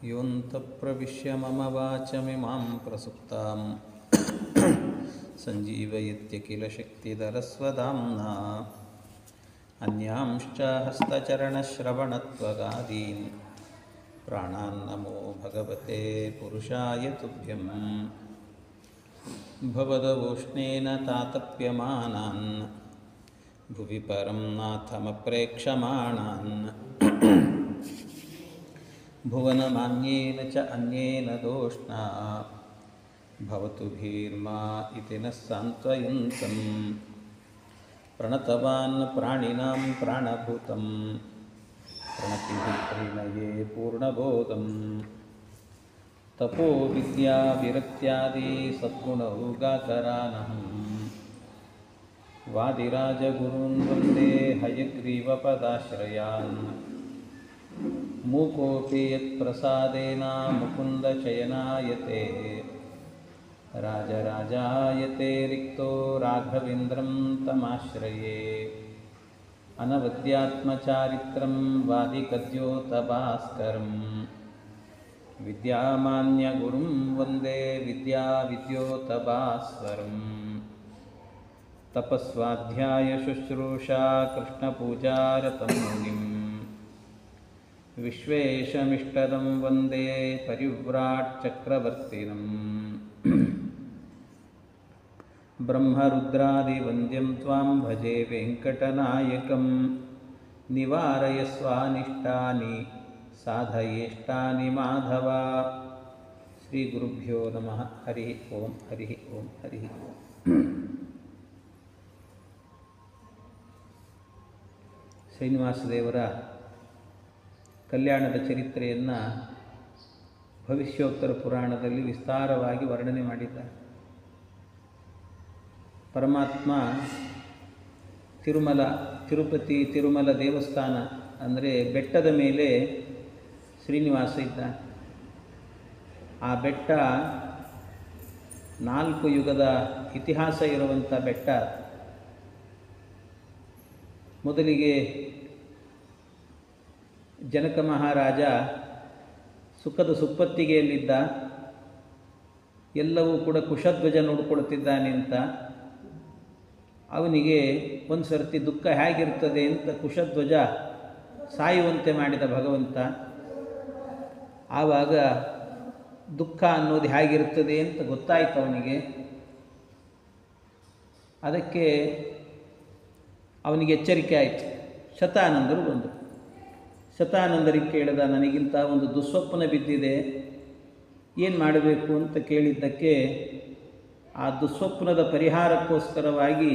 ಯೋऽन्तಃಪ್ರವಿಶ್ಯ ಮಮ ವಾಚಮಿಮಾಂ ಪ್ರಸುಪ್ತಾಂ ಸಂಜೀವಯತ್ಯಖಿಲ ಶಕ್ತಿಧರಸ್ವಧಾಮ್ನಾ ಅನ್ಯಾಂಶ್ಚ ಹಸ್ತಚರಣಶ್ರವಣತ್ವಗಾದೀನ್ ಪ್ರಾಣಾನ್ನಮೋ ಭಗವತೆ ಪುರುಷಾಯ ತುಭ್ಯಂ ಭವದವೋಷ್ಣೇನ ತಾತಪ್ಯಮಾನಾನ್ ಭುವಿ ಪರಂ ನಾಥಮಪ್ರೇಕ್ಷಮಾಣಾನ್ ಭುವನಮಾನ್ಯೇನ ಚ ಅನ್ಯೇನ ದೋಷ್ಣಾ ಭವತು ಭೀರ್ಮಾ ಇತಿ ನಃ ಸಾಂತ್ವಯಂತಂ ಪ್ರಣತವಾನ್ ಪ್ರಾಣಿನಾಂ ಪ್ರಾಣಭೂತಂ ಪ್ರಣತಿಃ ಪ್ರಣಯೇ ಪೂರ್ಣಬೋಧಂ ತಪೋ ವಿದ್ಯಾ ವಿರಕ್ತ್ಯಾದಿ ಸದ್ಗುಣೌಗಾಕರಾನಹಂ ವಾದಿರಾಜಗುರುನ್ ವಂದೇ ಹಯಗ್ರೀವಪದಾಶ್ರಯಾನ್ ಮೂಕೋಪಿ ಯತ್ಪ್ರಸಾದೇನ ಮುಕುಂದಶಯನಾಯತೆ ರಾಜರಾಜಾಯತೆ ರಿಕ್ತೋ ರಾಘವೇಂದ್ರಂ ತಮಾಶ್ರಯೇ ಅನವದ್ಯಾತ್ಮಚಾರಿತ್ರಂ ವಾದಿಕದ್ಯೋತಭಾಸ್ಕರಂ ವಿದ್ಯಾಮಾನ್ಯಗುರುಂ ವಂದೇ ವಿದ್ಯಾವಿದ್ಯೋತಭಾಸ್ವರಂ ತಪಸ್ವಾಧ್ಯಾಯ ಶುಶ್ರೂಷಾ ಕೃಷ್ಣಪೂಜಾರತಂ ಮುನಿಂ ವಿಶ್ವೇಶಮಿಷ್ಟದಂ ವಂದೇ ಪರಿವ್ರಾಟ್ ಚಕ್ರವರ್ತಿನಂ ಬ್ರಹ್ಮರುದ್ರಾದಿವಂದ್ಯಂ ತ್ವಾಂ ಭಜೆ ವೆಂಕಟನಾಯಕಂ ನಿವಾರಯಸ್ವಾನಿಷ್ಟಾನಿ ಸಾಧಯೇಷ್ಟಾನಿ ಮಾಧವ. ಶ್ರೀ ಗುರುಭ್ಯೋ ನಮಃ. ಹರಿ ಓಂ ಹರಿ ಓಂ ಹರಿ ಓಂ. ಶ್ರೀನಿವಾಸದೇವರ ಕಲ್ಯಾಣದ ಚರಿತ್ರೆಯನ್ನು ಭವಿಷ್ಯೋತ್ತರ ಪುರಾಣದಲ್ಲಿ ವಿಸ್ತಾರವಾಗಿ ವರ್ಣನೆ ಮಾಡಿದ್ದಾರೆ. ಪರಮಾತ್ಮ ತಿರುಮಲ ದೇವಸ್ಥಾನ ಅಂದರೆ ಬೆಟ್ಟದ ಮೇಲೆ ಶ್ರೀನಿವಾಸ ಇದ್ದಾನೆ. ಆ ಬೆಟ್ಟ 4 ಯುಗದ ಇತಿಹಾಸ ಇರುವಂಥ ಬೆಟ್ಟ. ಮೊದಲಿಗೆ ಜನಕ ಮಹಾರಾಜ ಸುಖದ ಸುಪ್ಪತ್ತಿಗೆಯಲ್ಲಿದ್ದ. ಎಲ್ಲವೂ ಕೂಡ ಕುಶಧ್ವಜ ನೋಡಿಕೊಳ್ತಿದ್ದಾನೆ ಅಂತ ಅವನಿಗೆ ಒಂದು ಸರ್ತಿ ದುಃಖ ಹೇಗಿರ್ತದೆ ಅಂತ ಕುಶಧ್ವಜ ಸಾಯುವಂತೆ ಮಾಡಿದ ಭಗವಂತ. ಆವಾಗ ದುಃಖ ಅನ್ನೋದು ಹೇಗಿರ್ತದೆ ಅಂತ ಗೊತ್ತಾಯಿತು ಅವನಿಗೆ. ಅದಕ್ಕೆ ಅವನಿಗೆ ಎಚ್ಚರಿಕೆ ಆಯಿತು. ಶತಾನಂದರು ಬಂದರು. ಶತಾನಂದರಿಗೆ ಕೇಳಿದ, ನನಗಿಂತ ಒಂದು ದುಸ್ವಪ್ನ ಬಿದ್ದಿದೆ, ಏನು ಮಾಡಬೇಕು ಅಂತ ಕೇಳಿದ್ದಕ್ಕೆ ಆ ದುಸ್ವಪ್ನದ ಪರಿಹಾರಕ್ಕೋಸ್ಕರವಾಗಿ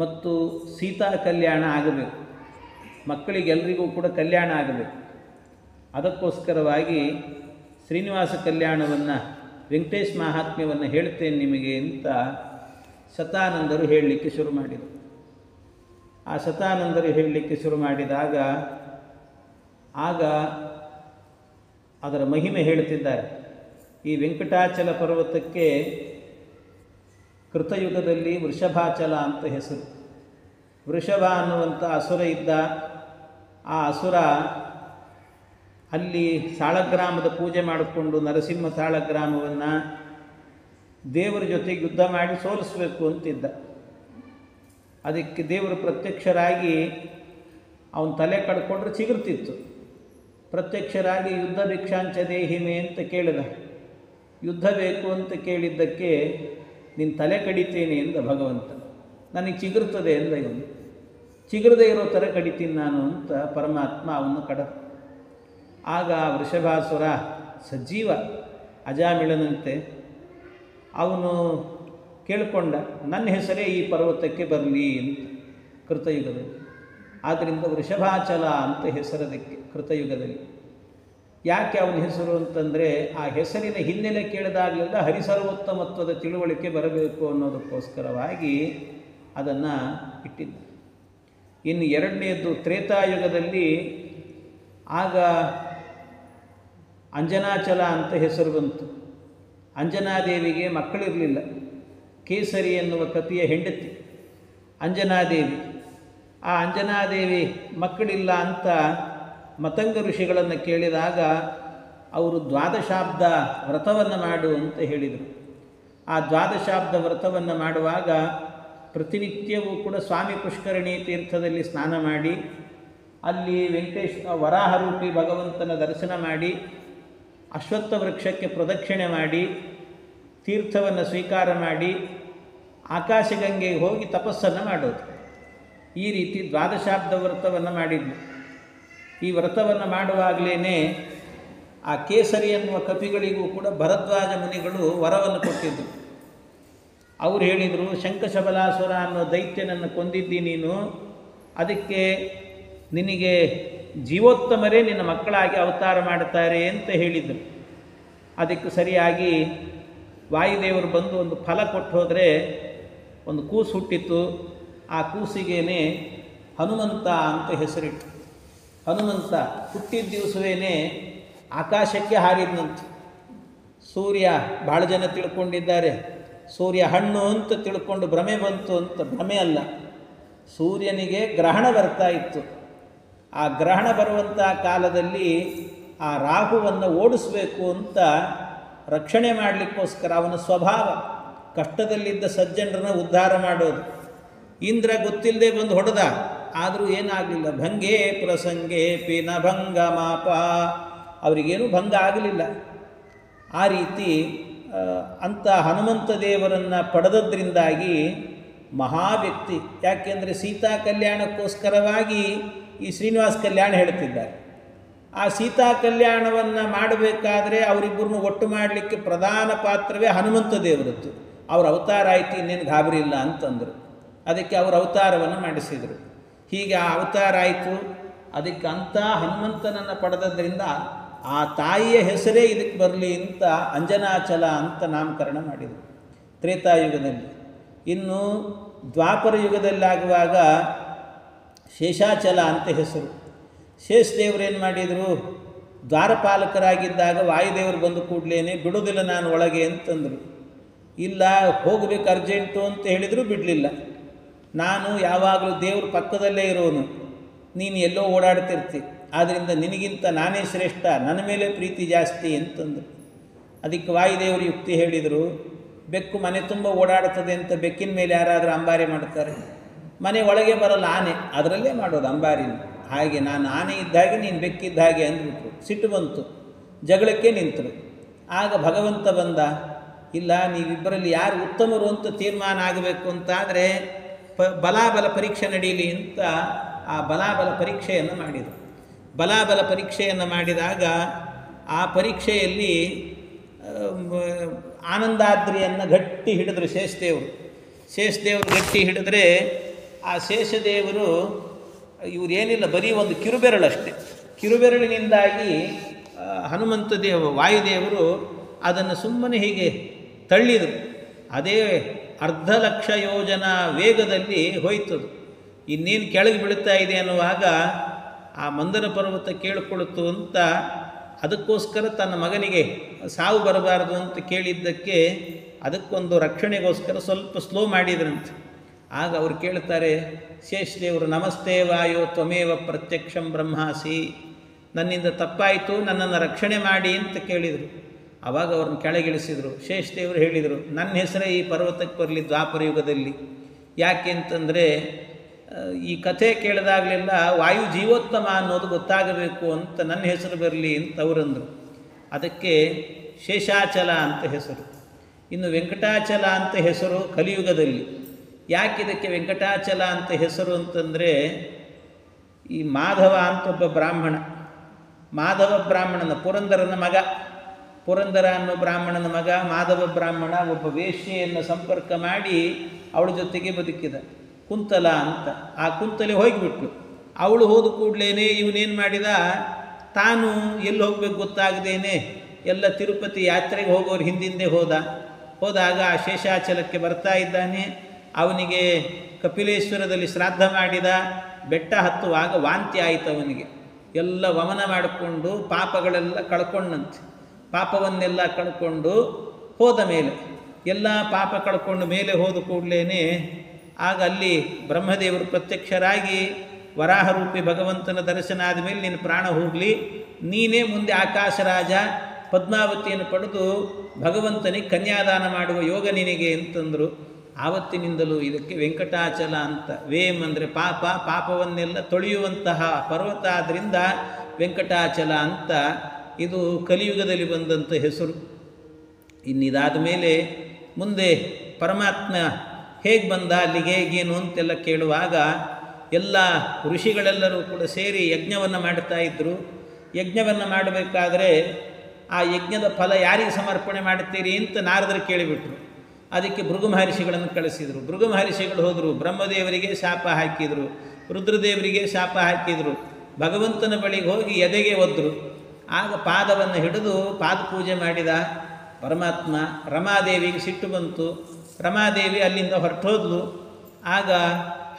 ಮತ್ತು ಸೀತಾ ಕಲ್ಯಾಣ ಆಗಬೇಕು, ಮಕ್ಕಳಿಗೆಲ್ಲರಿಗೂ ಕೂಡ ಕಲ್ಯಾಣ ಆಗಬೇಕು, ಅದಕ್ಕೋಸ್ಕರವಾಗಿ ಶ್ರೀನಿವಾಸ ಕಲ್ಯಾಣವನ್ನು ವೆಂಕಟೇಶ ಮಹಾತ್ಮ್ಯವನ್ನು ಹೇಳ್ತೇನೆ ನಿಮಗೆ ಅಂತ ಶತಾನಂದರು ಹೇಳಲಿಕ್ಕೆ ಶುರು ಮಾಡಿದರು. ಆ ಶತಾನಂದರು ಹೇಳಲಿಕ್ಕೆ ಶುರು ಮಾಡಿದಾಗ ಆಗ ಅದರ ಮಹಿಮೆ ಹೇಳ್ತಿದ್ದಾರೆ. ಈ ವೆಂಕಟಾಚಲ ಪರ್ವತಕ್ಕೆ ಕೃತಯುಗದಲ್ಲಿ ವೃಷಭಾಚಲ ಅಂತ ಹೆಸರು. ವೃಷಭ ಅನ್ನುವಂಥ ಅಸುರ ಇದ್ದ. ಆ ಅಸುರ ಅಲ್ಲಿ ಸಾಳಗ್ರಾಮದ ಪೂಜೆ ಮಾಡಿಕೊಂಡು ನರಸಿಂಹ ಸಾಳಗ್ರಾಮವನ್ನು ದೇವರ ಜೊತೆಗೆ ಯುದ್ಧ ಮಾಡಿ ಸೋಲಿಸಬೇಕು ಅಂತಿದ್ದ. ಅದಕ್ಕೆ ದೇವರು ಪ್ರತ್ಯಕ್ಷರಾಗಿ ಅವನ ತಲೆ ಕಡ್ಕೊಂಡ್ರೆ ಚಿಗುರ್ತಿತ್ತು. ಪ್ರತ್ಯಕ್ಷರಾಗಿ ಯುದ್ಧ ಭಿಕ್ಷಾಂಚ ದೇಹಿಮೆ ಅಂತ ಕೇಳಿದ. ಯುದ್ಧ ಬೇಕು ಅಂತ ಕೇಳಿದ್ದಕ್ಕೆ ನಿನ್ನ ತಲೆ ಕಡಿತೇನೆ ಎಂದ ಭಗವಂತ. ನನಗೆ ಚಿಗುರ್ತದೆ ಎಂದ ಇವನು. ಚಿಗುರದೇ ಇರೋ ಥರ ಕಡಿತೀನಿ ನಾನು ಅಂತ ಪರಮಾತ್ಮ ಅವನು ಕಡ. ಆಗ ವೃಷಭಾಸುರ ಸಜೀವ ಅಜಾಮಿಳನಂತೆ ಅವನು ಕೇಳಿಕೊಂಡ, ನನ್ನ ಹೆಸರೇ ಈ ಪರ್ವತಕ್ಕೆ ಬರಲಿ ಅಂತ ಕೃತಯುಗದಲ್ಲಿ. ಆದ್ದರಿಂದ ವೃಷಭಾಚಲ ಅಂತ ಹೆಸರದಕ್ಕೆ ಕೃತಯುಗದಲ್ಲಿ. ಯಾಕೆ ಅವನ ಹೆಸರು ಅಂತಂದರೆ ಆ ಹೆಸರಿನ ಹಿನ್ನೆಲೆ ಕೇಳಿದಾಗಲೆಲ್ಲ ಹರಿಸರ್ವೋತ್ತಮತ್ವದ ತಿಳುವಳಿಕೆ ಬರಬೇಕು ಅನ್ನೋದಕ್ಕೋಸ್ಕರವಾಗಿ ಅದನ್ನು ಇಟ್ಟಿದ್ದ. ಇನ್ನು ಎರಡನೆಯದ್ದು ತ್ರೇತಾಯುಗದಲ್ಲಿ ಆಗ ಅಂಜನಾಚಲ ಅಂತ ಹೆಸರು ಬಂತು. ಅಂಜನಾದೇವಿಗೆ ಮಕ್ಕಳಿರಲಿಲ್ಲ. ಕೇಸರಿ ಎನ್ನುವ ಕಪಿಯ ಹೆಂಡತಿ ಅಂಜನಾದೇವಿ. ಆ ಅಂಜನಾದೇವಿ ಮಕ್ಕಳಿಲ್ಲ ಅಂತ ಮತಂಗ ಋಷಿಗಳನ್ನು ಕೇಳಿದಾಗ ಅವರು ದ್ವಾದಶಾಬ್ದ ವ್ರತವನ್ನು ಮಾಡು ಅಂತ ಹೇಳಿದರು. ಆ ದ್ವಾದಶಾಬ್ದ ವ್ರತವನ್ನು ಮಾಡುವಾಗ ಪ್ರತಿನಿತ್ಯವೂ ಕೂಡ ಸ್ವಾಮಿ ಪುಷ್ಕರಣಿ ತೀರ್ಥದಲ್ಲಿ ಸ್ನಾನ ಮಾಡಿ, ಅಲ್ಲಿ ವರಾಹರೂಪಿ ಭಗವಂತನ ದರ್ಶನ ಮಾಡಿ, ಅಶ್ವತ್ಥ ವೃಕ್ಷಕ್ಕೆ ಪ್ರದಕ್ಷಿಣೆ ಮಾಡಿ, ತೀರ್ಥವನ್ನು ಸ್ವೀಕಾರ ಮಾಡಿ, ಆಕಾಶಗಂಗೆಗೆ ಹೋಗಿ ತಪಸ್ಸನ್ನು ಮಾಡೋದು. ಈ ರೀತಿ ದ್ವಾದಶಾಬ್ದ ವ್ರತವನ್ನು ಮಾಡಿದ್ಲು. ಈ ವ್ರತವನ್ನು ಮಾಡುವಾಗಲೇ ಆ ಕೇಸರಿ ಎನ್ನುವ ಕಪಿಗಳಿಗೂ ಕೂಡ ಭರದ್ವಾಜ ಮುನಿಗಳು ವರವನ್ನು ಕೊಟ್ಟಿದ್ದರು. ಅವರು ಹೇಳಿದರು, ಶಂಖಶಬಲಾಸುರ ಅನ್ನೋ ದೈತ್ಯನನ್ನು ಕೊಂದಿದ್ದಿ ನೀನು, ಅದಕ್ಕೆ ನಿನಗೆ ಜೀವೋತ್ತಮರೇ ನಿನ್ನ ಮಕ್ಕಳಾಗಿ ಅವತಾರ ಮಾಡುತ್ತಾರೆ ಅಂತ ಹೇಳಿದರು. ಅದಕ್ಕೆ ಸರಿಯಾಗಿ ವಾಯುದೇವರು ಬಂದು ಒಂದು ಫಲ ಕೊಟ್ಟು ಹೋದರೆ ಒಂದು ಕೂಸು ಹುಟ್ಟಿತ್ತು. ಆ ಕೂಸಿಗೇನೆ ಹನುಮಂತ ಅಂತ ಹೆಸರಿಟ್ಟು. ಹನುಮಂತ ಹುಟ್ಟಿದ ದಿವಸವೇ ಆಕಾಶಕ್ಕೆ ಹಾರಿದ್ನಂತೆ. ಸೂರ್ಯ ಭಾಳ ಜನ ತಿಳ್ಕೊಂಡಿದ್ದಾರೆ, ಸೂರ್ಯ ಹಣ್ಣು ಅಂತ ತಿಳ್ಕೊಂಡು ಭ್ರಮೆ ಬಂತು ಅಂತ. ಭ್ರಮೆ ಅಲ್ಲ, ಸೂರ್ಯನಿಗೆ ಗ್ರಹಣ ಬರ್ತಾ ಇತ್ತು. ಆ ಗ್ರಹಣ ಬರುವಂಥ ಕಾಲದಲ್ಲಿ ಆ ರಾಹುವನ್ನು ಓಡಿಸಬೇಕು ಅಂತ ರಕ್ಷಣೆ ಮಾಡಲಿಕ್ಕೋಸ್ಕರ ಅವನ ಸ್ವಭಾವ ಕಷ್ಟದಲ್ಲಿದ್ದ ಸಜ್ಜನರನ್ನ ಉದ್ಧಾರ ಮಾಡೋದು. ಇಂದ್ರ ಗೊತ್ತಿಲ್ಲದೆ ಬಂದು ಹೊಡೆದ, ಆದರೂ ಏನಾಗಲಿಲ್ಲ. ಭಂಗೇ ಪ್ರಸಂಗೇ ಪಿನ ಭಂಗ ಮಾಪ, ಅವರಿಗೇನೂ ಭಂಗ ಆಗಲಿಲ್ಲ. ಆ ರೀತಿ ಅಂಥ ಹನುಮಂತ ದೇವರನ್ನು ಪಡೆದದ್ರಿಂದಾಗಿ ಮಹಾವ್ಯಕ್ತಿ. ಯಾಕೆಂದರೆ ಸೀತಾ ಕಲ್ಯಾಣಕ್ಕೋಸ್ಕರವಾಗಿ ಈ ಶ್ರೀನಿವಾಸ ಕಲ್ಯಾಣ ಹೇಳ್ತಿದ್ದಾರೆ. ಆ ಸೀತಾ ಕಲ್ಯಾಣವನ್ನು ಮಾಡಬೇಕಾದ್ರೆ ಅವರಿಬ್ಬರನ್ನು ಒಟ್ಟು ಮಾಡಲಿಕ್ಕೆ ಪ್ರಧಾನ ಪಾತ್ರವೇ ಹನುಮಂತ ದೇವರದ್ದು. ಅವ್ರ ಅವತಾರ ಆಯಿತು, ಇನ್ನೇನು ಗಾಬರಿ ಇಲ್ಲ ಅಂತಂದರು. ಅದಕ್ಕೆ ಅವರು ಅವತಾರವನ್ನು ಮಾಡಿಸಿದರು. ಹೀಗೆ ಆ ಅವತಾರ ಆಯಿತು. ಅದಕ್ಕೆ ಅಂಥ ಹನುಮಂತನನ್ನು ಪಡೆದದ್ರಿಂದ ಆ ತಾಯಿಯ ಹೆಸರೇ ಇದಕ್ಕೆ ಬರಲಿ ಅಂತ ಅಂಜನಾಚಲ ಅಂತ ನಾಮಕರಣ ಮಾಡಿದರು ತ್ರೇತಾಯುಗದಲ್ಲಿ. ಇನ್ನು ದ್ವಾಪರ ಯುಗದಲ್ಲಾಗುವಾಗ ಶೇಷಾಚಲ ಅಂತ ಹೆಸರು. ಶೇಷದೇವರೇನು ಮಾಡಿದರು, ದ್ವಾರಪಾಲಕರಾಗಿದ್ದಾಗ ವಾಯುದೇವರು ಬಂದು ಕೂಡಲೇ ಬಿಡೋದಿಲ್ಲ ನಾನು ಒಳಗೆ ಅಂತಂದರು. ಇಲ್ಲ, ಹೋಗಬೇಕು ಅರ್ಜೆಂಟು ಅಂತ ಹೇಳಿದರೂ ಬಿಡಲಿಲ್ಲ. ನಾನು ಯಾವಾಗಲೂ ದೇವ್ರ ಪಕ್ಕದಲ್ಲೇ ಇರೋನು, ನೀನು ಎಲ್ಲೋ ಓಡಾಡ್ತಿರ್ತಿ, ಆದ್ದರಿಂದ ನಿನಗಿಂತ ನಾನೇ ಶ್ರೇಷ್ಠ, ನನ್ನ ಮೇಲೆ ಪ್ರೀತಿ ಜಾಸ್ತಿ ಅಂತಂದರು. ಅದಕ್ಕೆ ವಾಯುದೇವರು ಯುಕ್ತಿ ಹೇಳಿದರು, ಬೆಕ್ಕು ಮನೆ ತುಂಬ ಓಡಾಡ್ತದೆ ಅಂತ ಬೆಕ್ಕಿನ ಮೇಲೆ ಯಾರಾದರೂ ಅಂಬಾರಿ ಮಾಡ್ತಾರೆ, ಮನೆ ಒಳಗೆ ಬರಲ್ಲ ಆನೆ, ಅದರಲ್ಲೇ ಮಾಡೋದು ಅಂಬಾರಿನ. ಹಾಗೆ ನಾನು ಆನೆ ಇದ್ದ ಹಾಗೆ ನೀನು ಬೆಕ್ಕಿದ್ದ ಹಾಗೆ ಅಂದ್ಬಿಟ್ರು. ಸಿಟ್ಟು ಬಂತು, ಜಗಳಕ್ಕೆ ನಿಂತರು. ಆಗ ಭಗವಂತ ಬಂದ, ಇಲ್ಲ ನೀವಿಬ್ಬರಲ್ಲಿ ಯಾರು ಉತ್ತಮರು ಅಂತ ತೀರ್ಮಾನ ಆಗಬೇಕು ಅಂತಾದರೆ ಬಲಾಬಲ ಪರೀಕ್ಷೆ ನಡೀಲಿ ಅಂತ ಆ ಬಲಾಬಲ ಪರೀಕ್ಷೆಯನ್ನು ಮಾಡಿದರು. ಬಲಾಬಲ ಪರೀಕ್ಷೆಯನ್ನು ಮಾಡಿದಾಗ ಆ ಪರೀಕ್ಷೆಯಲ್ಲಿ ಆನಂದಾದ್ರಿಯನ್ನು ಗಟ್ಟಿ ಹಿಡಿದ್ರು ಶೇಷದೇವರು. ಶೇಷದೇವರು ಗಟ್ಟಿ ಹಿಡಿದ್ರೆ ಆ ಶೇಷದೇವರು ಇವರೇನಿಲ್ಲ, ಬರೀ ಒಂದು ಕಿರುಬೆರಳಷ್ಟೇ. ಕಿರುಬೆರಳಿನಿಂದಾಗಿ ಹನುಮಂತ ವಾಯುದೇವರು ಅದನ್ನು ಸುಮ್ಮನೆ ಹೀಗೆ ತಳ್ಳಿದರು. ಅದೇ 1,00,000 ಯೋಜನ ವೇಗದಲ್ಲಿ ಹೋಯ್ತದು. ಇನ್ನೇನು ಕೆಳಗೆ ಬೀಳ್ತಾ ಇದೆ ಅನ್ನುವಾಗ ಆ ಮಂದರ ಪರ್ವತ ಕೇಳಿಕೊಳ್ತು ಅಂತ ಅದಕ್ಕೋಸ್ಕರ ತನ್ನ ಮಗನಿಗೆ ಸಾವು ಬರಬಾರದು ಅಂತ ಕೇಳಿದ್ದಕ್ಕೆ ಅದಕ್ಕೊಂದು ರಕ್ಷಣೆಗೋಸ್ಕರ ಸ್ವಲ್ಪ ಸ್ಲೋ ಮಾಡಿದ್ರಂತೆ. ಆಗ ಅವರು ಕೇಳ್ತಾರೆ ಶೇಷದೇವರು, ನಮಸ್ತೆ ವಾಯೋ ತ್ವಮೇವ ಪ್ರತ್ಯಕ್ಷಂ ಬ್ರಹ್ಮಾಸಿ, ನನ್ನಿಂದ ತಪ್ಪಾಯಿತು, ನನ್ನನ್ನು ರಕ್ಷಣೆ ಮಾಡಿ ಅಂತ ಕೇಳಿದರು. ಆವಾಗ ಅವ್ರನ್ನ ಕೆಳಗಿಳಿಸಿದರು. ಶೇಷದೇವರು ಹೇಳಿದರು, ನನ್ನ ಹೆಸರೇ ಈ ಪರ್ವತಕ್ಕೆ ಬರಲಿ ದ್ವಾಪರ ಯುಗದಲ್ಲಿ. ಯಾಕೆ ಅಂತಂದರೆ ಈ ಕಥೆ ಕೇಳಿದಾಗಲೆಲ್ಲ ವಾಯು ಜೀವೋತ್ತಮ ಅನ್ನೋದು ಗೊತ್ತಾಗಬೇಕು ಅಂತ ನನ್ನ ಹೆಸರು ಬರಲಿ ಅಂತ ಅವರಂದರು. ಅದಕ್ಕೆ ಶೇಷಾಚಲ ಅಂತ ಹೆಸರು. ಇನ್ನು ವೆಂಕಟಾಚಲ ಅಂತ ಹೆಸರು ಕಲಿಯುಗದಲ್ಲಿ. ಯಾಕಿದಕ್ಕೆ ವೆಂಕಟಾಚಲ ಅಂತ ಹೆಸರು ಅಂತಂದರೆ, ಈ ಮಾಧವ ಅಂತ ಒಬ್ಬ ಬ್ರಾಹ್ಮಣ, ಮಾಧವ ಬ್ರಾಹ್ಮಣನ ಪುರಂದರನ ಮಗ, ಪುರಂದರ ಅನ್ನೋ ಬ್ರಾಹ್ಮಣನ ಮಗ ಮಾಧವ ಬ್ರಾಹ್ಮಣ ಒಬ್ಬ ವೇಶ್ಯೆಯನ್ನು ಸಂಪರ್ಕ ಮಾಡಿ ಅವಳ ಜೊತೆಗೆ ಬದುಕಿದ, ಕುಂತಲ ಅಂತ. ಆ ಕುಂತಲೆ ಹೋಗಿಬಿಟ್ಲು. ಅವಳು ಹೋದ ಕೂಡಲೇ ಇವನೇನು ಮಾಡಿದ, ತಾನು ಎಲ್ಲಿ ಹೋಗ್ಬೇಕು ಗೊತ್ತಾಗದೇನೆ ಎಲ್ಲ ತಿರುಪತಿ ಯಾತ್ರೆಗೆ ಹೋಗೋರು ಹಿಂದಿಂದೆ ಹೋದಾಗ ಆ ಶೇಷಾಚಲಕ್ಕೆ ಬರ್ತಾ ಇದ್ದಾನೆ. ಅವನಿಗೆ ಕಪಿಲೇಶ್ವರದಲ್ಲಿ ಶ್ರಾದ್ದ ಮಾಡಿದ. ಬೆಟ್ಟ ಹತ್ತುವಾಗ ವಾಂತಿ ಆಯಿತು ಅವನಿಗೆ. ಎಲ್ಲ ವಮನ ಮಾಡಿಕೊಂಡು ಪಾಪಗಳೆಲ್ಲ ಕಳ್ಕೊಂಡಂತೆ. ಪಾಪವನ್ನೆಲ್ಲ ಕಳ್ಕೊಂಡು ಹೋದ ಮೇಲೆ, ಎಲ್ಲ ಪಾಪ ಕಳ್ಕೊಂಡು ಮೇಲೆ ಹೋದ ಕೂಡಲೇ ಆಗ ಅಲ್ಲಿ ಬ್ರಹ್ಮದೇವರು ಪ್ರತ್ಯಕ್ಷರಾಗಿ ವರಾಹರೂಪಿ ಭಗವಂತನ ದರ್ಶನ ಆದಮೇಲೆ ನಿನ್ನ ಪ್ರಾಣ ಹೋಗಲಿ, ನೀನೇ ಮುಂದೆ ಆಕಾಶರಾಜ ಪದ್ಮಾವತಿಯನ್ನು ಪಡೆದು ಭಗವಂತನಿಗೆ ಕನ್ಯಾದಾನ ಮಾಡುವ ಯೋಗ ನಿನಗೆ ಅಂತಂದರು. ಆವತ್ತಿನಿಂದಲೂ ಇದಕ್ಕೆ ವೆಂಕಟಾಚಲ ಅಂತ. ವೇಮ್ ಅಂದರೆ ಪಾಪ, ಪಾಪವನ್ನೆಲ್ಲ ತೊಳೆಯುವಂತಹ ಪರ್ವತ ಆದ್ದರಿಂದ ವೆಂಕಟಾಚಲ ಅಂತ ಇದು ಕಲಿಯುಗದಲ್ಲಿ ಬಂದಂಥ ಹೆಸರು. ಇನ್ನಿದಾದ ಮೇಲೆ ಮುಂದೆ ಪರಮಾತ್ಮ ಹೇಗೆ ಬಂದ, ಅಲ್ಲಿಗೆ ಹೇಗೇನು ಅಂತೆಲ್ಲ ಕೇಳುವಾಗ ಎಲ್ಲ ಋಷಿಗಳೆಲ್ಲರೂ ಕೂಡ ಸೇರಿ ಯಜ್ಞವನ್ನು ಮಾಡ್ತಾ ಇದ್ದರು. ಯಜ್ಞವನ್ನು ಮಾಡಬೇಕಾದ್ರೆ ಆ ಯಜ್ಞದ ಫಲ ಯಾರಿಗೆ ಸಮರ್ಪಣೆ ಮಾಡ್ತೀರಿ ಅಂತ ನಾರದರು ಕೇಳಿಬಿಟ್ರು. ಅದಕ್ಕೆ ಭೃಗು ಮಹರ್ಷಿಗಳನ್ನು ಕಳಿಸಿದರು. ಭೃಗು ಮಹರ್ಷಿಗಳು ಹೋದರು, ಬ್ರಹ್ಮದೇವರಿಗೆ ಶಾಪ ಹಾಕಿದರು, ರುದ್ರದೇವರಿಗೆ ಶಾಪ ಹಾಕಿದರು. ಭಗವಂತನ ಬಳಿಗೆ ಹೋಗಿ ಎದೆಗೆ ಒದ್ರು. ಆಗ ಪಾದವನ್ನು ಹಿಡಿದು ಪಾದಪೂಜೆ ಮಾಡಿದ ಪರಮಾತ್ಮ. ರಮಾದೇವಿಗೆ ಸಿಟ್ಟು ಬಂತು. ರಮಾದೇವಿ ಅಲ್ಲಿಂದ ಹೊರಟೋದ್ಲು. ಆಗ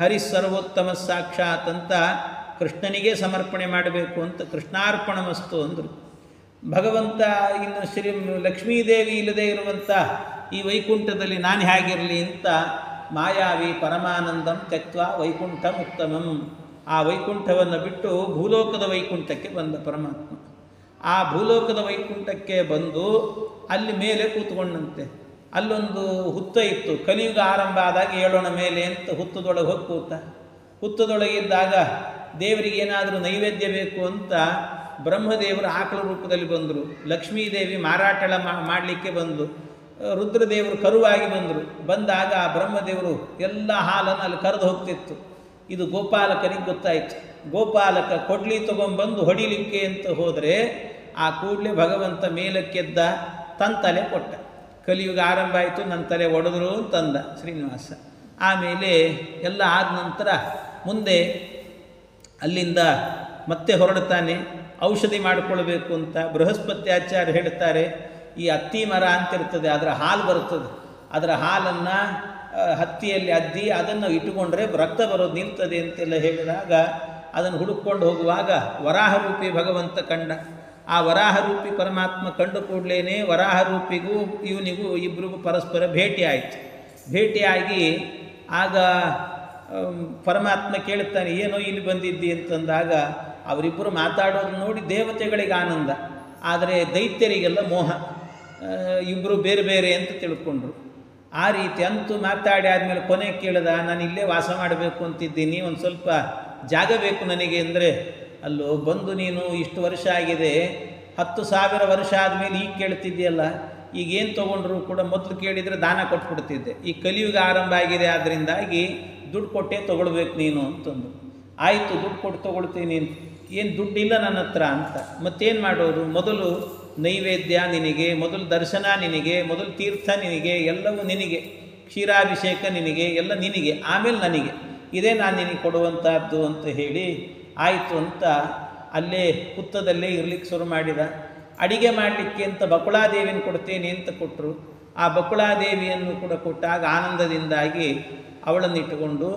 ಹರಿಸರ್ವೋತ್ತಮ ಸಾಕ್ಷಾತ್ ಅಂತ ಕೃಷ್ಣನಿಗೆ ಸಮರ್ಪಣೆ ಮಾಡಬೇಕು ಅಂತ ಕೃಷ್ಣಾರ್ಪಣಮಸ್ತು ಅಂದರು. ಭಗವಂತ ಇನ್ನು ಲಕ್ಷ್ಮೀದೇವಿ ಇಲ್ಲದೆ ಇರುವಂಥ ಈ ವೈಕುಂಠದಲ್ಲಿ ನಾನು ಹೇಗಿರಲಿ ಅಂತ ಮಾಯಾವಿ ಪರಮಾನಂದಂ ತ್ಯಕ್ತ್ವಾ ವೈಕುಂಠಂ ಉತ್ತಮಂ, ಆ ವೈಕುಂಠವನ್ನು ಬಿಟ್ಟು ಭೂಲೋಕದ ವೈಕುಂಠಕ್ಕೆ ಬಂದ ಪರಮಾತ್ಮ. ಆ ಭೂಲೋಕದ ವೈಕುಂಠಕ್ಕೆ ಬಂದು ಅಲ್ಲಿ ಮೇಲೆ ಕೂತ್ಕೊಂಡಂತೆ. ಅಲ್ಲೊಂದು ಹುತ್ತ ಇತ್ತು. ಕಲಿಯುಗ ಆರಂಭ ಆದಾಗ ಏಳೋಣ ಮೇಲೆ ಅಂತ ಹುತ್ತದೊಳಗೆ ಹೋಗಿ ಕೂತ. ಹುತ್ತದೊಳಗಿದ್ದಾಗ ದೇವರಿಗೆ ಏನಾದರೂ ನೈವೇದ್ಯ ಬೇಕು ಅಂತ ಬ್ರಹ್ಮದೇವರು ಆಕಳ ರೂಪದಲ್ಲಿ ಬಂದರು. ಲಕ್ಷ್ಮೀದೇವಿ ಮಾರಾಟಳ ಮಾಡಲಿಕ್ಕೆ ಬಂದು, ರುದ್ರದೇವರು ಕರುವಾಗಿ ಬಂದರು. ಬಂದಾಗ ಆ ಬ್ರಹ್ಮದೇವರು ಎಲ್ಲ ಹಾಲನ್ನು ಅಲ್ಲಿ ಕರೆದು ಹೋಗ್ತಿತ್ತು. ಇದು ಗೋಪಾಲಕನಿಗೆ ಗೊತ್ತಾಯಿತು. ಗೋಪಾಲಕ ಕೊಡ್ಲಿ ತೊಗೊಂಬಂದು ಹೊಡಿಲಿಕ್ಕೆ ಅಂತ ಹೋದರೆ ಆ ಕೂಡಲೇ ಭಗವಂತ ಮೇಲಕ್ಕೆದ್ದ, ತನ್ನ ತಲೆ ಕೊಟ್ಟ. ಕಲಿಯುಗ ಆರಂಭ ಆಯಿತು, ನನ್ನ ತಲೆ ಒಡೆದ್ರು ಅಂತಂದ ಶ್ರೀನಿವಾಸ. ಆಮೇಲೆ ಎಲ್ಲ ಆದ ನಂತರ ಮುಂದೆ ಅಲ್ಲಿಂದ ಮತ್ತೆ ಹೊರಡ್ತಾನೆ. ಔಷಧಿ ಮಾಡಿಕೊಳ್ಬೇಕು ಅಂತ ಬೃಹಸ್ಪತ್ಯಾಚಾರ್ಯ ಹೇಳ್ತಾರೆ, ಈ ಹತ್ತಿ ಮರ ಅಂತಿರ್ತದೆ, ಅದರ ಹಾಲು ಬರ್ತದೆ. ಅದರ ಹಾಲನ್ನು ಹತ್ತಿಯಲ್ಲಿ ಅದ್ದಿ ಅದನ್ನು ಇಟ್ಟುಕೊಂಡ್ರೆ ರಕ್ತ ಬರೋದು ನಿಲ್ತದೆ ಅಂತೆಲ್ಲ ಹೇಳಿದಾಗ ಅದನ್ನು ಹುಡುಕೊಂಡು ಹೋಗುವಾಗ ವರಾಹರೂಪಿ ಭಗವಂತ ಕಂಡ. ಆ ವರಾಹರೂಪಿ ಪರಮಾತ್ಮ ಕಂಡು ಕೂಡಲೇ ವರಾಹರೂಪಿಗೂ ಇವನಿಗೂ ಇಬ್ಬರಿಗೂ ಪರಸ್ಪರ ಭೇಟಿ ಆಯಿತು. ಭೇಟಿಯಾಗಿ ಆಗ ಪರಮಾತ್ಮ ಕೇಳ್ತಾನೆ, ಏನೋ ಇಲ್ಲಿ ಬಂದಿದ್ದಿ ಅಂತಂದಾಗ ಅವರಿಬ್ಬರು ಮಾತಾಡೋದು ನೋಡಿ ದೇವತೆಗಳಿಗೆ ಆನಂದ, ಆದರೆ ದೈತ್ಯರಿಗೆಲ್ಲ ಮೋಹ. ಇಬ್ಬರು ಬೇರೆ ಬೇರೆ ಅಂತ ತಿಳ್ಕೊಂಡ್ರು. ಆ ರೀತಿ ಅಂತೂ ಮಾತಾಡಿ ಆದಮೇಲೆ ಕೊನೆ ಕೇಳಿದ, ನಾನು ಇಲ್ಲೇ ವಾಸ ಮಾಡಬೇಕು ಅಂತಿದ್ದೀನಿ, ಒಂದು ಸ್ವಲ್ಪ ಜಾಗ ಬೇಕು ನನಗೆ ಅಂದರೆ, ಅಲ್ಲೋ ಬಂದು ನೀನು ಇಷ್ಟು ವರ್ಷ ಆಗಿದೆ, 10,000 ವರ್ಷ ಆದಮೇಲೆ ಈಗ ಕೇಳ್ತಿದ್ದೀಯಲ್ಲ, ಈಗೇನು ತೊಗೊಂಡ್ರು ಕೂಡ ಮೊದಲು ಕೇಳಿದರೆ ದಾನ ಕೊಟ್ಬಿಡ್ತಿದ್ದೆ. ಈ ಕಲಿಯುಗ ಆರಂಭ ಆಗಿದೆ, ಆದ್ದರಿಂದಾಗಿ ದುಡ್ಡು ಕೊಟ್ಟೇ ತೊಗೊಳ್ಬೇಕು ನೀನು ಅಂತಂದು. ಆಯಿತು, ದುಡ್ಡು ಕೊಟ್ಟು ತೊಗೊಳ್ತೀನಿ. ಏನು ದುಡ್ಡಿಲ್ಲ ನನ್ನ ಹತ್ರ ಅಂತ. ಮತ್ತೇನು ಮಾಡೋದು? ಮೊದಲು ನೈವೇದ್ಯ ನಿನಗೆ, ಮೊದಲು ದರ್ಶನ ನಿನಗೆ, ಮೊದಲು ತೀರ್ಥ ನಿನಗೆ, ಎಲ್ಲವೂ ನಿನಗೆ, ಕ್ಷೀರಾಭಿಷೇಕ ನಿನಗೆ, ಎಲ್ಲ ನಿನಗೆ, ಆಮೇಲೆ ನನಗೆ, ಇದೇ ನಾನು ನಿನಗೆ ಕೊಡುವಂಥದ್ದು ಅಂತ ಹೇಳಿ ಆಯಿತು ಅಂತ ಅಲ್ಲೇ ಹುತ್ತದಲ್ಲೇ ಇರಲಿಕ್ಕೆ ಶುರು ಮಾಡಿದ. ಅಡಿಗೆ ಮಾಡಲಿಕ್ಕೆ ಅಂತ ಬಕುಳಾದೇವಿನ ಕೊಡ್ತೇನೆ ಅಂತ ಕೊಟ್ಟರು. ಆ ಬಕುಳಾದೇವಿಯನ್ನು ಕೂಡ ಕೊಟ್ಟಾಗ ಆನಂದದಿಂದಾಗಿ ಅವಳನ್ನು ಇಟ್ಟುಕೊಂಡು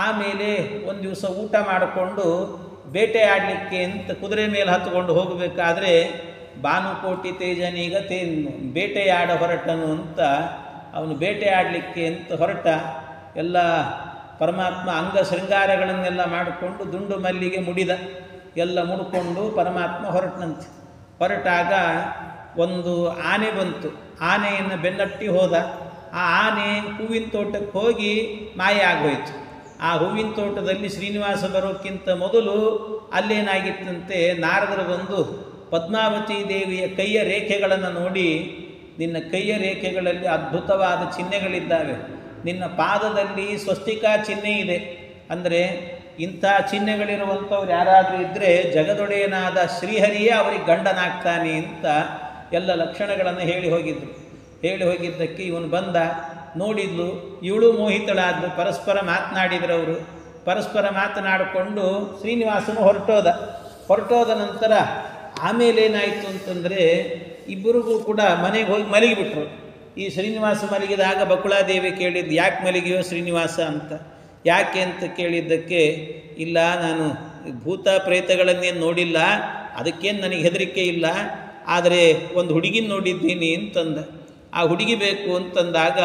ಆಮೇಲೆ ಒಂದು ದಿವಸ ಊಟ ಮಾಡಿಕೊಂಡು ಬೇಟೆ ಆಡಲಿಕ್ಕೆ ಅಂತ ಕುದುರೆ ಮೇಲೆ ಹತ್ತುಕೊಂಡು ಹೋಗಬೇಕಾದ್ರೆ ಭಾನುಕೋಟಿ ತೇಜನೀಗ ಬೇಟೆಯಾಡ ಹೊರಟನು ಅಂತ ಅವನು ಬೇಟೆ ಆಡಲಿಕ್ಕೆ ಅಂತ ಹೊರಟ. ಎಲ್ಲ ಪರಮಾತ್ಮ ಅಂಗ ಶೃಂಗಾರಗಳನ್ನೆಲ್ಲ ಮಾಡಿಕೊಂಡು ದುಂಡು ಮಲ್ಲಿಗೆ ಮುಡಿದ. ಎಲ್ಲ ಮುಡ್ಕೊಂಡು ಪರಮಾತ್ಮ ಹೊರಟನಂತೆ. ಹೊರಟಾಗ ಒಂದು ಆನೆ ಬಂತು. ಆನೆಯನ್ನು ಬೆನ್ನಟ್ಟಿ ಹೋದ. ಆ ಆನೆ ಹೂವಿನ ತೋಟಕ್ಕೆ ಹೋಗಿ ಮಾಯ ಆಗೋಯ್ತು. ಆ ಹೂವಿನ ತೋಟದಲ್ಲಿ ಶ್ರೀನಿವಾಸ ಬರೋಕ್ಕಿಂತ ಮೊದಲು ಅಲ್ಲೇನಾಗಿತ್ತಂತೆ, ನಾರದರು ಬಂದು ಪದ್ಮಾವತಿ ದೇವಿಯ ಕೈಯ ರೇಖೆಗಳನ್ನು ನೋಡಿ, ನಿನ್ನ ಕೈಯ ರೇಖೆಗಳಲ್ಲಿ ಅದ್ಭುತವಾದ ಚಿಹ್ನೆಗಳಿದ್ದಾವೆ, ನಿನ್ನ ಪಾದದಲ್ಲಿ ಸ್ವಸ್ತಿಕಾ ಚಿಹ್ನೆ ಇದೆ, ಅಂದರೆ ಇಂಥ ಚಿಹ್ನೆಗಳಿರುವಂಥವ್ರು ಯಾರಾದರೂ ಇದ್ದರೆ ಜಗದೊಡೆಯನಾದ ಶ್ರೀಹರಿಯೇ ಅವರಿಗೆ ಗಂಡನಾಗ್ತಾನೆ ಅಂತ ಎಲ್ಲ ಲಕ್ಷಣಗಳನ್ನು ಹೇಳಿ ಹೋಗಿದ್ರು. ಹೇಳಿ ಹೋಗಿದ್ದಕ್ಕೆ ಇವನು ಬಂದ, ನೋಡಿದ್ಲು, ಇವಳು ಮೋಹಿತಳಾದ್ಲು. ಪರಸ್ಪರ ಮಾತನಾಡಿದ್ರು ಅವರು. ಪರಸ್ಪರ ಮಾತನಾಡಿಕೊಂಡು ಶ್ರೀನಿವಾಸನು ಹೊರಟೋದ ನಂತರ ಆಮೇಲೆ ಏನಾಯಿತು ಅಂತಂದರೆ ಇಬ್ಬರಿಗೂ ಕೂಡ ಮನೆಗೆ ಹೋಗಿ ಮಲಗಿಬಿಟ್ರು. ಈ ಶ್ರೀನಿವಾಸ ಮಲಗಿದಾಗ ಬಕುಳಾದೇವಿ ಕೇಳಿದ್ದು, ಯಾಕೆ ಮಲಗಿಯೋ ಶ್ರೀನಿವಾಸ ಅಂತ. ಯಾಕೆ ಅಂತ ಕೇಳಿದ್ದಕ್ಕೆ, ಇಲ್ಲ ನಾನು ಭೂತ ಪ್ರೇತಗಳನ್ನೇನು ನೋಡಿಲ್ಲ, ಅದಕ್ಕೇನು ನನಗೆ ಹೆದರಿಕೆ ಇಲ್ಲ, ಆದರೆ ಒಂದು ಹುಡುಗಿನ ನೋಡಿದ್ದೀನಿ ಅಂತಂದ. ಆ ಹುಡುಗಿ ಬೇಕು ಅಂತಂದಾಗ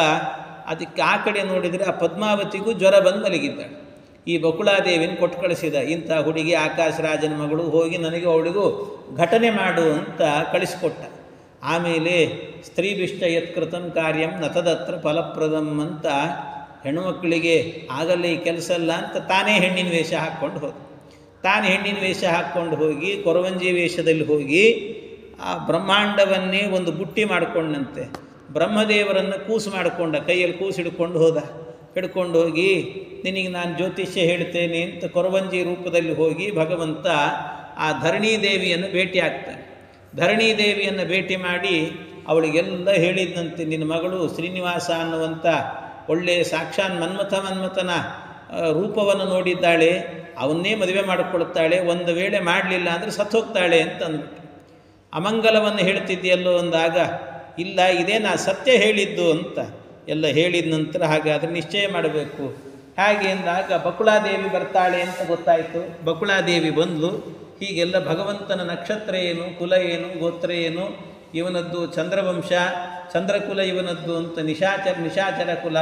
ಅದಕ್ಕೆ ಆ ಕಡೆ ನೋಡಿದರೆ ಆ ಪದ್ಮಾವತಿಗೂ ಜ್ವರ ಬಂದು ಮಲಗಿದ್ದಾಳೆ. ಈ ಬಕುಳಾದೇವಿನ ಕೊಟ್ಟು ಕಳಿಸಿದ, ಇಂಥ ಹುಡುಗಿ ಆಕಾಶರಾಜನ ಮಗಳು, ಹೋಗಿ ನನಗೆ ಅವಳಿಗೂ ಘಟನೆ ಮಾಡು ಅಂತ ಕಳಿಸಿಕೊಟ್ಟ. ಆಮೇಲೆ ಸ್ತ್ರೀಭಿಷ್ಟ ಯತ್ಕೃತಂ ಕಾರ್ಯಂ ನತದತ್ರ ಫಲಪ್ರದಂ ಅಂತ ಹೆಣ್ಣುಮಕ್ಕಳಿಗೆ ಆಗಲ್ಲ ಈ ಕೆಲಸ ಅಲ್ಲ ಅಂತ ತಾನೇ ಹೆಣ್ಣಿನ ವೇಷ ಹಾಕ್ಕೊಂಡು ಹೋದ. ತಾನೇ ಹೆಣ್ಣಿನ ವೇಷ ಹಾಕ್ಕೊಂಡು ಹೋಗಿ ಕೊರವಂಜಿ ವೇಷದಲ್ಲಿ ಹೋಗಿ ಆ ಬ್ರಹ್ಮಾಂಡವನ್ನೇ ಒಂದು ಬುಟ್ಟಿ ಮಾಡಿಕೊಂಡಂತೆ. ಬ್ರಹ್ಮದೇವರನ್ನು ಕೂಸು ಮಾಡಿಕೊಂಡ, ಕೈಯಲ್ಲಿ ಕೂಸು ಹಿಡ್ಕೊಂಡು ಹೋದ. ಹಿಡ್ಕೊಂಡು ಹೋಗಿ ನಿನಗೆ ನಾನು ಜ್ಯೋತಿಷ್ಯ ಹೇಳ್ತೇನೆ ಅಂತ ಕೊರವಂಜಿ ರೂಪದಲ್ಲಿ ಹೋಗಿ ಭಗವಂತ ಆ ಧರಣೀದೇವಿಯನ್ನು ಭೇಟಿ ಆಗ್ತಾನೆ. ಧರಣೀದೇವಿಯನ್ನು ಭೇಟಿ ಮಾಡಿ ಅವಳಿಗೆಲ್ಲ ಹೇಳಿದಂತೆ, ನಿನ್ನ ಮಗಳು ಶ್ರೀನಿವಾಸ ಅನ್ನುವಂಥ ಒಳ್ಳೆಯ ಸಾಕ್ಷಾತ್ ಮನ್ಮಥನ ರೂಪವನ್ನು ನೋಡಿದ್ದಾಳೆ, ಅವನ್ನೇ ಮದುವೆ ಮಾಡಿಕೊಳ್ತಾಳೆ, ಒಂದು ವೇಳೆ ಮಾಡಲಿಲ್ಲ ಅಂದರೆ ಸತ್ತೋಗ್ತಾಳೆ ಅಂತ ಅಂದ್ಬಿಟ್ಟು. ಅಮಂಗಲವನ್ನು ಹೇಳ್ತಿದ್ದೀಯಲ್ಲೋ ಅಂದಾಗ, ಇಲ್ಲ ಇದೇ ನಾ ಸತ್ಯ ಹೇಳಿದ್ದು ಅಂತ ಎಲ್ಲ ಹೇಳಿದ ನಂತರ ಹಾಗಾದರೆ ನಿಶ್ಚಯ ಮಾಡಬೇಕು. ಹಾಗೆ ಅಂದಾಗ ಬಕುಳಾದೇವಿ ಬರ್ತಾಳೆ ಅಂತ ಗೊತ್ತಾಯಿತು. ಬಕುಳಾದೇವಿ ಬಂದು ಹೀಗೆಲ್ಲ ಭಗವಂತನ ನಕ್ಷತ್ರ ಏನು, ಕುಲ ಏನು, ಗೋತ್ರ ಏನು, ಇವನದ್ದು ಚಂದ್ರವಂಶ, ಚಂದ್ರಕುಲ ಇವನದ್ದು ಅಂತ, ನಿಶಾಚರ ಕುಲ,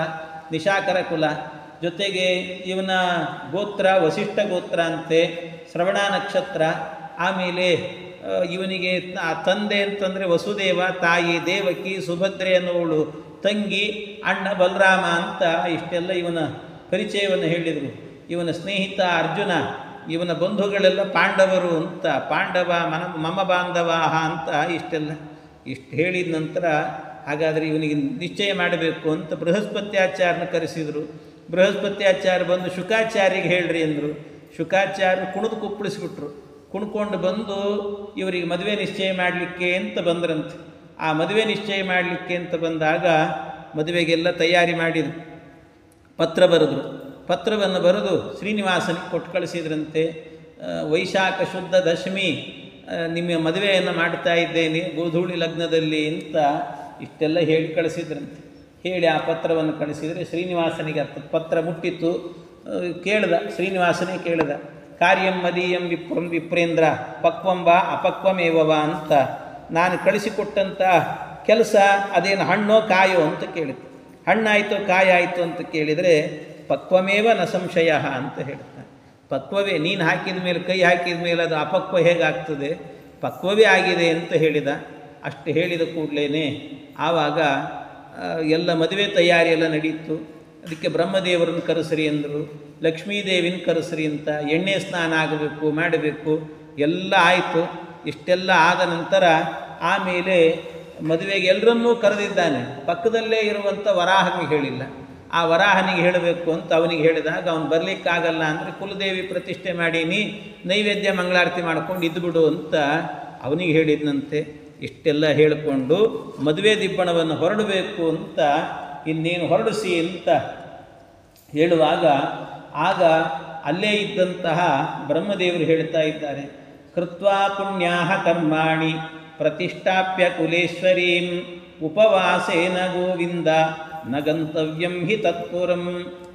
ನಿಶಾಕರ ಕುಲ, ಜೊತೆಗೆ ಇವನ ಗೋತ್ರ ವಸಿಷ್ಠ ಗೋತ್ರ ಅಂತೆ, ಶ್ರವಣ ನಕ್ಷತ್ರ. ಆಮೇಲೆ ಇವನಿಗೆ ತಂದೆ ಅಂತಂದರೆ ವಸುದೇವ, ತಾಯಿ ದೇವಕಿ, ಸುಭದ್ರೆ ಅನ್ನೋವಳು ತಂಗಿ, ಅಣ್ಣ ಬಲರಾಮ ಅಂತ ಇಷ್ಟೆಲ್ಲ ಇವನ ಪರಿಚಯವನ್ನು ಹೇಳಿದರು. ಇವನ ಸ್ನೇಹಿತ ಅರ್ಜುನ, ಇವನ ಬಂಧುಗಳೆಲ್ಲ ಪಾಂಡವರು ಅಂತ, ಪಾಂಡವ ಮಮ ಬಾಂಧವಾಹ ಅಂತ ಇಷ್ಟು ಹೇಳಿದ ನಂತರ ಹಾಗಾದರೆ ಇವನಿಗೆ ನಿಶ್ಚಯ ಮಾಡಬೇಕು ಅಂತ ಬೃಹಸ್ಪತ್ಯಾಚಾರ್ಯನ ಕರೆಸಿದರು. ಬೃಹಸ್ಪತ್ಯಾಚಾರ್ಯ ಬಂದು ಶುಕಾಚಾರ್ಯಗೆ ಹೇಳ್ರಿ ಅಂದರು. ಶುಕಾಚಾರ್ಯ ಕುಣಿದು ಕುಪ್ಪಳಿಸ್ಬಿಟ್ರು. ಕುಣ್ಕೊಂಡು ಬಂದು ಇವರಿಗೆ ಮದುವೆ ನಿಶ್ಚಯ ಮಾಡಲಿಕ್ಕೆ ಅಂತ ಬಂದ್ರಂತೆ. ಆ ಮದುವೆ ನಿಶ್ಚಯ ಮಾಡಲಿಕ್ಕೆ ಅಂತ ಬಂದಾಗ ಮದುವೆಗೆಲ್ಲ ತಯಾರಿ ಮಾಡಿದರು. ಪತ್ರ ಬರೆದರು. ಪತ್ರವನ್ನು ಬರೆದು ಶ್ರೀನಿವಾಸನಿಗೆ ಕೊಟ್ಟು ಕಳಿಸಿದ್ರಂತೆ. ವೈಶಾಖ ಶುದ್ಧ ದಶಮಿ ನಿಮ್ಮ ಮದುವೆಯನ್ನು ಮಾಡ್ತಾ ಇದ್ದೇನೆ ಗೋಧೂಳಿ ಲಗ್ನದಲ್ಲಿ ಅಂತ ಇಷ್ಟೆಲ್ಲ ಹೇಳಿ ಕಳಿಸಿದ್ರಂತೆ. ಹೇಳಿ ಆ ಪತ್ರವನ್ನು ಕಳಿಸಿದರೆ ಶ್ರೀನಿವಾಸನಿಗೆ ಪತ್ರ ಮುಟ್ಟಿತ್ತು. ಕೇಳ್ದ, ಶ್ರೀನಿವಾಸನೇ ಕೇಳ್ದ, ಕಾರ್ಯಂ ಮದೀಯಂ ವಿಪ್ರೇಂದ್ರ ಪಕ್ವಂ ವಾ ಅಪಕ್ವಮೇವ ಅಂತ, ನಾನು ಕಳಿಸಿಕೊಟ್ಟಂಥ ಕೆಲಸ ಅದೇನು ಹಣ್ಣೋ ಕಾಯೋ ಅಂತ ಕೇಳಿತು. ಹಣ್ಣಾಯಿತು ಕಾಯ ಆಯಿತು ಅಂತ ಕೇಳಿದರೆ ಪಕ್ವಮೇವ ನ ಸಂಶಯ ಅಂತ ಹೇಳ್ತಾನೆ. ಪಕ್ವವೇ, ನೀನು ಹಾಕಿದ ಮೇಲೆ, ಕೈ ಹಾಕಿದ ಮೇಲೆ ಅದು ಅಪಕ್ವ ಹೇಗಾಗ್ತದೆ, ಪಕ್ವವೇ ಆಗಿದೆ ಅಂತ ಹೇಳಿದ. ಅಷ್ಟು ಹೇಳಿದ ಕೂಡಲೇ ಆವಾಗ ಎಲ್ಲ ಮದುವೆ ತಯಾರಿಯೆಲ್ಲ ನಡೀತು. ಅದಕ್ಕೆ ಬ್ರಹ್ಮದೇವರನ್ನು ಕರೆಸ್ರಿ ಅಂದರು, ಲಕ್ಷ್ಮೀದೇವಿನ ಕರೆಸ್ರಿ ಅಂತ, ಎಣ್ಣೆ ಸ್ನಾನ ಆಗಬೇಕು, ಮಾಡಬೇಕು, ಎಲ್ಲ ಆಯಿತು. ಇಷ್ಟೆಲ್ಲ ಆದ ನಂತರ ಆಮೇಲೆ ಮದುವೆಗೆ ಎಲ್ಲರನ್ನೂ ಕರೆದಿದ್ದಾನೆ. ಪಕ್ಕದಲ್ಲೇ ಇರುವಂಥ ವರಾಹನಿಗೆ ಹೇಳಿಲ್ಲ. ಆ ವರಾಹನಿಗೆ ಹೇಳಬೇಕು ಅಂತ ಅವನಿಗೆ ಹೇಳಿದಾಗ ಅವನು ಬರಲಿಕ್ಕಾಗಲ್ಲ ಅಂದರೆ ಕುಲದೇವಿ ಪ್ರತಿಷ್ಠೆ ಮಾಡೀನಿ, ನೈವೇದ್ಯ ಮಂಗಳಾರತಿ ಮಾಡ್ಕೊಂಡು ಇದ್ದುಬಿಡು ಅಂತ ಅವನಿಗೆ ಹೇಳಿದ್ನಂತೆ. ಇಷ್ಟೆಲ್ಲ ಹೇಳಿಕೊಂಡು ಮದುವೆ ದಿಬ್ಬಣವನ್ನು ಹೊರಡಬೇಕು ಅಂತ, ಇನ್ನೇನು ಹೊರಡಿಸಿ ಅಂತ ಹೇಳುವಾಗ ಆಗ ಅಲ್ಲೇ ಇದ್ದಂತಹ ಬ್ರಹ್ಮದೇವರು ಹೇಳ್ತಾ ಇದ್ದಾರೆ, ಕೃತ್ವಾ ಪುಣ್ಯಾಹ ಕರ್ಮಾಣಿ ಪ್ರತಿಷ್ಠಾಪ್ಯ ಕುಲೇಶ್ವರೀಂ ಉಪವಾಸೇನ ಗೋವಿಂದ ನ ಗಂತವ್ಯಂ ಹಿ ತತ್ಪುರಂ.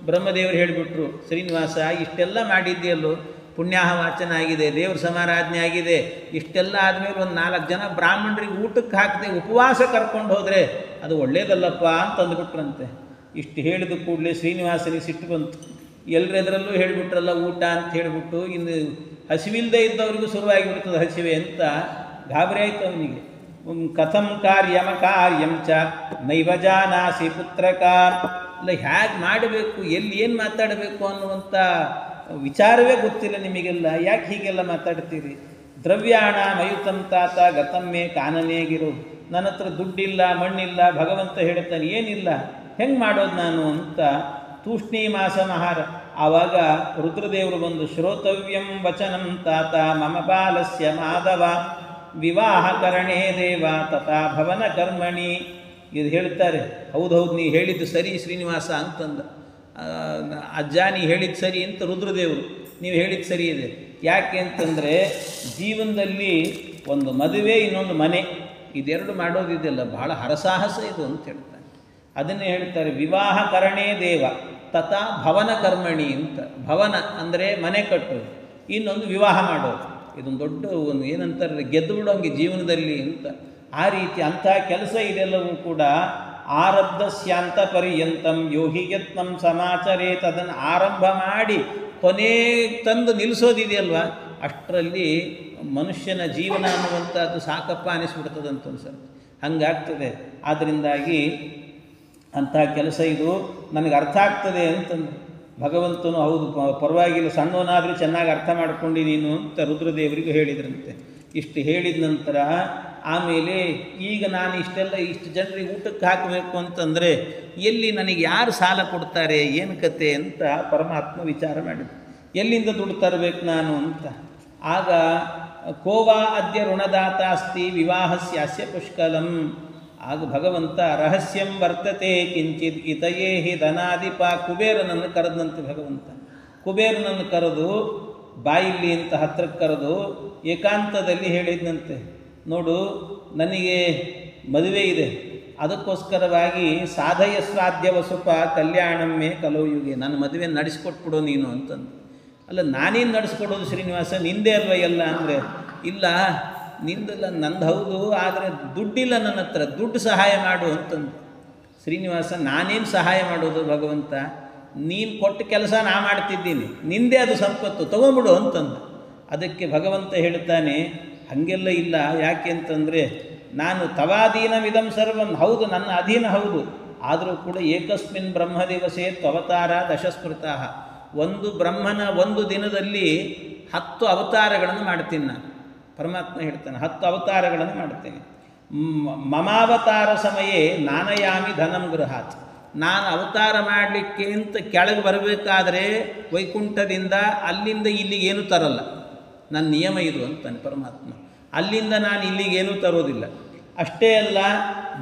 ಬ್ರಹ್ಮದೇವರು ಹೇಳಿಬಿಟ್ರು, ಶ್ರೀನಿವಾಸ ಇಷ್ಟೆಲ್ಲ ಮಾಡಿದ್ದೀಯಲ್ಲೋ, ಪುಣ್ಯಾಹ ವಾಚನ ಆಗಿದೆ, ದೇವ್ರ ಸಮಾರಾಧನೆ ಆಗಿದೆ, ಇಷ್ಟೆಲ್ಲ ಆದಮೇಲೆ ಒಂದು 4 ಜನ ಬ್ರಾಹ್ಮಣರಿಗೆ ಊಟಕ್ಕೆ ಹಾಕದೆ ಉಪವಾಸ ಕರ್ಕೊಂಡು ಹೋದರೆ ಅದು ಒಳ್ಳೇದಲ್ಲಪ್ಪ ಅಂತ ಅಂದ್ಬಿಟ್ರಂತೆ. ಇಷ್ಟು ಹೇಳಿದ ಕೂಡಲೇ ಶ್ರೀನಿವಾಸನಿಗೆ ಸಿಟ್ಟು ಬಂತು. ಎಲ್ಲರೆದರಲ್ಲೂ ಹೇಳಿಬಿಟ್ರಲ್ಲ ಊಟ ಅಂತ ಹೇಳಿಬಿಟ್ಟು, ಇನ್ನು ಹಸಿವಿಲ್ಲದೆ ಇದ್ದವರಿಗೂ ಶುರುವಾಗಿಬಿಡ್ತದೆ ಹಸಿವೆ ಅಂತ ಗಾಬರಿ ಆಯಿತು ಅವನಿಗೆ. ಕಥಂ ಕಾರ್ಯಂ ಚ ನೈವ ಜಾನಾಸಿ ಪುತ್ರಕ, ಅಲ್ಲ ಹೇಗೆ ಮಾಡಬೇಕು, ಎಲ್ಲಿ ಏನು ಮಾತಾಡಬೇಕು ಅನ್ನುವಂಥ ವಿಚಾರವೇ ಗೊತ್ತಿಲ್ಲ ನಿಮಗೆಲ್ಲ, ಯಾಕೆ ಹೀಗೆಲ್ಲ ಮಾತಾಡ್ತೀರಿ? ದ್ರವ್ಯಾಣ ಮಯುತಂ ತಾತ ಗತಮ್ಮೆ ಕಾನನೇಗಿರು, ನನ್ನ ಹತ್ರ ದುಡ್ಡಿಲ್ಲ, ಮಣ್ಣಿಲ್ಲ, ಭಗವಂತ ಹೇಳ್ತಾನೆ ಏನಿಲ್ಲ, ಹೆಂಗೆ ಮಾಡೋದು ನಾನು ಅಂತ ತೂಷ್ಣೀ ಮಾಸ ಮಹಾರ. ಆವಾಗ ರುದ್ರದೇವರು ಬಂದು ಶ್ರೋತವ್ಯಂ ವಚನಂ ತಾತ ಮಮ ಬಾಲಸ್ಯ ಮಾಧವ ವಿವಾಹಕರಣೇ ದೇವ ತಥಾ ಭವನ ಕರ್ಮಣಿ. ಇದು ಹೇಳ್ತಾರೆ, ಹೌದೌದು ನೀ ಹೇಳಿದ್ದು ಸರಿ ಶ್ರೀನಿವಾಸ ಅಂತಂದ. ಅಜ್ಜ ನೀ ಹೇಳಿದ್ದು ಸರಿ ಅಂತ ರುದ್ರದೇವರು, ನೀವು ಹೇಳಿದ್ದು ಸರಿ ಇದೆ. ಯಾಕೆ ಅಂತಂದರೆ ಜೀವನದಲ್ಲಿ ಒಂದು ಮದುವೆ, ಇನ್ನೊಂದು ಮನೆ, ಇದೆರಡು ಮಾಡೋದಿದೆಯಲ್ಲ ಬಹಳ ಹರಸಾಹಸ ಇದು ಅಂತ ಹೇಳ್ತಾರೆ. ಅದನ್ನೇ ಹೇಳ್ತಾರೆ ವಿವಾಹಕರಣೇ ದೇವ ತಥಾ ಭವನ ಕರ್ಮಣಿ ಅಂತ. ಭವನ ಅಂದರೆ ಮನೆ ಕಟ್ಟೋದು, ಇನ್ನೊಂದು ವಿವಾಹ ಮಾಡೋದು. ಇದೊಂದು ದೊಡ್ಡ ಒಂದು ಏನಂತಾರೆ ಗೆದ್ದು ಬಿಡೋಂಗೆ ಜೀವನದಲ್ಲಿ ಅಂತ. ಆ ರೀತಿ ಅಂಥ ಕೆಲಸ ಇದೆಲ್ಲವೂ ಕೂಡ ಆರಬ್ಧಸ್ಯಾಂತ ಪರ್ಯಂತಂ ಯೋಹಿ ಯತ್ನಂ ಸಮಾಚರೇತ್, ಅದನ್ನು ಆರಂಭ ಮಾಡಿ ಕೊನೆಗೆ ತಂದು ನಿಲ್ಲಿಸೋದಿದೆಯಲ್ವ, ಅಷ್ಟರಲ್ಲಿ ಮನುಷ್ಯನ ಜೀವನ ಅನ್ನುವಂಥದ್ದು ಸಾಕಪ್ಪ ಅನಿಸ್ಬಿಡ್ತದಂತ ಸರ್. ಹಂಗಾಗ್ತದೆ. ಆದ್ದರಿಂದಾಗಿ ಅಂಥ ಕೆಲಸ ಇದು ನನಗೆ ಅರ್ಥ ಆಗ್ತದೆ ಅಂತಂದು ಭಗವಂತನು ಹೌದು ಪರವಾಗಿಲ್ಲ, ಸಣ್ಣವನಾದರೂ ಚೆನ್ನಾಗಿ ಅರ್ಥ ಮಾಡ್ಕೊಂಡು ನೀನು ಅಂತ ರುದ್ರದೇವರಿಗೂ ಹೇಳಿದ್ರಂತೆ. ಇಷ್ಟು ಹೇಳಿದ ನಂತರ ಆಮೇಲೆ ಈಗ ನಾನು ಇಷ್ಟು ಜನರಿಗೆ ಊಟಕ್ಕೆ ಹಾಕಬೇಕು ಅಂತಂದರೆ ಎಲ್ಲಿ ನನಗೆ ಯಾರು ಸಾಲ ಕೊಡ್ತಾರೆ, ಏನು ಕತೆ ಅಂತ ಪರಮಾತ್ಮ ವಿಚಾರ ಮಾಡಿದ. ಎಲ್ಲಿಂದ ದುಡ್ಡು ತರಬೇಕು ನಾನು ಅಂತ. ಆಗ ಕೋವಾ ಅದ್ಯ ಋಣದಾತ ಅಸ್ತಿ ವಿವಾಹಸ್ಯಾಸ್ಯ ಪುಷ್ಕಲಂ. ಆಗ ಭಗವಂತ ರಹಸ್ಯಂ ವರ್ತತೆ ಕಿಂಚಿತ್ ಇತಯೇ ಹಿ ಧನಾಧಿಪ. ಕುಬೇರನನ್ನು ಕರೆದಂತೆ ಭಗವಂತ. ಕುಬೇರನನ್ನು ಕರೆದು ಬಾಯಿಲ್ಲಿ ಅಂತ ಹತ್ರಕ್ಕೆ ಕರೆದು ಏಕಾಂತದಲ್ಲಿ ಹೇಳಿದಂತೆ, ನೋಡು ನನಗೆ ಮದುವೆ ಇದೆ, ಅದಕ್ಕೋಸ್ಕರವಾಗಿ ಸಾಧಯಸ್ವಾದ್ಯ ವಸುಪ ಕಲ್ಯಾಣಮ್ಮೆ ಕಲೋಯುಗೆ, ನನ್ನ ಮದುವೆ ನಡೆಸ್ಕೊಟ್ಬಿಡು ನೀನು ಅಂತಂದು. ಅಲ್ಲ ನಾನೇನು ನಡೆಸ್ಕೊಡೋದು ಶ್ರೀನಿವಾಸ, ನಿಂದೇ ಅಲ್ವ ಎಲ್ಲ ಅಂದರೆ, ಇಲ್ಲ ನಿಂದಲ್ಲ ನಂದು ಹೌದು, ಆದರೆ ದುಡ್ಡಿಲ್ಲ ನನ್ನ ಹತ್ರ, ದುಡ್ಡು ಸಹಾಯ ಮಾಡು ಅಂತಂದು. ಶ್ರೀನಿವಾಸ ನಾನೇನು ಸಹಾಯ ಮಾಡೋದು ಭಗವಂತ, ನೀನು ಕೊಟ್ಟ ಕೆಲಸ ನಾ ಮಾಡ್ತಿದ್ದೀನಿ, ನಿಂದೇ ಅದು ಸಂಪತ್ತು ತೊಗೊಂಬಿಡು ಅಂತಂದು. ಅದಕ್ಕೆ ಭಗವಂತ ಹೇಳ್ತಾನೆ, ಹಾಗೆಲ್ಲ ಇಲ್ಲ. ಯಾಕೆ ಅಂತಂದರೆ ನಾನು ತವಾಧೀನವಿದಂ ಸರ್ವಂ, ಹೌದು ನನ್ನ ಅಧೀನ ಹೌದು, ಆದರೂ ಕೂಡ ಏಕಸ್ಮಿನ್ ಬ್ರಹ್ಮದಿವಸೇ ತ್ವವತಾರ ದಶಸ್ಮೃತಃ. ಒಂದು ಬ್ರಹ್ಮನ ಒಂದು ದಿನದಲ್ಲಿ 10 ಅವತಾರಗಳನ್ನು ಮಾಡ್ತೀನಿ ನಾನು. ಪರಮಾತ್ಮ ಹೇಳ್ತಾನೆ 10 ಅವತಾರಗಳನ್ನು ಮಾಡ್ತೇನೆ. ಮಮಾವತಾರ ಸಮಯೇ ನಾನಯಾಮಿ ಧನಂ ಗೃಹಾತ್. ನಾನು ಅವತಾರ ಮಾಡಲಿಕ್ಕೆ ಅಂತ ಕೆಳಗೆ ಬರಬೇಕಾದ್ರೆ ವೈಕುಂಠದಿಂದ ಅಲ್ಲಿಂದ ಇಲ್ಲಿಗೇನು ತರಲ್ಲ, ನನ್ನ ನಿಯಮ ಇದು ಅಂತಾನೆ ಪರಮಾತ್ಮ. ಅಲ್ಲಿಂದ ನಾನು ಇಲ್ಲಿಗೇನೂ ತರೋದಿಲ್ಲ. ಅಷ್ಟೇ ಅಲ್ಲ,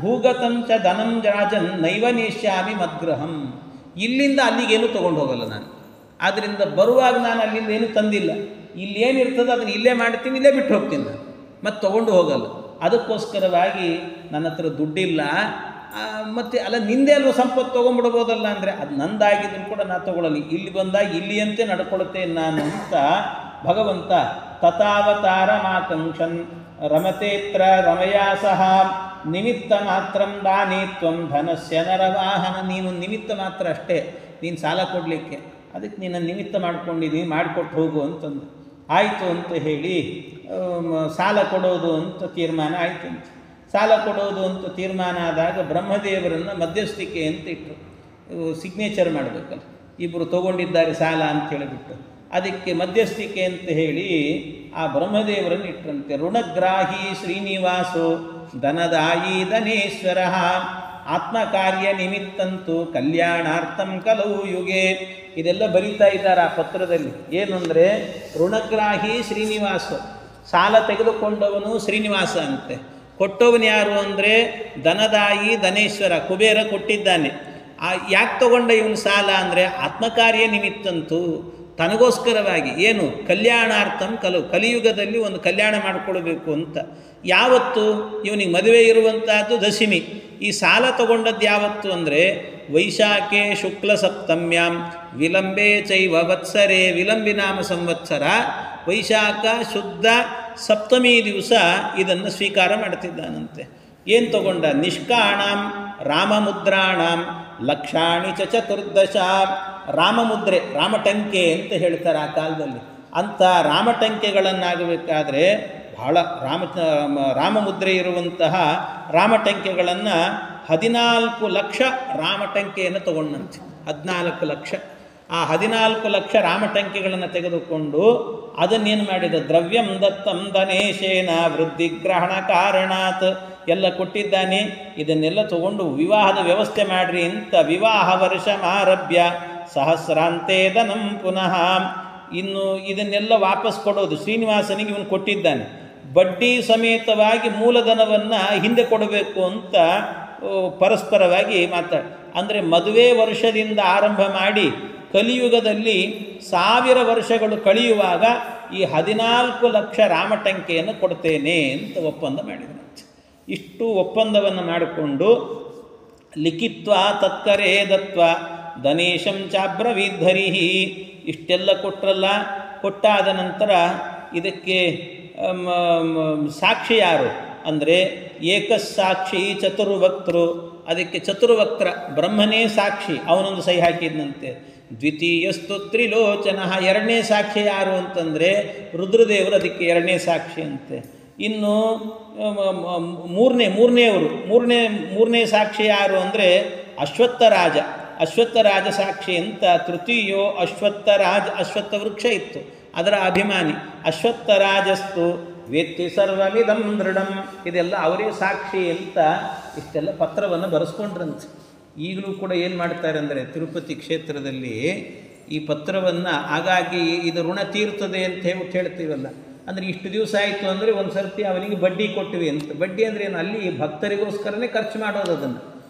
ಭೂಗತಂಚ ಧನಂ ರಾಜನ್ ನೈವ ನೇಷ್ಯಾಮಿ ಮದ್ಗ್ರಹಂ. ಇಲ್ಲಿಂದ ಅಲ್ಲಿಗೇನು ತೊಗೊಂಡು ಹೋಗಲ್ಲ ನಾನು. ಆದ್ದರಿಂದ ಬರುವಾಗ ನಾನು ಅಲ್ಲಿಂದ ಏನೂ ತಂದಿಲ್ಲ, ಇಲ್ಲಿ ಏನಿರ್ತದೆ ಅದನ್ನು ಇಲ್ಲೇ ಮಾಡ್ತೀನಿ, ಇಲ್ಲೇ ಬಿಟ್ಟು ಹೋಗ್ತೀನಿ ನಾನು, ಮತ್ತು ತೊಗೊಂಡು ಹೋಗಲ್ಲ. ಅದಕ್ಕೋಸ್ಕರವಾಗಿ ನನ್ನ ಹತ್ರ ದುಡ್ಡಿಲ್ಲ. ಮತ್ತು ಅಲ್ಲ ನಿಂದೆ ಅಲ್ವ ಸಂಪತ್ತು ತೊಗೊಂಡ್ಬಿಡ್ಬೋದಲ್ಲ ಅಂದರೆ, ಅದು ನಂದಾಗಿದ್ದನ್ನು ಕೂಡ ನಾನು ತೊಗೊಳ್ಳಲಿ, ಇಲ್ಲಿ ಬಂದಾಗ ಇಲ್ಲಿಯಂತೆ ನಡ್ಕೊಳ್ತೇನೆ ನಾನು ಅಂತ ಭಗವಂತ ತಥಾವತಾರ ಮಾಕಂಕ್ಷನ್ ರಮತೇತ್ರ ರಮಯಾ ಸಹ ನಿಮಿತ್ತ ಮಾತ್ರಂ ದಾನಿತ್ವಂ ಧನಸ್ಯ ನರವಾಹನ. ನೀನು ನಿಮಿತ್ತ ಮಾತ್ರ ಅಷ್ಟೇ, ನೀನು ಸಾಲ ಕೊಡಲಿಕ್ಕೆ, ಅದಕ್ಕೆ ನೀನು ನಿಮಿತ್ತ ಮಾಡ್ಕೊಂಡಿದ್ದೀನಿ, ಮಾಡಿಕೊಟ್ಟು ಹೋಗು ಅಂತಂದು. ಆಯಿತು ಅಂತ ಹೇಳಿ ಸಾಲ ಕೊಡೋದು ಅಂತ ತೀರ್ಮಾನ ಆಯಿತು ಅಂತ. ಸಾಲ ಕೊಡೋದು ಅಂತ ತೀರ್ಮಾನ ಆದಾಗ ಬ್ರಹ್ಮದೇವರನ್ನು ಮಧ್ಯಸ್ಥಿಕೆ ಅಂತ ಇಟ್ಟರು. ಸಿಗ್ನೇಚರ್ ಮಾಡಬೇಕಲ್ಲ, ಇಬ್ಬರು ತೊಗೊಂಡಿದ್ದಾರೆ ಸಾಲ ಅಂತ ಹೇಳಿಬಿಟ್ಟು, ಅದಕ್ಕೆ ಮಧ್ಯಸ್ಥಿಕೆ ಅಂತ ಹೇಳಿ ಆ ಬ್ರಹ್ಮದೇವರನ್ನು ಇಟ್ಟರಂತೆ. ಋಣಗ್ರಾಹಿ ಶ್ರೀನಿವಾಸೋ ಧನದಾಯಿ ಧನೇಶ್ವರ ಆತ್ಮಕಾರ್ಯ ನಿಮಿತ್ತಂತೂ ಕಲ್ಯಾಣಾರ್ಥಂ ಕಲವು ಯುಗೆ. ಇದೆಲ್ಲ ಬರೀತಾ ಇದ್ದಾರೆ ಆ ಪತ್ರದಲ್ಲಿ. ಏನು ಅಂದರೆ ಋಣಗ್ರಾಹಿ ಶ್ರೀನಿವಾಸ, ಸಾಲ ತೆಗೆದುಕೊಂಡವನು ಶ್ರೀನಿವಾಸ ಅಂತೆ. ಕೊಟ್ಟವನು ಯಾರು ಅಂದರೆ ಧನದಾಯಿ ಧನೇಶ್ವರ, ಕುಬೇರ ಕೊಟ್ಟಿದ್ದಾನೆ. ಯಾಕೆ ತಗೊಂಡ ಇವನು ಸಾಲ ಅಂದರೆ ಆತ್ಮಕಾರ್ಯ ನಿಮಿತ್ತಂತೂ, ತನಗೋಸ್ಕರವಾಗಿ. ಏನು ಕಲ್ಯಾಣಾರ್ಥಂ ಕಲಿಯುಗದಲ್ಲಿ ಒಂದು ಕಲ್ಯಾಣ ಮಾಡಿಕೊಳ್ಬೇಕು ಅಂತ. ಯಾವತ್ತು ಇವನಿಗೆ ಮದುವೆ ಇರುವಂತಹದ್ದು ದಶಮಿ. ಈ ಸಾಲ ತಗೊಂಡದ್ದು ಯಾವತ್ತು ಅಂದರೆ ವೈಶಾಖೆ ಶುಕ್ಲ ಸಪ್ತಮ್ಯಾಂ ವಿಲಂಬೆ ಚೈವ ವತ್ಸರೆ. ವಿಲಂಬಿನಾಮ ಸಂವತ್ಸರ ವೈಶಾಖ ಶುದ್ಧ ಸಪ್ತಮಿ ದಿವಸ ಇದನ್ನು ಸ್ವೀಕಾರ ಮಾಡ್ತಿದ್ದಾನಂತೆ. ಏನು ತಗೊಂಡ? ನಿಷ್ಕಾಣಾಂ ರಾಮಮುದ್ರಾಣಾಂ ಲಕ್ಷಾಣಿ ಚತುರ್ದಶ. ರಾಮಮುದ್ರೆ, ರಾಮಟಂಕೆ ಅಂತ ಹೇಳ್ತಾರೆ ಆ ಕಾಲದಲ್ಲಿ. ಅಂಥ ರಾಮಟಂಕೆಗಳನ್ನಾಗಬೇಕಾದ್ರೆ ಬಹಳ ರಾಮಮುದ್ರೆ ಇರುವಂತಹ ರಾಮಟಂಕೆಗಳನ್ನು 14 ಲಕ್ಷ ರಾಮಟಂಕೆಯನ್ನು ತಗೊಂಡಂತೆ. 14 ಲಕ್ಷ. ಆ 14 ಲಕ್ಷ ರಾಮಟಂಕೆಗಳನ್ನು ತೆಗೆದುಕೊಂಡು ಅದನ್ನೇನು ಮಾಡಿದ? ದ್ರವ್ಯಂ ದತ್ತಂ ಧನೇಶೇನ ವೃದ್ಧಿಗ್ರಹಣ ಕಾರಣಾತ್ ಎಲ್ಲ ಕೊಟ್ಟಿದ್ದಾನೆ. ಇದನ್ನೆಲ್ಲ ತಗೊಂಡು ವಿವಾಹದ ವ್ಯವಸ್ಥೆ ಮಾಡಿರಿ ಅಂತ ವಿವಾಹ ವರ್ಷ ಆರಭ್ಯ ಸಹಸ್ರಾಂತೆ ಧನಂ ಪುನಃ. ಇನ್ನು ಇದನ್ನೆಲ್ಲ ವಾಪಸ್ ಕೊಡೋದು ಶ್ರೀನಿವಾಸನಿಗೆ ಇವನು ಕೊಟ್ಟಿದ್ದಾನೆ. ಬಡ್ಡಿ ಸಮೇತವಾಗಿ ಮೂಲಧನವನ್ನು ಹಿಂದೆ ಕೊಡಬೇಕು ಅಂತ ಪರಸ್ಪರವಾಗಿ ಅಂದರೆ ಮದುವೆ ವರ್ಷದಿಂದ ಆರಂಭ ಮಾಡಿ ಕಲಿಯುಗದಲ್ಲಿ 1000 ವರ್ಷಗಳು ಕಳೆಯುವಾಗ ಈ 14 ಲಕ್ಷ ರಾಮಟಂಕೆಯನ್ನು ಕೊಡ್ತೇನೆ ಅಂತ ಒಪ್ಪಂದ ಮಾಡಿದಂತೆ. ಇಷ್ಟು ಒಪ್ಪಂದವನ್ನು ಮಾಡಿಕೊಂಡು ಲಿಖಿತ್ವ ತತ್ಕರೇ ದತ್ವ ಧನೇಶಂ ಚಾಬ್ರವೀದ್ಧರಿ. ಇಷ್ಟೆಲ್ಲ ಕೊಟ್ಟರಲ್ಲ. ಕೊಟ್ಟಾದ ನಂತರ ಇದಕ್ಕೆ ಸಾಕ್ಷಿ ಯಾರು ಅಂದರೆ ಏಕಸಾಕ್ಷಿ ಚತುರ್ವಕ್ತರು. ಅದಕ್ಕೆ ಚತುರ್ವಕ್ರ ಬ್ರಹ್ಮನೇ ಸಾಕ್ಷಿ, ಅವನೊಂದು ಸಹಿ ಹಾಕಿದ್ನಂತೆ. ದ್ವಿತೀಯಸ್ತು ತ್ರಿಲೋಚನ. ಎರಡನೇ ಸಾಕ್ಷಿ ಯಾರು ಅಂತಂದರೆ ರುದ್ರದೇವರು, ಅದಕ್ಕೆ ಎರಡನೇ ಸಾಕ್ಷಿ ಅಂತೆ. ಇನ್ನು ಮೂರನೇ ಸಾಕ್ಷಿ ಯಾರು ಅಂದರೆ ಅಶ್ವತ್ಥರಾಜ. ಅಶ್ವತ್ಥರಾಜ ಸಾಕ್ಷಿ ಅಂತ. ತೃತೀಯೋ ಅಶ್ವತ್ಥ ವೃಕ್ಷ ಇತ್ತು, ಅದರ ಅಭಿಮಾನಿ. ಅಶ್ವತ್ಥರಾಜಸ್ತು ವೇತ್ತಿ ಸರ್ವಮಿದಂ ದೃಢಂ. ಇದೆಲ್ಲ ಅವರೇ ಸಾಕ್ಷಿ ಅಂತ ಇಷ್ಟೆಲ್ಲ ಪತ್ರವನ್ನು ಬರೆಸ್ಕೊಂಡ್ರಂತೆ. ಈಗಲೂ ಕೂಡ ಏನು ಮಾಡ್ತಾರೆ ಅಂದರೆ ತಿರುಪತಿ ಕ್ಷೇತ್ರದಲ್ಲಿ ಈ ಪತ್ರವನ್ನು ಹಾಗಾಗಿ ಇದು ಋಣ ತೀರ್ತದೆ ಅಂತ ಹೇಳ್ತೀವಲ್ಲ, ಅಂದರೆ ಇಷ್ಟು ದಿವಸ ಆಯಿತು ಅಂದರೆ ಒಂದು ಸರ್ತಿ ಅವನಿಗೆ ಬಡ್ಡಿ ಕೊಟ್ಟಿವಿ ಅಂತ. ಬಡ್ಡಿ ಅಂದರೆ ಏನು, ಅಲ್ಲಿ ಭಕ್ತರಿಗೋಸ್ಕರನೇ ಖರ್ಚು ಮಾಡೋದು. ಅದನ್ನು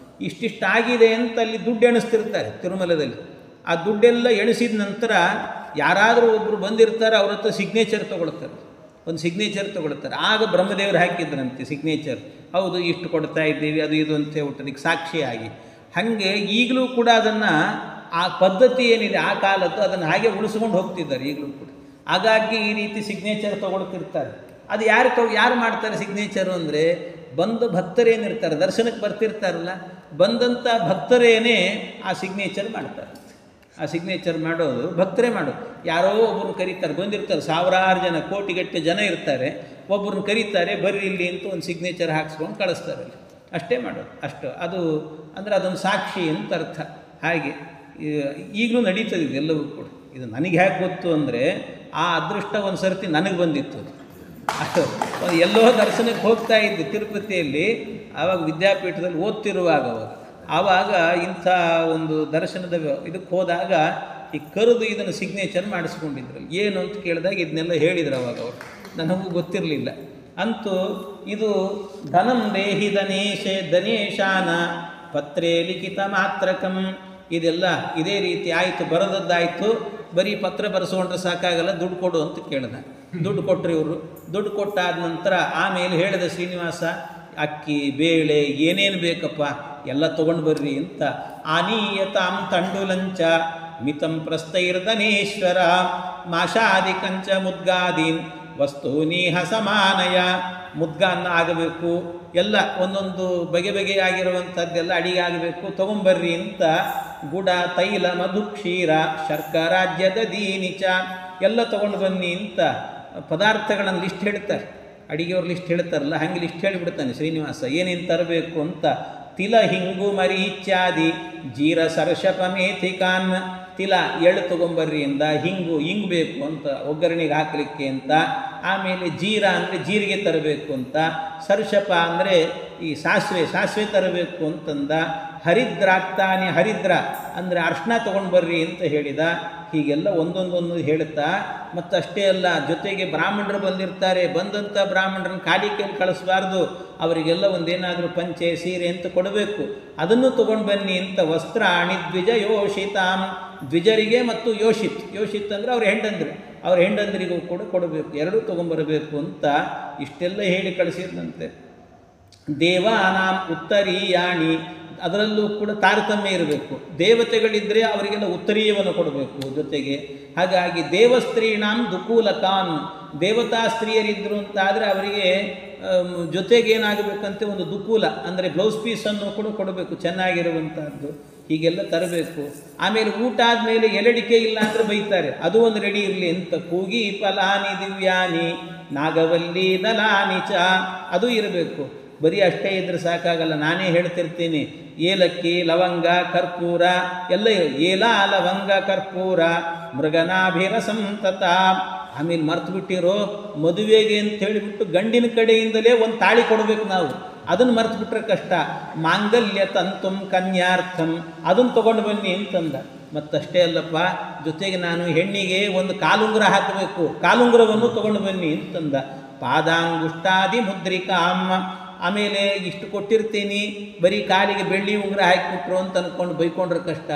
ಇಷ್ಟಿಷ್ಟಾಗಿದೆ ಅಂತ ಅಲ್ಲಿ ದುಡ್ಡು ಎಣಿಸ್ತಿರ್ತಾರೆ ತಿರುಮಲದಲ್ಲಿ. ಆ ದುಡ್ಡೆಲ್ಲ ಎಣಿಸಿದ ನಂತರ ಯಾರಾದರೂ ಒಬ್ಬರು ಬಂದಿರ್ತಾರೆ, ಅವ್ರ ಹತ್ರ ಸಿಗ್ನೇಚರ್ ತೊಗೊಳ್ತಾರೆ, ಒಂದು ಸಿಗ್ನೇಚರ್ ತೊಗೊಳ್ತಾರೆ. ಆಗ ಬ್ರಹ್ಮದೇವರು ಹಾಕಿದ್ರಂತೆ ಸಿಗ್ನೇಚರ್, ಹೌದು ಇಷ್ಟು ಕೊಡ್ತಾ ಇದ್ದೀವಿ ಅದು ಇದು ಅಂತ ಹೇಳ್ಬಿಟ್ಟು ಅದಕ್ಕೆ ಸಾಕ್ಷಿಯಾಗಿ. ಹಾಗೆ ಈಗಲೂ ಕೂಡ ಅದನ್ನು ಆ ಪದ್ಧತಿ ಏನಿದೆ ಆ ಕಾಲದ್ದು ಅದನ್ನು ಹಾಗೆ ಉಳಿಸ್ಕೊಂಡು ಹೋಗ್ತಿದ್ದಾರೆ ಈಗಲೂ ಕೂಡ. ಹಾಗಾಗಿ ಈ ರೀತಿ ಸಿಗ್ನೇಚರ್ ತೊಗೊಳ್ತಿರ್ತಾರೆ. ಅದು ಯಾರು ಮಾಡ್ತಾರೆ ಸಿಗ್ನೇಚರು ಅಂದರೆ ಬಂದು ಭಕ್ತರೇನಿರ್ತಾರೆ, ದರ್ಶನಕ್ಕೆ ಬರ್ತಿರ್ತಾರಲ್ಲ, ಬಂದಂಥ ಭಕ್ತರೇನೇ ಆ ಸಿಗ್ನೇಚರ್ ಮಾಡ್ತಾರೆ. ಆ ಸಿಗ್ನೇಚರ್ ಮಾಡೋದು ಭಕ್ತರೇ ಮಾಡೋದು. ಯಾರೋ ಒಬ್ಬರು ಕರೀತಾರೆ, ಬಂದಿರ್ತಾರೆ, ಸಾವಿರಾರು ಜನ, ಕೋಟಿಗಟ್ಟೆ ಜನ ಇರ್ತಾರೆ, ಒಬ್ಬರನ್ನ ಕರೀತಾರೆ, ಬರ್ರಿ ಇಲ್ಲಿ ಅಂತ ಒಂದು ಸಿಗ್ನೇಚರ್ ಹಾಕ್ಸ್ಕೊಂಡು ಕಳಿಸ್ತಾರೆ. ಅಷ್ಟೇ ಮಾಡೋದು, ಅಷ್ಟು. ಅದು ಅಂದರೆ ಅದೊಂದು ಸಾಕ್ಷಿ ಅಂತ ಅರ್ಥ. ಹಾಗೆ ಈಗಲೂ ನಡೀತದೆ ಇದೆಲ್ಲವೂ ಕೂಡ. ಇದು ನನಗೆ ಹೇಗೆ ಗೊತ್ತು ಅಂದರೆ ಆ ಅದೃಷ್ಟ ಒಂದು ಸರ್ತಿ ನನಗೆ ಬಂದಿತ್ತು. ಅದು ಎಲ್ಲೋ ದರ್ಶನಕ್ಕೆ ಹೋಗ್ತಾ ಇದ್ದೆ ತಿರುಪತಿಯಲ್ಲಿ, ಆವಾಗ ವಿದ್ಯಾಪೀಠದಲ್ಲಿ ಓದ್ತಿರುವಾಗ ಆವಾಗ ಇಂಥ ಒಂದು ದರ್ಶನದ ಇದಕ್ಕೆ ಹೋದಾಗ ಈ ಕರೆದು ಇದನ್ನು ಸಿಗ್ನೇಚರ್ ಮಾಡಿಸ್ಕೊಂಡಿದ್ರಲ್ಲಿ. ಏನು ಅಂತ ಕೇಳಿದಾಗ ಇದನ್ನೆಲ್ಲ ಹೇಳಿದ್ರು ಅವಾಗ ಅವರು, ನನಗೂ ಗೊತ್ತಿರಲಿಲ್ಲ. ಅಂತೂ ಇದು ಧನಂ ದೇಹಿ ಧನೇಶಾನ ಪತ್ರೇ ಲಿಖಿತ ಮಾತ್ರಕಂ. ಇದೆಲ್ಲ ಇದೇ ರೀತಿ ಆಯಿತು, ಬರೋದದ್ದಾಯಿತು. ಬರೀ ಪತ್ರ ಬರೆಸ್ಕೊಂಡ್ರೆ ಸಾಕಾಗಲ್ಲ, ದುಡ್ಡು ಕೊಡು ಅಂತ ಕೇಳಿದ. ದುಡ್ಡು ಕೊಟ್ಟರು ಇವರು. ದುಡ್ಡು ಕೊಟ್ಟಾದ ನಂತರ ಆಮೇಲೆ ಹೇಳಿದ ಶ್ರೀನಿವಾಸ, ಅಕ್ಕಿ ಬೇಳೆ ಏನೇನು ಬೇಕಪ್ಪ ಎಲ್ಲ ತೊಗೊಂಡು ಬರ್ರಿ ಅಂತ. ಆನೀಯತಾಂ ತಂಡುಲಂಚ ಮಿತಂ ಪ್ರಸ್ಥೈರ್ಧನೇಶ್ವರ ಮಾಷಾದಿಕಂಚ ಮುದ್ಗಾದೀನ್ ವಸ್ತೂನೀಹ ಸಮಾನಯ. ಮುದ್ಗಾನ್ನ ಆಗಬೇಕು, ಎಲ್ಲ ಒಂದೊಂದು ಬಗೆಯಾಗಿರುವಂಥದ್ದೆಲ್ಲ ಅಡಿಗೆ ಆಗಬೇಕು, ತೊಗೊಂಬರ್ರಿ ಅಂತ. ಗುಡ ತೈಲ ಮಧು ಕ್ಷೀರ ಶರ್ಕರಾಜ್ಯದ ದೀನಿಚ ಎಲ್ಲ ತೊಗೊಂಡು ಬನ್ನಿ ಅಂತ ಪದಾರ್ಥಗಳನ್ನು ಲಿಸ್ಟ್ ಹೇಳ್ತಾರೆ. ಅಡಿಗೆಯವ್ರು ಲಿಸ್ಟ್ ಹೇಳ್ತಾರಲ್ಲ, ಹಾಗೆ ಲಿಸ್ಟ್ ಹೇಳಿಬಿಡ್ತಾನೆ ಶ್ರೀನಿವಾಸ ಏನೇನು ತರಬೇಕು ಅಂತ. ತಿಲ ಹಿಂಗು ಮರೀಚ್ಯಾದಿ ಜೀರ ಸರ್ಷಪ ಮೇಥಿಕಾನ್. ತಿಲ ಎಳ್ಳು ತೊಗೊಂಬರ್ರಿ ಇಂದ, ಹಿಂಗು ಬೇಕು ಅಂತ ಒಗ್ಗರಣೆಗೆ ಹಾಕಲಿಕ್ಕೆ ಅಂತ. ಆಮೇಲೆ ಜೀರ ಅಂದರೆ ಜೀರಿಗೆ ತರಬೇಕು ಅಂತ. ಸರ್ಷಪ ಅಂದರೆ ಈ ಸಾಸಿವೆ ತರಬೇಕು ಅಂತಂದ. ಹರಿದ್ರಾಕ್ತಾನೆ, ಹರಿದ್ರ ಅಂದರೆ ಅರ್ಶಿನ ತೊಗೊಂಡು ಬರ್ರಿ ಅಂತ ಹೇಳಿದ. ಹೀಗೆಲ್ಲ ಒಂದೊಂದೊಂದು ಹೇಳ್ತಾ, ಮತ್ತು ಅಷ್ಟೇ ಅಲ್ಲ, ಜೊತೆಗೆ ಬ್ರಾಹ್ಮಣರು ಬಂದಿರ್ತಾರೆ, ಬಂದಂಥ ಬ್ರಾಹ್ಮಣರನ್ನು ಖಾಲಿ ಕೈಲಿ ಕಳಿಸ್ಬಾರ್ದು, ಅವರಿಗೆಲ್ಲ ಒಂದೇನಾದರೂ ಪಂಚೆ ಸೀರೆ ಅಂತ ಕೊಡಬೇಕು, ಅದನ್ನು ತೊಗೊಂಡು ಬನ್ನಿ ಅಂತ. ವಸ್ತ್ರಾಣಿ ದ್ವಿಜ ಯೋಷಿತಾಂ, ದ್ವಿಜರಿಗೆ ಮತ್ತು ಯೋಷಿತ್ ಅಂದರೆ ಅವ್ರ ಹೆಂಡಂದ್ರಿಗೂ ಕೂಡ ಕೊಡಬೇಕು, ಎರಡೂ ತೊಗೊಂಬರಬೇಕು ಅಂತ ಇಷ್ಟೆಲ್ಲ ಹೇಳಿ ಕಳಿಸಿದಂತೆ. ದೇವಾನಾಂ ಉತ್ತರೀಯಾಣಿ, ಅದರಲ್ಲೂ ಕೂಡ ತಾರತಮ್ಯ ಇರಬೇಕು. ದೇವತೆಗಳಿದ್ದರೆ ಅವರಿಗೆಲ್ಲ ಉತ್ತರೀಯವನ್ನು ಕೊಡಬೇಕು ಜೊತೆಗೆ. ಹಾಗಾಗಿ ದೇವಸ್ತ್ರೀಣಾಂ ದುಕೂಲಕಾನ್, ದೇವತಾ ಸ್ತ್ರೀಯರಿದ್ದರು ಅಂತಾದರೆ ಅವರಿಗೆ ಜೊತೆಗೇನಾಗಬೇಕಂತೆ ಒಂದು ದುಕೂಲ ಅಂದರೆ ಬ್ಲೌಸ್ ಪೀಸನ್ನು ಕೂಡ ಕೊಡಬೇಕು, ಚೆನ್ನಾಗಿರುವಂಥದ್ದು. ಹೀಗೆಲ್ಲ ತರಬೇಕು. ಆಮೇಲೆ ಊಟ ಆದಮೇಲೆ ಎಲೆಡಿಕೆ ಇಲ್ಲ ಅಂದರೆ ಬೈತಾರೆ, ಅದು ಒಂದು ರೆಡಿ ಇರಲಿ ಅಂತ. ಕೂಗಿ ಫಲಾನಿ ದಿವ್ಯಾನಿ ನಾಗವಲ್ಲಿ ದಲಾನಿ ಚ, ಅದು ಇರಬೇಕು. ಬರೀ ಅಷ್ಟೇ ಇದ್ರೆ ಸಾಕಾಗಲ್ಲ, ನಾನೇ ಹೇಳ್ತಿರ್ತೀನಿ. ಏಲಕ್ಕಿ, ಲವಂಗ, ಕರ್ಪೂರ ಎಲ್ಲ ಏಲ ಲವಂಗ ಕರ್ಪೂರ ಮೃಗನಾಭಿರಸಂ ತಥಾ. ಆಮೇಲೆ ಮರ್ತು ಬಿಟ್ಟಿರೋ ಮದುವೆಗೆ ಅಂತ ಹೇಳಿಬಿಟ್ಟು ಗಂಡಿನ ಕಡೆಯಿಂದಲೇ ಒಂದು ತಾಳಿ ಕೊಡಬೇಕು ನಾವು, ಅದನ್ನು ಮರ್ತು ಬಿಟ್ರೆ ಕಷ್ಟ. ಮಾಂಗಲ್ಯ ತಂತುಂ ಕನ್ಯಾರ್ಥಂ, ಅದನ್ನು ತೊಗೊಂಡು ಬನ್ನಿ ಅಂತಂದ. ಮತ್ತಷ್ಟೇ ಅಲ್ಲಪ್ಪ, ಜೊತೆಗೆ ನಾನು ಹೆಣ್ಣಿಗೆ ಒಂದು ಕಾಲುಂಗುರ ಹಾಕಬೇಕು, ಕಾಲುಂಗುರವನ್ನು ತೊಗೊಂಡು ಬನ್ನಿ ಅಂತಂದ. ಪಾದಾಂಗುಷ್ಟಾದಿ ಮುದ್ರಿಕಾಂ, ಆಮೇಲೆ ಇಷ್ಟು ಕೊಟ್ಟಿರ್ತೀನಿ, ಬರೀ ಕಾಲಿಗೆ ಬೆಳ್ಳಿ ಉಂಗುರ ಹಾಕಿಬಿಟ್ರು ಅಂತ ಅಂದ್ಕೊಂಡು ಬೈಕೊಂಡ್ರೆ ಕಷ್ಟ,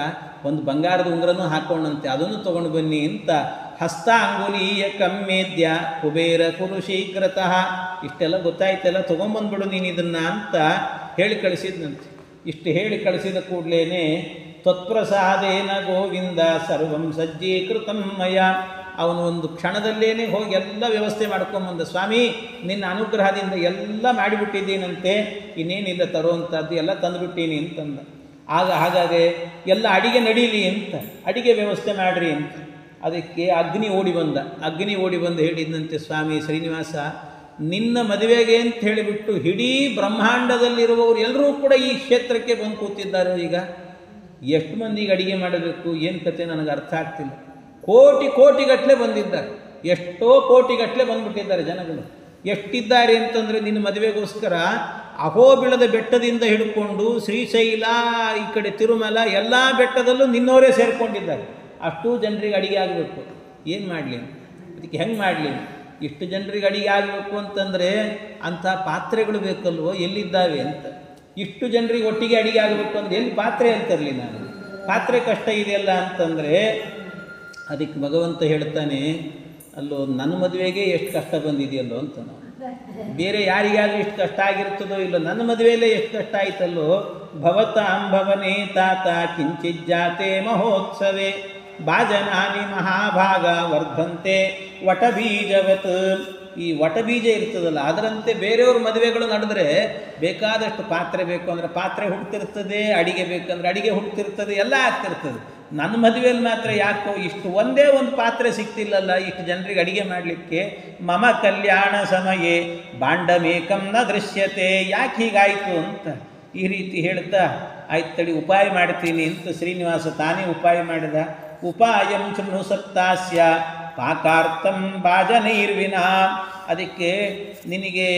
ಒಂದು ಬಂಗಾರದ ಉಂಗುರನೂ ಹಾಕ್ಕೊಂಡಂತೆ, ಅದನ್ನು ತೊಗೊಂಡು ಬನ್ನಿ ಅಂತ. ಹಸ್ತ ಅಂಗುಲೀಯ ಕಮ್ಮೇದ್ಯ ಕುಬೇರ ಕುರು ಶೀಘ್ರತಃ, ಇಷ್ಟೆಲ್ಲ ಗೊತ್ತಾಯ್ತಲ್ಲ, ತೊಗೊಂಬಂದ್ಬಿಡು ನೀನು ಇದನ್ನು ಅಂತ ಹೇಳಿ ಕಳಿಸಿದ್ನಂತೆ. ಇಷ್ಟು ಹೇಳಿ ಕಳಿಸಿದ ಕೂಡಲೇ ತ್ವತ್ಪ್ರಸಾದೇನ ಗೋವಿಂದ ಸರ್ವಂ ಸಜ್ಜೀಕೃತಂ ಮಯ, ಅವನು ಒಂದು ಕ್ಷಣದಲ್ಲೇನೆ ಹೋಗಿ ಎಲ್ಲ ವ್ಯವಸ್ಥೆ ಮಾಡ್ಕೊಂಬಂದ. ಸ್ವಾಮಿ ನಿನ್ನ ಅನುಗ್ರಹದಿಂದ ಎಲ್ಲ ಮಾಡಿಬಿಟ್ಟಿದ್ದೀನಂತೆ, ಇನ್ನೇನಿಲ್ಲ ತರುವಂಥದ್ದು ಎಲ್ಲ ತಂದುಬಿಟ್ಟೀನಿ ಅಂತಂದ. ಹಾಗಾದರೆ ಎಲ್ಲ ಅಡಿಗೆ ನಡೀಲಿ ಅಂತ ಅಡಿಗೆ ವ್ಯವಸ್ಥೆ ಮಾಡಿರಿ ಅಂತ. ಅದಕ್ಕೆ ಅಗ್ನಿ ಓಡಿ ಬಂದು ಹೇಳಿದಂತೆ, ಸ್ವಾಮಿ ಶ್ರೀನಿವಾಸ, ನಿನ್ನ ಮದುವೆಗೆ ಅಂತ ಹೇಳಿಬಿಟ್ಟು ಇಡೀ ಬ್ರಹ್ಮಾಂಡದಲ್ಲಿರುವವರು ಎಲ್ಲರೂ ಕೂಡ ಈ ಕ್ಷೇತ್ರಕ್ಕೆ ಬಂದು ಕೂತಿದ್ದಾರೆ. ಈಗ ಎಷ್ಟು ಮಂದಿಗೆ ಅಡಿಗೆ ಮಾಡಬೇಕು, ಏನು ಕತೆ ನನಗೆ ಅರ್ಥ ಆಗ್ತಿಲ್ಲ. ಕೋಟಿಗಟ್ಟಲೆ ಬಂದಿದ್ದಾರೆ, ಎಷ್ಟೋ ಕೋಟಿಗಟ್ಟಲೆ ಬಂದ್ಬಿಟ್ಟಿದ್ದಾರೆ ಜನಗಳು. ಎಷ್ಟಿದ್ದಾರೆ ಅಂತಂದರೆ ನಿನ್ನ ಮದುವೆಗೋಸ್ಕರ ಅಹೋಬಿಳದ ಬೆಟ್ಟದಿಂದ ಹಿಡ್ಕೊಂಡು ಶ್ರೀಶೈಲ, ಈ ಕಡೆ ತಿರುಮಲ, ಎಲ್ಲ ಬೆಟ್ಟದಲ್ಲೂ ನಿನ್ನವರೇ ಸೇರಿಕೊಂಡಿದ್ದಾರೆ. ಅಷ್ಟು ಜನರಿಗೆ ಅಡಿಗೆ ಆಗಬೇಕು. ಏನು ಮಾಡಲಿ, ಅದಕ್ಕೆ ಹೆಂಗೆ ಮಾಡಲಿ? ಇಷ್ಟು ಜನರಿಗೆ ಅಡಿಗೆ ಆಗಬೇಕು ಅಂತಂದರೆ ಅಂಥ ಪಾತ್ರೆಗಳು ಬೇಕಲ್ವೋ, ಎಲ್ಲಿದ್ದಾವೆ ಅಂತ. ಇಷ್ಟು ಜನರಿಗೆ ಒಟ್ಟಿಗೆ ಅಡಿಗೆ ಆಗಬೇಕು ಅಂದರೆ ಎಲ್ಲಿ ಪಾತ್ರೆ ಅಂತರಲಿ ನಾನು? ಪಾತ್ರೆ ಕಷ್ಟ ಇದೆಯಲ್ಲ ಅಂತಂದರೆ ಅದಕ್ಕೆ ಭಗವಂತ ಹೇಳ್ತಾನೆ, ಅಲ್ಲೋ ನನ್ನ ಮದುವೆಗೆ ಎಷ್ಟು ಕಷ್ಟ ಬಂದಿದೆಯಲ್ಲೋ ಅಂತ. ನಾವು ಬೇರೆ ಯಾರಿಗಾದ್ರೂ ಇಷ್ಟು ಕಷ್ಟ ಆಗಿರ್ತದೋ ಇಲ್ಲೋ, ನನ್ನ ಮದುವೆಯಲ್ಲೇ ಎಷ್ಟು ಕಷ್ಟ ಆಯ್ತಲ್ಲೋ. ಭವತಾಂ ಭವನೇ ತಾತ ಕಿಂಚಿಜ್ಜಾತೆ ಮಹೋತ್ಸವೇ ಭಾಜನಾನಿ ಮಹಾಭಾಗ ವರ್ಧಂತೆ ವಟಬೀಜವತ್. ಈ ವಟಬೀಜ ಇರ್ತದಲ್ಲ, ಅದರಂತೆ ಬೇರೆಯವ್ರ ಮದುವೆಗಳು ನಡೆದ್ರೆ ಬೇಕಾದಷ್ಟು ಪಾತ್ರೆ ಬೇಕು ಅಂದರೆ ಪಾತ್ರೆ ಹುಡ್ತಿರ್ತದೆ, ಅಡಿಗೆ ಬೇಕಂದ್ರೆ ಅಡಿಗೆ ಹುಡ್ತಿರ್ತದೆ, ಎಲ್ಲ ಆಗ್ತಿರ್ತದೆ. ನನ್ನ ಮದುವೆಯಲ್ಲಿ ಮಾತ್ರ ಯಾಕೋ ಇಷ್ಟು ಒಂದೇ ಒಂದು ಪಾತ್ರೆ ಸಿಗ್ತಿಲ್ಲಲ್ಲ ಇಷ್ಟು ಜನರಿಗೆ ಅಡಿಗೆ ಮಾಡಲಿಕ್ಕೆ. ಮಮ ಕಲ್ಯಾಣ ಸಮಯೇ ಬಾಂಡಮೇಕಂ ನ ದೃಶ್ಯತೆ. ಯಾಕೆ ಹೀಗಾಯಿತು ಅಂತ ಈ ರೀತಿ ಹೇಳ್ತಾ, ಆಯ್ತು ತಡಿ ಉಪಾಯ ಮಾಡ್ತೀನಿ ಅಂತ ಶ್ರೀನಿವಾಸ ತಾನೇ ಉಪಾಯ ಮಾಡಿದ. ಉಪಾಯಂ ಶೃಣು ಸಪ್ತಾಸ್ಯ ಪಾಕಾರ್ಥಂ ಭಾಜನೈರ್ವಿನ. ಅದಕ್ಕೆ ನಿನಗೆ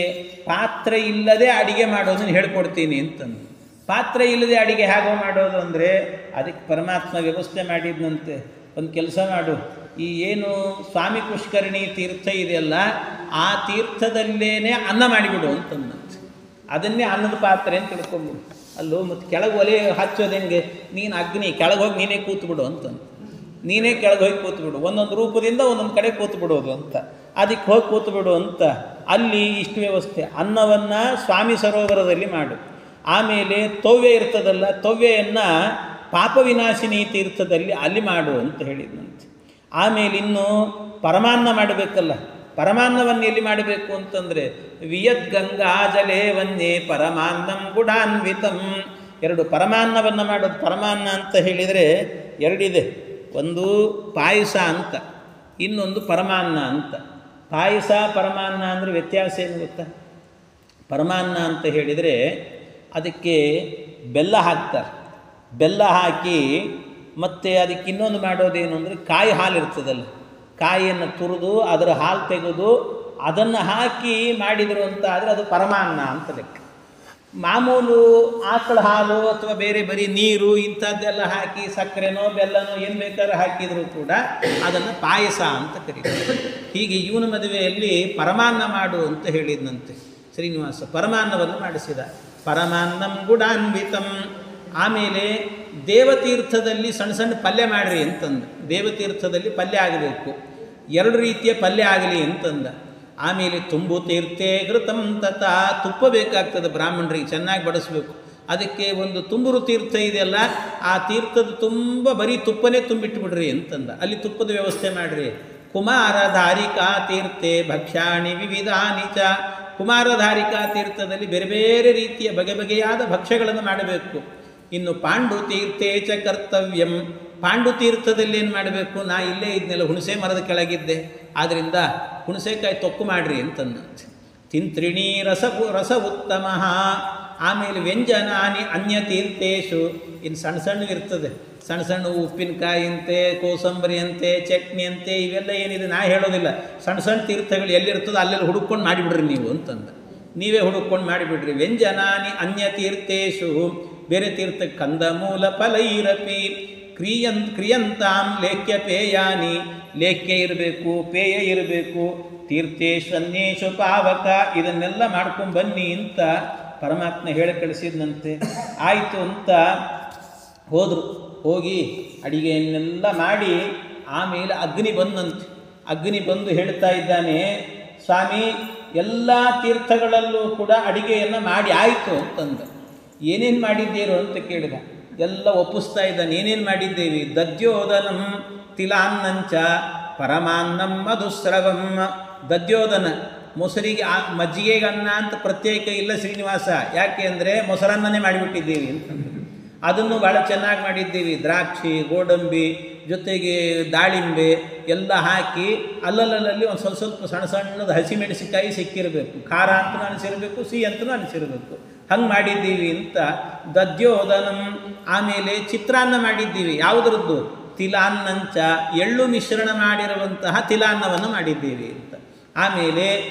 ಪಾತ್ರೆ ಇಲ್ಲದೆ ಅಡಿಗೆ ಮಾಡೋದನ್ನು ಹೇಳ್ಕೊಡ್ತೀನಿ ಅಂತಂದು. ಪಾತ್ರೆ ಇಲ್ಲದೆ ಅಡಿಗೆ ಹೇಗೋ ಮಾಡೋದು ಅಂದರೆ ಅದಕ್ಕೆ ಪರಮಾತ್ಮ ವ್ಯವಸ್ಥೆ ಮಾಡಿದ್ನಂತೆ. ಒಂದು ಕೆಲಸ ಮಾಡು, ಈ ಏನು ಸ್ವಾಮಿ ಪುಷ್ಕರಣಿ ತೀರ್ಥ ಇದೆಯಲ್ಲ, ಆ ತೀರ್ಥದಲ್ಲೇ ಅನ್ನ ಮಾಡಿಬಿಡು ಅಂತಂದಂತೆ. ಅದನ್ನೇ ಅನ್ನದ ಪಾತ್ರೆ ಅಂತ ತಿಳ್ಕೊಂಬಿಡು. ಅಲ್ಲೋ ಮತ್ತು ಕೆಳಗೆ ಒಲೆ ಹಚ್ಚೋದು ಹೆಂಗೆ? ನೀನು ಅಗ್ನಿ ಕೆಳಗೆ ಹೋಗಿ ನೀನೇ ಕೂತ್ಬಿಡು ಅಂತಂದು. ನೀನೇ ಕೆಳಗೆ ಹೋಗಿ ಕೂತ್ಬಿಡು, ಒಂದೊಂದು ರೂಪದಿಂದ ಒಂದೊಂದು ಕಡೆ ಕೂತ್ಬಿಡೋದು ಅಂತ. ಅದಕ್ಕೆ ಹೋಗಿ ಕೂತ್ಬಿಡು ಅಂತ. ಅಲ್ಲಿ ಇಷ್ಟು ವ್ಯವಸ್ಥೆ. ಅನ್ನವನ್ನು ಸ್ವಾಮಿ ಸರೋವರದಲ್ಲಿ ಮಾಡು. ಆಮೇಲೆ ತವ್ಯ ಇರ್ತದಲ್ಲ, ತವ್ಯೆಯನ್ನು ಪಾಪವಿನಾಶಿನಿ ತೀರ್ಥದಲ್ಲಿ ಅಲ್ಲಿ ಮಾಡು ಅಂತ ಹೇಳಿದ್ನಂತೆ. ಆಮೇಲೆ ಇನ್ನು ಪರಮಾನ್ನ ಮಾಡಬೇಕಲ್ಲ, ಪರಮಾನ್ನವನ್ನು ಎಲ್ಲಿ ಮಾಡಬೇಕು ಅಂತಂದರೆ ವಿಯದ್ ಗಂಗಾ ಜಲೇ ವನ್ಯೇ ಪರಮಾನ್ನಂ ಗುಡಾನ್ವಿತಂ. ಎರಡು ಪರಮಾನ್ನವನ್ನು ಮಾಡೋದು. ಪರಮಾನ್ನ ಅಂತ ಹೇಳಿದರೆ ಎರಡಿದೆ, ಒಂದು ಪಾಯಸ ಅಂತ, ಇನ್ನೊಂದು ಪರಮಾನ್ನ ಅಂತ. ಪಾಯಸ ಪರಮಾನ್ನ ಅಂದರೆ ವ್ಯತ್ಯಾಸ ಏನು ಗೊತ್ತಾ? ಪರಮಾನ್ನ ಅಂತ ಹೇಳಿದರೆ ಅದಕ್ಕೆ ಬೆಲ್ಲ ಹಾಕ್ತಾರೆ. ಬೆಲ್ಲ ಹಾಕಿ ಮತ್ತು ಅದಕ್ಕೆ ಇನ್ನೊಂದು ಮಾಡೋದೇನು ಅಂದರೆ ಕಾಯಿ ಹಾಲು ಇರ್ತದಲ್ಲ, ಕಾಯಿಯನ್ನು ತುರಿದು ಅದರ ಹಾಲು ತೆಗೆದು ಅದನ್ನು ಹಾಕಿ ಮಾಡಿದರು ಅಂತ ಆದರೆ ಅದು ಪರಮಾನ್ನ ಅಂತ ಲೆಕ್ಕ. ಮಾಮೂಲು ಆಕಳ ಹಾಲು ಅಥವಾ ಬೇರೆ ಬರೀ ನೀರು ಇಂಥದ್ದೆಲ್ಲ ಹಾಕಿ ಸಕ್ಕರೆನೋ ಬೆಲ್ಲನೋ ಏನು ಬೇಕಾದ್ರೂ ಹಾಕಿದರೂ ಕೂಡ ಅದನ್ನು ಪಾಯಸ ಅಂತ ಕರೀತಾರೆ. ಹೀಗೆ ಇವನ ಮದುವೆಯಲ್ಲಿ ಪರಮಾನ್ನ ಮಾಡು ಅಂತ ಹೇಳಿದ್ನಂತೆ ಶ್ರೀನಿವಾಸ. ಪರಮಾನ್ನವನ್ನು ಮಾಡಿಸಿದ. ಪರಮಾನ್ನಂ ಗುಡಾನ್ವಿತಂ. ಆಮೇಲೆ ದೇವತೀರ್ಥದಲ್ಲಿ ಸಣ್ಣ ಸಣ್ಣ ಪಲ್ಯ ಮಾಡಿರಿ ಅಂತಂದು. ದೇವತೀರ್ಥದಲ್ಲಿ ಪಲ್ಯ ಆಗಬೇಕು, ಎರಡು ರೀತಿಯ ಪಲ್ಯ ಆಗಲಿ ಅಂತಂದ. ಆಮೇಲೆ ತುಂಬು ತೀರ್ಥೇ ಘೃತಂ ತಥಾ. ತುಪ್ಪ ಬೇಕಾಗ್ತದೆ ಬ್ರಾಹ್ಮಣರಿಗೆ, ಚೆನ್ನಾಗಿ ಬಡಿಸ್ಬೇಕು. ಅದಕ್ಕೆ ಒಂದು ತುಂಬುರು ತೀರ್ಥ ಇದೆಯಲ್ಲ, ಆ ತೀರ್ಥದ ತುಂಬ ಬರೀ ತುಪ್ಪನೇ ತುಂಬಿಟ್ಬಿಡ್ರಿ ಅಂತಂದ. ಅಲ್ಲಿ ತುಪ್ಪದ ವ್ಯವಸ್ಥೆ ಮಾಡಿರಿ. ಕುಮಾರಧಾರಿಕಾ ತೀರ್ಥೆ ಭಕ್ಷ್ಯಾಣಿ ವಿವಿಧಾನಿ ಚ. ಕುಮಾರಧಾರಿಕಾ ತೀರ್ಥದಲ್ಲಿ ಬೇರೆ ಬೇರೆ ರೀತಿಯ ಬಗೆಬಗೆಯಾದ ಭಕ್ಷ್ಯಗಳನ್ನು ಮಾಡಬೇಕು. ಇನ್ನು ಪಾಂಡು ತೀರ್ಥೇ ಚ ಕರ್ತವ್ಯಂ. ಪಾಂಡು ತೀರ್ಥದಲ್ಲಿ ಏನು ಮಾಡಬೇಕು? ನಾ ಇಲ್ಲೇ ಇದ್ನೆಲ್ಲ ಹುಣಸೆ ಮರದ ಕೆಳಗಿದ್ದೆ, ಆದ್ದರಿಂದ ಹುಣಸೆಕಾಯಿ ತೊಕ್ಕು ಮಾಡಿರಿ ಅಂತಂದಂತೆ. ತಿಂತ್ರಿಣೀ ರಸ ಉತ್ತಮ. ಆಮೇಲೆ ವ್ಯಂಜನಾನಿ ಅನ್ಯ ತೀರ್ಥೇಶು. ಇನ್ನು ಸಣ್ಣ ಸಣ್ಣ ಇರ್ತದೆ, ಸಣ್ಣ ಸಣ್ಣ ಉಪ್ಪಿನಕಾಯಿ ಅಂತೆ, ಕೋಸಂಬರಿ ಅಂತೆ, ಚಟ್ನಿ ಅಂತೆ, ಇವೆಲ್ಲ ಏನಿದೆ ನಾ ಹೇಳೋದಿಲ್ಲ. ಸಣ್ಣ ಸಣ್ಣ ತೀರ್ಥಗಳು ಎಲ್ಲಿರ್ತದೆ ಅಲ್ಲೆಲ್ಲ ಹುಡುಕೊಂಡು ಮಾಡಿಬಿಡ್ರಿ ನೀವು ಅಂತಂದ. ನೀವೇ ಹುಡುಕೊಂಡು ಮಾಡಿಬಿಡ್ರಿ. ವ್ಯಂಜನಾನಿ ಅನ್ಯ ತೀರ್ಥೇಶು. ಬೇರೆ ತೀರ್ಥ ಕಂದಮೂಲ ಫಲೈರಪಿ ಕ್ರಿಯಂತಾಂ ಲೇಖ್ಯ ಪೇಯಾನಿ. ಲೇಖ್ಯ ಇರಬೇಕು, ಪೇಯ ಇರಬೇಕು. ತೀರ್ಥೇಶು ಅನ್ಯೇಶು ಪಾವಕ. ಇದನ್ನೆಲ್ಲ ಮಾಡ್ಕೊಂಡು ಬನ್ನಿ ಅಂತ ಪರಮಾತ್ಮ ಹೇಳಿ ಕಳಿಸಿದ್ನಂತೆ. ಆಯಿತು ಅಂತ ಹೋದರು. ಹೋಗಿ ಅಡಿಗೆಯನ್ನೆಲ್ಲ ಮಾಡಿ ಆಮೇಲೆ ಅಗ್ನಿ ಬಂದಂತೆ. ಅಗ್ನಿ ಬಂದು ಹೇಳ್ತಾ ಇದ್ದಾನೆ, ಸ್ವಾಮಿ ಎಲ್ಲ ತೀರ್ಥಗಳಲ್ಲೂ ಕೂಡ ಅಡಿಗೆಯನ್ನು ಮಾಡಿ ಆಯಿತು ಅಂತಂದ. ಏನೇನು ಮಾಡಿದ್ದೀರೋ ಅಂತ ಕೇಳಿದ. ಎಲ್ಲ ಒಪ್ಪಿಸ್ತಾ ಇದ್ದಾನೆ. ಏನೇನು ಮಾಡಿದ್ದೇವೆ? ದದ್ಯೋದನಂ ತಿಲಾನ್ನಂಚ ಪರಮಾನ್ನಂ ಮಧುಸ್ರವಂ. ದದ್ಯೋದನ ಮೊಸರಿಗೆ ಮಜ್ಜಿಗೆಗೆ ಅನ್ನ ಅಂತ ಪ್ರತ್ಯೇಕ ಇಲ್ಲ ಶ್ರೀನಿವಾಸ. ಯಾಕೆ ಅಂದರೆ ಮೊಸರನ್ನನೇ ಮಾಡಿಬಿಟ್ಟಿದ್ದೀವಿ ಅಂತಂದು. ಅದನ್ನು ಭಾಳ ಚೆನ್ನಾಗಿ ಮಾಡಿದ್ದೀವಿ. ದ್ರಾಕ್ಷಿ, ಗೋಡಂಬಿ ಜೊತೆಗೆ ದಾಳಿಂಬೆ ಎಲ್ಲ ಹಾಕಿ ಅಲ್ಲಲ್ಲಿ ಒಂದು ಸ್ವಲ್ಪ ಸಣ್ಣ ಸಣ್ಣದು ಹಸಿಮೆಣಸಿಕಾಯಿ ಸಿಕ್ಕಿರಬೇಕು. ಖಾರ ಅಂತಲೂ ಅನಿಸಿರಬೇಕು, ಸಿಹಿ ಅಂತಲೂ ಅನಿಸಿರಬೇಕು. ಹಂಗೆ ಮಾಡಿದ್ದೀವಿ ಅಂತ. ದಧ್ಯೋದನಂ, ಆಮೇಲೆ ಚಿತ್ರಾನ್ನ ಮಾಡಿದ್ದೀವಿ. ಯಾವುದರದ್ದು? ತಿಲಾನ್ನಂಚ, ಎಳ್ಳು ಮಿಶ್ರಣ ಮಾಡಿರುವಂತಹ ತಿಲಾನ್ನವನ್ನು ಮಾಡಿದ್ದೀವಿ ಅಂತ. ಆಮೇಲೆ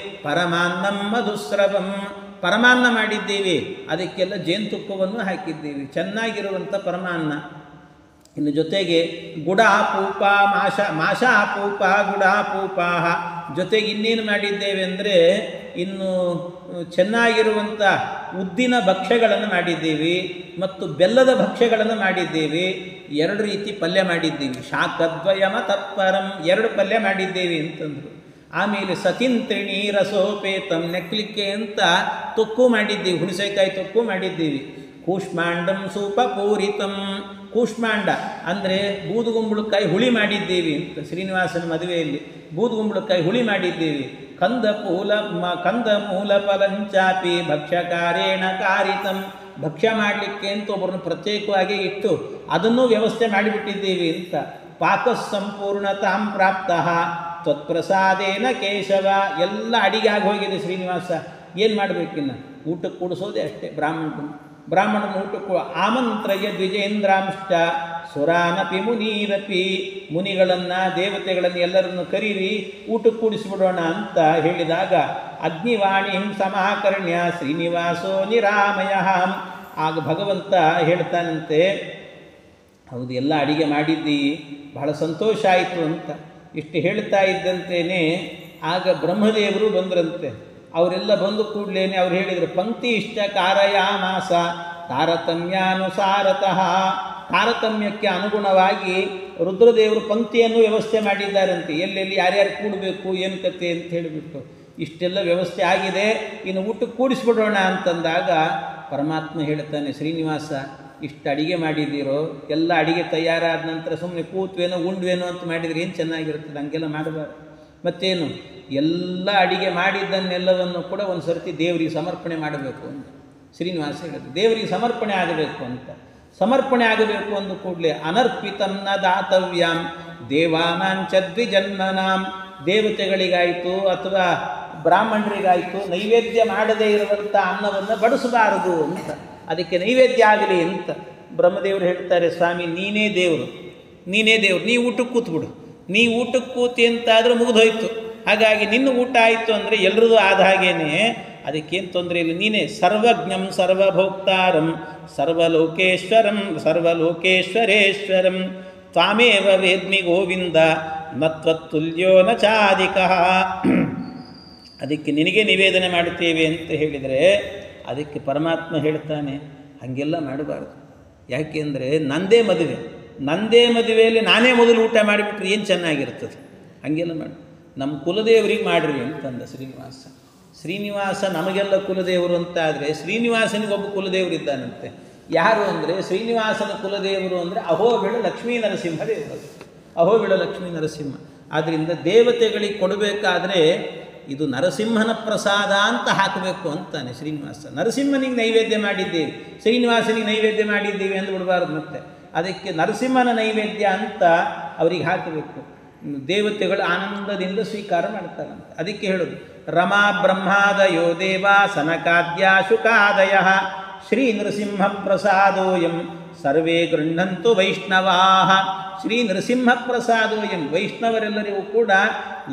ಪರಮಾನ್ನಂ ಮಧುಸ್ರವಂ, ಪರಮಾನ್ನ ಮಾಡಿದ್ದೀವಿ. ಅದಕ್ಕೆಲ್ಲ ಜೇನುತುಪ್ಪವನ್ನು ಹಾಕಿದ್ದೀವಿ, ಚೆನ್ನಾಗಿರುವಂಥ ಪರಮಾನ್ನ. ಇನ್ನು ಜೊತೆಗೆ ಗುಡಾಪೂಪ, ಮಾಷಾಪೂಪ, ಗುಡಾಪೂಪಾಹ, ಜೊತೆಗೆ ಇನ್ನೇನು ಮಾಡಿದ್ದೇವೆ ಅಂದರೆ ಇನ್ನು ಚೆನ್ನಾಗಿರುವಂಥ ಉದ್ದಿನ ಭಕ್ಷ್ಯಗಳನ್ನು ಮಾಡಿದ್ದೀವಿ ಮತ್ತು ಬೆಲ್ಲದ ಭಕ್ಷ್ಯಗಳನ್ನು ಮಾಡಿದ್ದೀವಿ. 2 ರೀತಿ ಪಲ್ಯ ಮಾಡಿದ್ದೀವಿ. ಶಾಖದ್ವಯಮ ತತ್ಪರಂ, 2 ಪಲ್ಯ ಮಾಡಿದ್ದೀವಿ ಅಂತಂದರು. ಆಮೇಲೆ ಸತಿಂತ್ರಿಣಿ ರಸೋಪೇತಂ, ನೆಕ್ಲಿಕ್ಕೆ ಅಂತ ತೊಕ್ಕು ಮಾಡಿದ್ದೀವಿ, ಹುಣಸೆಕಾಯಿ ತೊಕ್ಕು ಮಾಡಿದ್ದೀವಿ. ಕೂಷ್ಮಾಂಡಂ ಸೂಪಪೂರಿತಂ, ಕೂಷ್ಮಾಂಡ ಅಂದರೆ ಬೂದುಗುಂಬಳಕಾಯಿ ಹುಳಿ ಮಾಡಿದ್ದೀವಿ ಅಂತ. ಶ್ರೀನಿವಾಸನ ಮದುವೆಯಲ್ಲಿ ಬೂದುಗುಂಬಳಕಾಯಿ ಹುಳಿ ಮಾಡಿದ್ದೀವಿ. ಕಂದ ಮೂಲ ಫಲಂಚಾಪಿ ಭಕ್ಷ್ಯಕಾರೇಣ ಕಾರಿತಂ, ಭಕ್ಷ್ಯ ಮಾಡಲಿಕ್ಕೆ ಅಂತ ಒಬ್ಬರನ್ನು ಪ್ರತ್ಯೇಕವಾಗಿ ಇಟ್ಟು ಅದನ್ನು ವ್ಯವಸ್ಥೆ ಮಾಡಿಬಿಟ್ಟಿದ್ದೀವಿ ಅಂತ. ಪಾಕ ಸಂಪೂರ್ಣತಾಂ ಪ್ರಾಪ್ತಃ ತ್ವತ್ಪ್ರಸಾದೇನ ಕೇಶವ, ಎಲ್ಲ ಅಡಿಗೆ ಆಗಿ ಹೋಗಿದೆ ಶ್ರೀನಿವಾಸ. ಏನು ಮಾಡಬೇಕಿನ್ನು? ಊಟಕ್ಕೆ ಕೂಡಿಸೋದೇ ಅಷ್ಟೇ. ಬ್ರಾಹ್ಮಣನ ಊಟಕ್ಕೂ ಆಮಂತ್ರಯ ದ್ವಿಜೇಂದ್ರಾಂಶ್ಚ ಸುರಾನಪಿ ಮುನೀರಪಿ, ಮುನಿಗಳನ್ನು ದೇವತೆಗಳನ್ನು ಎಲ್ಲರನ್ನು ಕರೀರಿ ಊಟಕ್ಕೆ ಕೂಡಿಸಿಬಿಡೋಣ ಅಂತ ಹೇಳಿದಾಗ ಅಗ್ನಿವಾಣಿಂ ಸಮಾಕರ್ಣ್ಯ ಶ್ರೀನಿವಾಸೋ ನಿರಾಮಯ. ಆಗ ಭಗವಂತ ಹೇಳ್ತಾನಂತೆ, ಹೌದು ಎಲ್ಲ ಅಡಿಗೆ ಮಾಡಿದ್ದೀ, ಬಹಳ ಸಂತೋಷ ಆಯಿತು ಅಂತ. ಇಷ್ಟು ಹೇಳ್ತಾ ಇದ್ದಂತೇನೆ ಆಗ ಬ್ರಹ್ಮದೇವರು ಬಂದ್ರಂತೆ. ಅವರೆಲ್ಲ ಬಂದು ಕೂಡಲೇ ಅವ್ರು ಹೇಳಿದರು, ಪಂಕ್ತಿ ಇಷ್ಟ ಕಾರಯಾಮಾಸ ತಾರತಮ್ಯಾನುಸಾರತಃ, ತಾರತಮ್ಯಕ್ಕೆ ಅನುಗುಣವಾಗಿ ರುದ್ರದೇವರು ಪಂಕ್ತಿಯನ್ನು ವ್ಯವಸ್ಥೆ ಮಾಡಿದ್ದಾರಂತೆ. ಎಲ್ಲೆಲ್ಲಿ ಯಾರ್ಯಾರು ಕೂಡಬೇಕು, ಏನು ಕತೆ ಅಂತ ಹೇಳಿಬಿಟ್ಟು ಇಷ್ಟೆಲ್ಲ ವ್ಯವಸ್ಥೆ ಆಗಿದೆ, ಇನ್ನು ಊಟಕ್ಕೆ ಕೂಡಿಸ್ಬಿಡೋಣ ಅಂತಂದಾಗ ಪರಮಾತ್ಮ ಹೇಳ್ತಾನೆ, ಶ್ರೀನಿವಾಸ ಇಷ್ಟು ಅಡಿಗೆ ಮಾಡಿದ್ದೀರೋ, ಎಲ್ಲ ಅಡಿಗೆ ತಯಾರಾದ ನಂತರ ಸುಮ್ಮನೆ ಕೂತ್ವೇನೋ ಉಂಡ್ವೇನೋ ಅಂತ ಮಾಡಿದರೆ ಏನು ಚೆನ್ನಾಗಿರ್ತದೆ, ಹಂಗೆಲ್ಲ ಮಾಡಬಾರ್ದು. ಮತ್ತೇನು, ಎಲ್ಲ ಅಡಿಗೆ ಮಾಡಿದ್ದನ್ನೆಲ್ಲವನ್ನು ಕೂಡ ಒಂದು ಸರ್ತಿ ದೇವರಿಗೆ ಸಮರ್ಪಣೆ ಮಾಡಬೇಕು ಅಂತ ಶ್ರೀನಿವಾಸ ಹೇಳಿದ್ರು. ದೇವರಿಗೆ ಸಮರ್ಪಣೆ ಆಗಬೇಕು ಅಂತ. ಸಮರ್ಪಣೆ ಆಗಬೇಕು ಅಂದ ಕೂಡಲೇ ಅನರ್ಪಿತಂನ ದಾತವ್ಯಾಂ ದೇವಾನಾಂಚ ದ್ವಿಜನ್ಮನಾಂ, ದೇವತೆಗಳಿಗಾಯಿತು ಅಥವಾ ಬ್ರಾಹ್ಮಣರಿಗಾಯಿತು ನೈವೇದ್ಯ ಮಾಡದೇ ಇರುವಂಥ ಅನ್ನವನ್ನು ಬಡಿಸಬಾರದು ಅಂತ. ಅದಕ್ಕೆ ನೈವೇದ್ಯ ಆಗಲಿ ಅಂತ ಬ್ರಹ್ಮದೇವರು ಹೇಳ್ತಾರೆ, ಸ್ವಾಮಿ ನೀನೇ ದೇವರು, ನೀ ಊಟಕ್ಕೆ ಕೂತ್ಬಿಡು. ನೀ ಊಟಕ್ಕೆ ಕೂತಿ ಅಂತಾದರೂ ಮುಗಿದೋಯ್ತು. ಹಾಗಾಗಿ ನಿನ್ನ ಊಟ ಆಯಿತು ಅಂದರೆ ಎಲ್ರದ್ದು ಆದ ಹಾಗೇನೆ, ಅದಕ್ಕೇನು ತೊಂದರೆ ಇಲ್ಲ. ನೀನೇ ಸರ್ವಜ್ಞಂ ಸರ್ವಭೋಕ್ತಾರಂ ಸರ್ವಲೋಕೇಶ್ವರೇಶ್ವರಂ ತ್ವಾಮೇವ ವೇದ್ಮಿ ಗೋವಿಂದ ನತ್ವತ್ತುಲ್ಯೋ ನ ಚಾಧಿಕಃ. ಅದಕ್ಕೆ ನಿನಗೆ ನಿವೇದನೆ ಮಾಡುತ್ತೇವೆ ಅಂತ ಹೇಳಿದರೆ ಅದಕ್ಕೆ ಪರಮಾತ್ಮ ಹೇಳ್ತಾನೆ, ಹಾಗೆಲ್ಲ ಮಾಡಬಾರ್ದು. ಯಾಕೆಂದರೆ ನಂದೇ ಮದುವೆಯಲ್ಲಿ ನಾನೇ ಮೊದಲು ಊಟ ಮಾಡಿಬಿಟ್ರೆ ಏನು ಚೆನ್ನಾಗಿರ್ತದೆ. ಹಾಗೆಲ್ಲ ಮಾಡಿ ನಮ್ಮ ಕುಲದೇವರಿಗೆ ಮಾಡಿರಿ ಅಂತಂದ ಶ್ರೀನಿವಾಸ ನಮಗೆಲ್ಲ ಕುಲದೇವರು ಅಂತ. ಆದರೆ ಶ್ರೀನಿವಾಸನಿಗೊಬ್ಬ ಕುಲದೇವರು ಇದ್ದಾನಂತೆ. ಯಾರು ಅಂದರೆ ಶ್ರೀನಿವಾಸನ ಕುಲದೇವರು ಅಂದರೆ ಅಹೋಬಿಳ ಲಕ್ಷ್ಮೀ ನರಸಿಂಹ ದೇವರು. ಅಹೋಬಿಳ ಲಕ್ಷ್ಮೀ ನರಸಿಂಹ. ಆದ್ದರಿಂದ ದೇವತೆಗಳಿಗೆ ಕೊಡಬೇಕಾದ್ರೆ ಇದು ನರಸಿಂಹನ ಪ್ರಸಾದ ಅಂತ ಹಾಕಬೇಕು ಅಂತಾನೆ ಶ್ರೀನಿವಾಸ. ನರಸಿಂಹನಿಗೆ ನೈವೇದ್ಯ ಮಾಡಿದ್ದೀವಿ, ಶ್ರೀನಿವಾಸನಿಗೆ ನೈವೇದ್ಯ ಮಾಡಿದ್ದೀವಿ ಅಂತ ಬಿಡಬಾರ್ದು. ಮತ್ತೆ ಅದಕ್ಕೆ ನರಸಿಂಹನ ನೈವೇದ್ಯ ಅಂತ ಅವರಿಗೆ ಹಾಕಬೇಕು. ದೇವತೆಗಳು ಆನಂದದಿಂದ ಸ್ವೀಕಾರ ಮಾಡ್ತಾರಂತೆ. ಅದಕ್ಕೆ ಹೇಳೋದು, ರಮಾ ಬ್ರಹ್ಮಾದಯೋ ದೇವ ಸನಕಾದ್ಯ ಶುಕಾದಯ ಶ್ರೀ ನರಸಿಂಹ ಪ್ರಸಾದೋಯಂ ಸರ್ವೇ ಗೃಹಂತು ವೈಷ್ಣವಾಹ. ಶ್ರೀ ನರಸಿಂಹ ಪ್ರಸಾದೋಯಂ, ವೈಷ್ಣವರೆಲ್ಲರಿಗೂ ಕೂಡ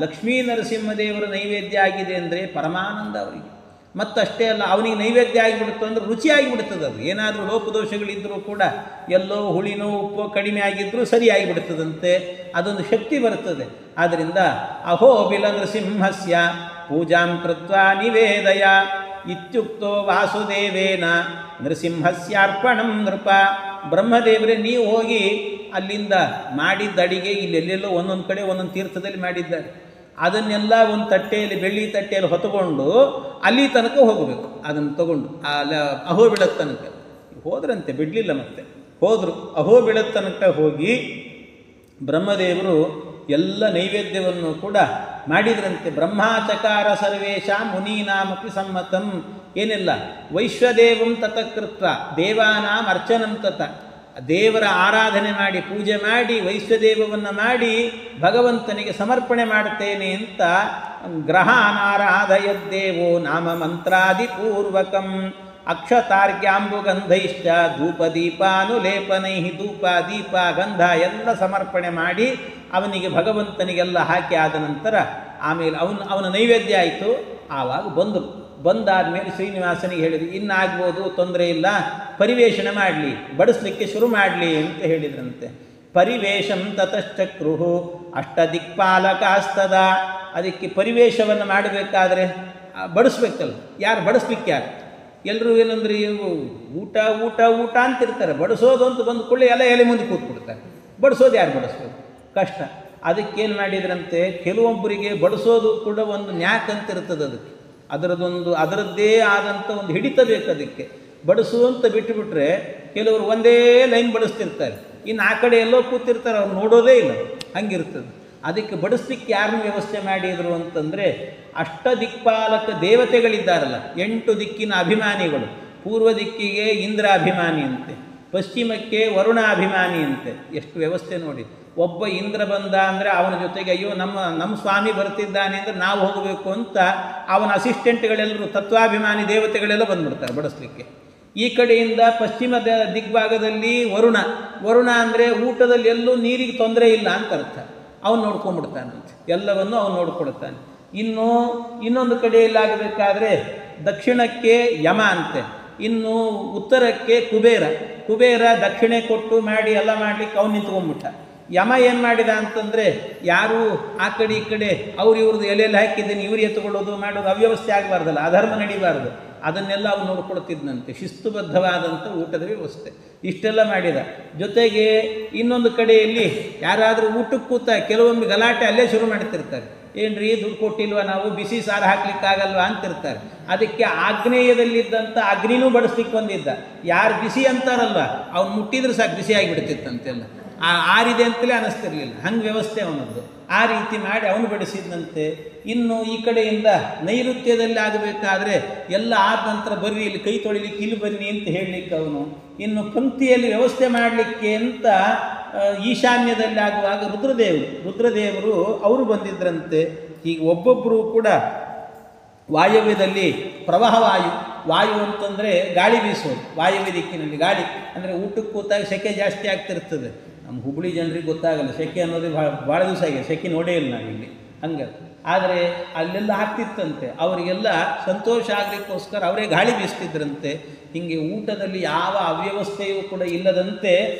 ಲಕ್ಷ್ಮೀ ನರಸಿಂಹದೇವರ ನೈವೇದ್ಯ ಆಗಿದೆ ಅಂದರೆ ಪರಮಾನಂದ ಅವರಿಗೆ. ಮತ್ತಷ್ಟೇ ಅಲ್ಲ, ಅವನಿಗೆ ನೈವೇದ್ಯ ಆಗಿಬಿಡುತ್ತೆ ಅಂದರೆ ರುಚಿಯಾಗಿಬಿಡ್ತದೆ. ಅದು ಏನಾದರೂ ಲೋಪದೋಷಗಳಿದ್ದರೂ ಕೂಡ ಎಲ್ಲೋ ಹುಳಿನೋ ಉಪ್ಪೋ ಕಡಿಮೆ ಆಗಿದ್ದರೂ ಸರಿಯಾಗಿಬಿಡ್ತದಂತೆ, ಅದೊಂದು ಶಕ್ತಿ ಬರ್ತದೆ. ಆದ್ದರಿಂದ ಅಹೋಬಿಲ ನೃಸಿಂಹಸ್ಯ ಪೂಜಾಂ ಕೃತ್ವಾ ನಿವೇದಯ ಇತ್ಯುಕ್ತೋ ವಾಸುದೇವೇನ ನೃಸಿಂಹಸ್ಯಾರ್ಪಣಂ ನೃಪ. ಬ್ರಹ್ಮದೇವರೇ ನೀವು ಹೋಗಿ ಅಲ್ಲಿಂದ ಮಾಡಿದ್ದ ಅಡಿಗೆ ಇಲ್ಲೆಲ್ಲೆಲ್ಲೋ ಒಂದೊಂದು ಕಡೆ ಒಂದೊಂದು ತೀರ್ಥದಲ್ಲಿ ಮಾಡಿದ್ದಾರೆ, ಅದನ್ನೆಲ್ಲ ಒಂದು ತಟ್ಟೆಯಲ್ಲಿ ಬೆಳ್ಳಿ ತಟ್ಟೆಯಲ್ಲಿ ಹೊತ್ತುಕೊಂಡು ಅಲ್ಲಿ ತನಕ ಹೋಗಬೇಕು. ಅದನ್ನು ತಗೊಂಡು ಅಹೋಬಿಳದ ತನಕ ಹೋದ್ರಂತೆ, ಬಿಡಲಿಲ್ಲ. ಮತ್ತೆ ಹೋದರು. ಅಹೋಬಿಳದ ತನಕ ಹೋಗಿ ಬ್ರಹ್ಮದೇವರು ಎಲ್ಲ ನೈವೇದ್ಯವನ್ನು ಕೂಡ ಮಾಡಿದ್ರಂತೆ. ಬ್ರಹ್ಮಾಚಕಾರ ಸರ್ವೇಶ ಮುನೀನಾಮಪಿ ಸಮ್ಮತಂ. ಏನಿಲ್ಲ, ವೈಶ್ವದೇವಂ ತತಕೃತ್ವ ದೇವಾನಾಂ ಅರ್ಚನಂ ತತ. ದೇವರ ಆರಾಧನೆ ಮಾಡಿ ಪೂಜೆ ಮಾಡಿ ವೈಶ್ವದೇವವನ್ನು ಮಾಡಿ ಭಗವಂತನಿಗೆ ಸಮರ್ಪಣೆ ಮಾಡುತ್ತೇನೆ ಅಂತ ಗ್ರಹಾನಾರಾಧಯದ್ದೇವೋ ನಾಮ ಮಂತ್ರಾದಿಪೂರ್ವಕಂ ಅಕ್ಷತಾರ್ಗ್ಯಾಂಬುಗಂಧೈಶ್ಚ ಧೂಪದೀಪಾನುಲೇಪನೈ. ಧೂಪ ದೀಪ ಗಂಧ ಎಲ್ಲ ಸಮರ್ಪಣೆ ಮಾಡಿ ಅವನಿಗೆ ಭಗವಂತನಿಗೆಲ್ಲ ಹಾಕಿ ಆದ ನಂತರ ಆಮೇಲೆ ಅವನ ನೈವೇದ್ಯ ಆಯಿತು. ಆವಾಗ ಬಂದಾದ ಮೇಲೆ ಶ್ರೀನಿವಾಸನಿಗೆ ಹೇಳಿದ್ರು, ಇನ್ನಾಗ್ಬೋದು, ತೊಂದರೆ ಇಲ್ಲ, ಪರಿವೇಷಣ ಮಾಡಲಿ, ಬಡಿಸ್ಲಿಕ್ಕೆ ಶುರು ಮಾಡಲಿ ಅಂತ ಹೇಳಿದ್ರಂತೆ. ಪರಿವೇಶಂ ತತಶ್ಚಕ್ರುಹು ಅಷ್ಟದಿಕ್ಪಾಲಕಾಸ್ತದ. ಅದಕ್ಕೆ ಪರಿವೇಶವನ್ನು ಮಾಡಬೇಕಾದ್ರೆ ಬಡಿಸ್ಬೇಕಲ್ಲ, ಯಾರು ಬಡಿಸ್ಲಿಕ್ಕೆ ಯಾರು? ಎಲ್ಲರೂ ಏನಂದ್ರೆ ಊಟ ಊಟ ಊಟ ಅಂತಿರ್ತಾರೆ, ಬಡಿಸೋದು ಅಂತ ಬಂದು ಕೊಳ್ಳಿ ಎಲ್ಲ ಎಲೆ ಮುಂದೆ ಕೂತ್ಬಿಡ್ತಾರೆ. ಬಡಿಸೋದು ಯಾರು ಬಡಿಸ್ಬೇಕು? ಕಷ್ಟ. ಅದಕ್ಕೇನು ಮಾಡಿದ್ರಂತೆ, ಕೆಲವೊಬ್ಬರಿಗೆ ಬಡಿಸೋದು ಕೂಡ ಒಂದು ನ್ಯಾಕ್ ಅಂತ ಇರ್ತದೆ, ಅದರದ್ದೇ ಆದಂಥ ಒಂದು ಹಿಡಿತ ಬೇಕು ಅದಕ್ಕೆ. ಬಡಿಸುವಂತ ಬಿಟ್ಟುಬಿಟ್ರೆ ಕೆಲವರು ಒಂದೇ ಲೈನ್ ಬಡಿಸ್ತಿರ್ತಾರೆ, ಇನ್ನು ಆ ಕಡೆ ಎಲ್ಲೋ ಕೂತಿರ್ತಾರೆ, ಅವ್ರು ನೋಡೋದೇ ಇಲ್ಲ, ಹಂಗಿರ್ತದೆ. ಅದಕ್ಕೆ ಬಡಿಸ್ಲಿಕ್ಕೆ ಯಾರನ್ನು ವ್ಯವಸ್ಥೆ ಮಾಡಿದರು ಅಂತಂದರೆ, ಅಷ್ಟದಿಕ್ಪಾಲಕ ದೇವತೆಗಳಿದ್ದಾರಲ್ಲ, 8 ದಿಕ್ಕಿನ ಅಭಿಮಾನಿಗಳು. ಪೂರ್ವ ದಿಕ್ಕಿಗೆ ಇಂದ್ರ ಅಭಿಮಾನಿ ಅಂತೆ, ಪಶ್ಚಿಮಕ್ಕೆ ವರುಣ ಅಭಿಮಾನಿ ಅಂತೆ. ಎಷ್ಟು ವ್ಯವಸ್ಥೆ ನೋಡಿ. ಒಬ್ಬ ಇಂದ್ರ ಬಂದ ಅಂದರೆ ಅವನ ಜೊತೆಗೆ ಅಯ್ಯೋ ನಮ್ಮ ಸ್ವಾಮಿ ಬರ್ತಿದ್ದಾನೆ ಅಂದರೆ ನಾವು ಹೋಗಬೇಕು ಅಂತ ಅವನ ಅಸಿಸ್ಟೆಂಟ್ಗಳೆಲ್ಲರೂ ತತ್ವಾಭಿಮಾನಿ ದೇವತೆಗಳೆಲ್ಲ ಬಂದ್ಬಿಡ್ತಾರೆ ಬಡಿಸ್ಲಿಕ್ಕೆ. ಈ ಕಡೆಯಿಂದ ಪಶ್ಚಿಮ ದಿಗ್ಭಾಗದಲ್ಲಿ ವರುಣ ಅಂದರೆ ಊಟದಲ್ಲಿ ಎಲ್ಲೂ ನೀರಿಗೆ ತೊಂದರೆ ಇಲ್ಲ ಅಂತ ಅರ್ಥ. ಅವನು ನೋಡ್ಕೊಂಡ್ಬಿಡ್ತಾನಂತೆ, ಎಲ್ಲವನ್ನು ಅವನು ನೋಡ್ಕೊಳ್ತಾನೆ. ಇನ್ನೊಂದು ಕಡೆಯಲ್ಲಾಗಬೇಕಾದ್ರೆ ದಕ್ಷಿಣಕ್ಕೆ ಯಮ ಅಂತೆ, ಇನ್ನು ಉತ್ತರಕ್ಕೆ ಕುಬೇರ ದಕ್ಷಿಣೆ ಕೊಟ್ಟು ಮಾಡಿ ಎಲ್ಲ ಮಾಡಲಿಕ್ಕೆ ಅವನು ನಿಂತ್ಕೊಂಡ್ಬಿಟ್ಟ. ಯಮ ಏನು ಮಾಡಿದ ಅಂತಂದರೆ, ಯಾರು ಆ ಕಡೆ ಈ ಕಡೆ ಇವ್ರದ್ದು ಎಲೆಯಲ್ಲಿ ಹಾಕಿದ್ದೇನೆ ಇವ್ರು ಎತ್ತುಕೊಳ್ಳೋದು ಮಾಡೋದು ಅವ್ಯವಸ್ಥೆ ಆಗಬಾರ್ದಲ್ಲ, ಅಧರ್ಮ ನಡೀಬಾರ್ದು, ಅದನ್ನೆಲ್ಲ ಅವ್ನು ನೋಡ್ಕೊಳ್ತಿದ್ದಂತೆ. ಶಿಸ್ತುಬದ್ಧವಾದಂಥ ಊಟದ ವ್ಯವಸ್ಥೆ ಇಷ್ಟೆಲ್ಲ ಮಾಡಿದ. ಜೊತೆಗೆ ಇನ್ನೊಂದು ಕಡೆಯಲ್ಲಿ ಯಾರಾದರೂ ಊಟಕ್ಕೆ ಕೂತ ಕೆಲವೊಮ್ಮೆ ಗಲಾಟೆ ಅಲ್ಲೇ ಶುರು ಮಾಡ್ತಿರ್ತಾರೆ. ಏನ್ರಿ ದುಡ್ಡು ಕೊಟ್ಟಿಲ್ವ, ನಾವು ಬಿಸಿ ಸಾರು ಹಾಕ್ಲಿಕ್ಕಾಗಲ್ವಾ ಅಂತಿರ್ತಾರೆ. ಅದಕ್ಕೆ ಆಗ್ನೇಯದಲ್ಲಿದ್ದಂಥ ಅಗ್ನಿನೂ ಬಡಿಸ್ಲಿಕ್ಕೆ ಬಂದಿದ್ದ. ಯಾರು ಬಿಸಿ ಅಂತಾರಲ್ವ ಅವ್ನು ಮುಟ್ಟಿದ್ರೆ ಸಾಕು ಬಿಸಿ ಆಗಿಬಿಡ್ತಿತ್ತಂತೆಲ್ಲ, ಆರಿದೆ ಅಂತಲೇ ಅನ್ನಿಸ್ತಿರ್ಲಿಲ್ಲ, ಹಂಗೆ ವ್ಯವಸ್ಥೆ ಅವನದ್ದು. ಆ ರೀತಿ ಮಾಡಿ ಅವನು ಬಡಿಸಿದಂತೆ. ಇನ್ನು ಈ ಕಡೆಯಿಂದ ನೈಋತ್ಯದಲ್ಲಿ ಆಗಬೇಕಾದ್ರೆ ಎಲ್ಲ ಆದ ನಂತರ ಬರ್ರಿ ಇಲ್ಲಿ ಕೈ ತೊಳಿಲಿಕ್ಕೆ ಇಲ್ಲಿ ಬನ್ನಿ ಅಂತ ಹೇಳಲಿಕ್ಕೆ ಅವನು. ಇನ್ನು ಪಂಕ್ತಿಯಲ್ಲಿ ವ್ಯವಸ್ಥೆ ಮಾಡಲಿಕ್ಕೆ ಅಂತ ಈಶಾನ್ಯದಲ್ಲಿ ಆಗುವಾಗ ರುದ್ರದೇವರು ಅವರು ಬಂದಿದ್ದರಂತೆ. ಈಗ ಒಬ್ಬೊಬ್ಬರು ಕೂಡ ವಾಯವ್ಯದಲ್ಲಿ ಪ್ರವಾಹ ವಾಯು ಅಂತಂದರೆ ಗಾಳಿ ಬೀಸೋದು, ವಾಯವ್ಯ ದಿಕ್ಕಿನಲ್ಲಿ ಗಾಳಿ ಅಂದರೆ ಊಟಕ್ಕೆ ಕೂತಾಗ ಸೆಕೆ ಜಾಸ್ತಿ ಆಗ್ತಿರ್ತದೆ. ನಮ್ಮ ಹುಬ್ಬಳ್ಳಿ ಜನರಿಗೆ ಗೊತ್ತಾಗಲ್ಲ ಸೆಕೆ ಅನ್ನೋದೇ ಭಾಳ ದಿವಸ ಆಗಿದೆ, ಸೆಕೆ ನೋಡೇ ಇಲ್ಲ ನಾವಿಲ್ಲಿ ಹಂಗೆ. ಆದರೆ ಅಲ್ಲೆಲ್ಲ ಆಗ್ತಿತ್ತಂತೆ, ಅವರಿಗೆಲ್ಲ ಸಂತೋಷ ಆಗಲಿಕ್ಕೋಸ್ಕರ ಅವರೇ ಗಾಳಿ ಬೀಸ್ತಿದ್ರಂತೆ. ಹೀಗೆ ಊಟದಲ್ಲಿ ಯಾವ ಅವ್ಯವಸ್ಥೆಯೂ ಕೂಡ ಇಲ್ಲದಂತೆ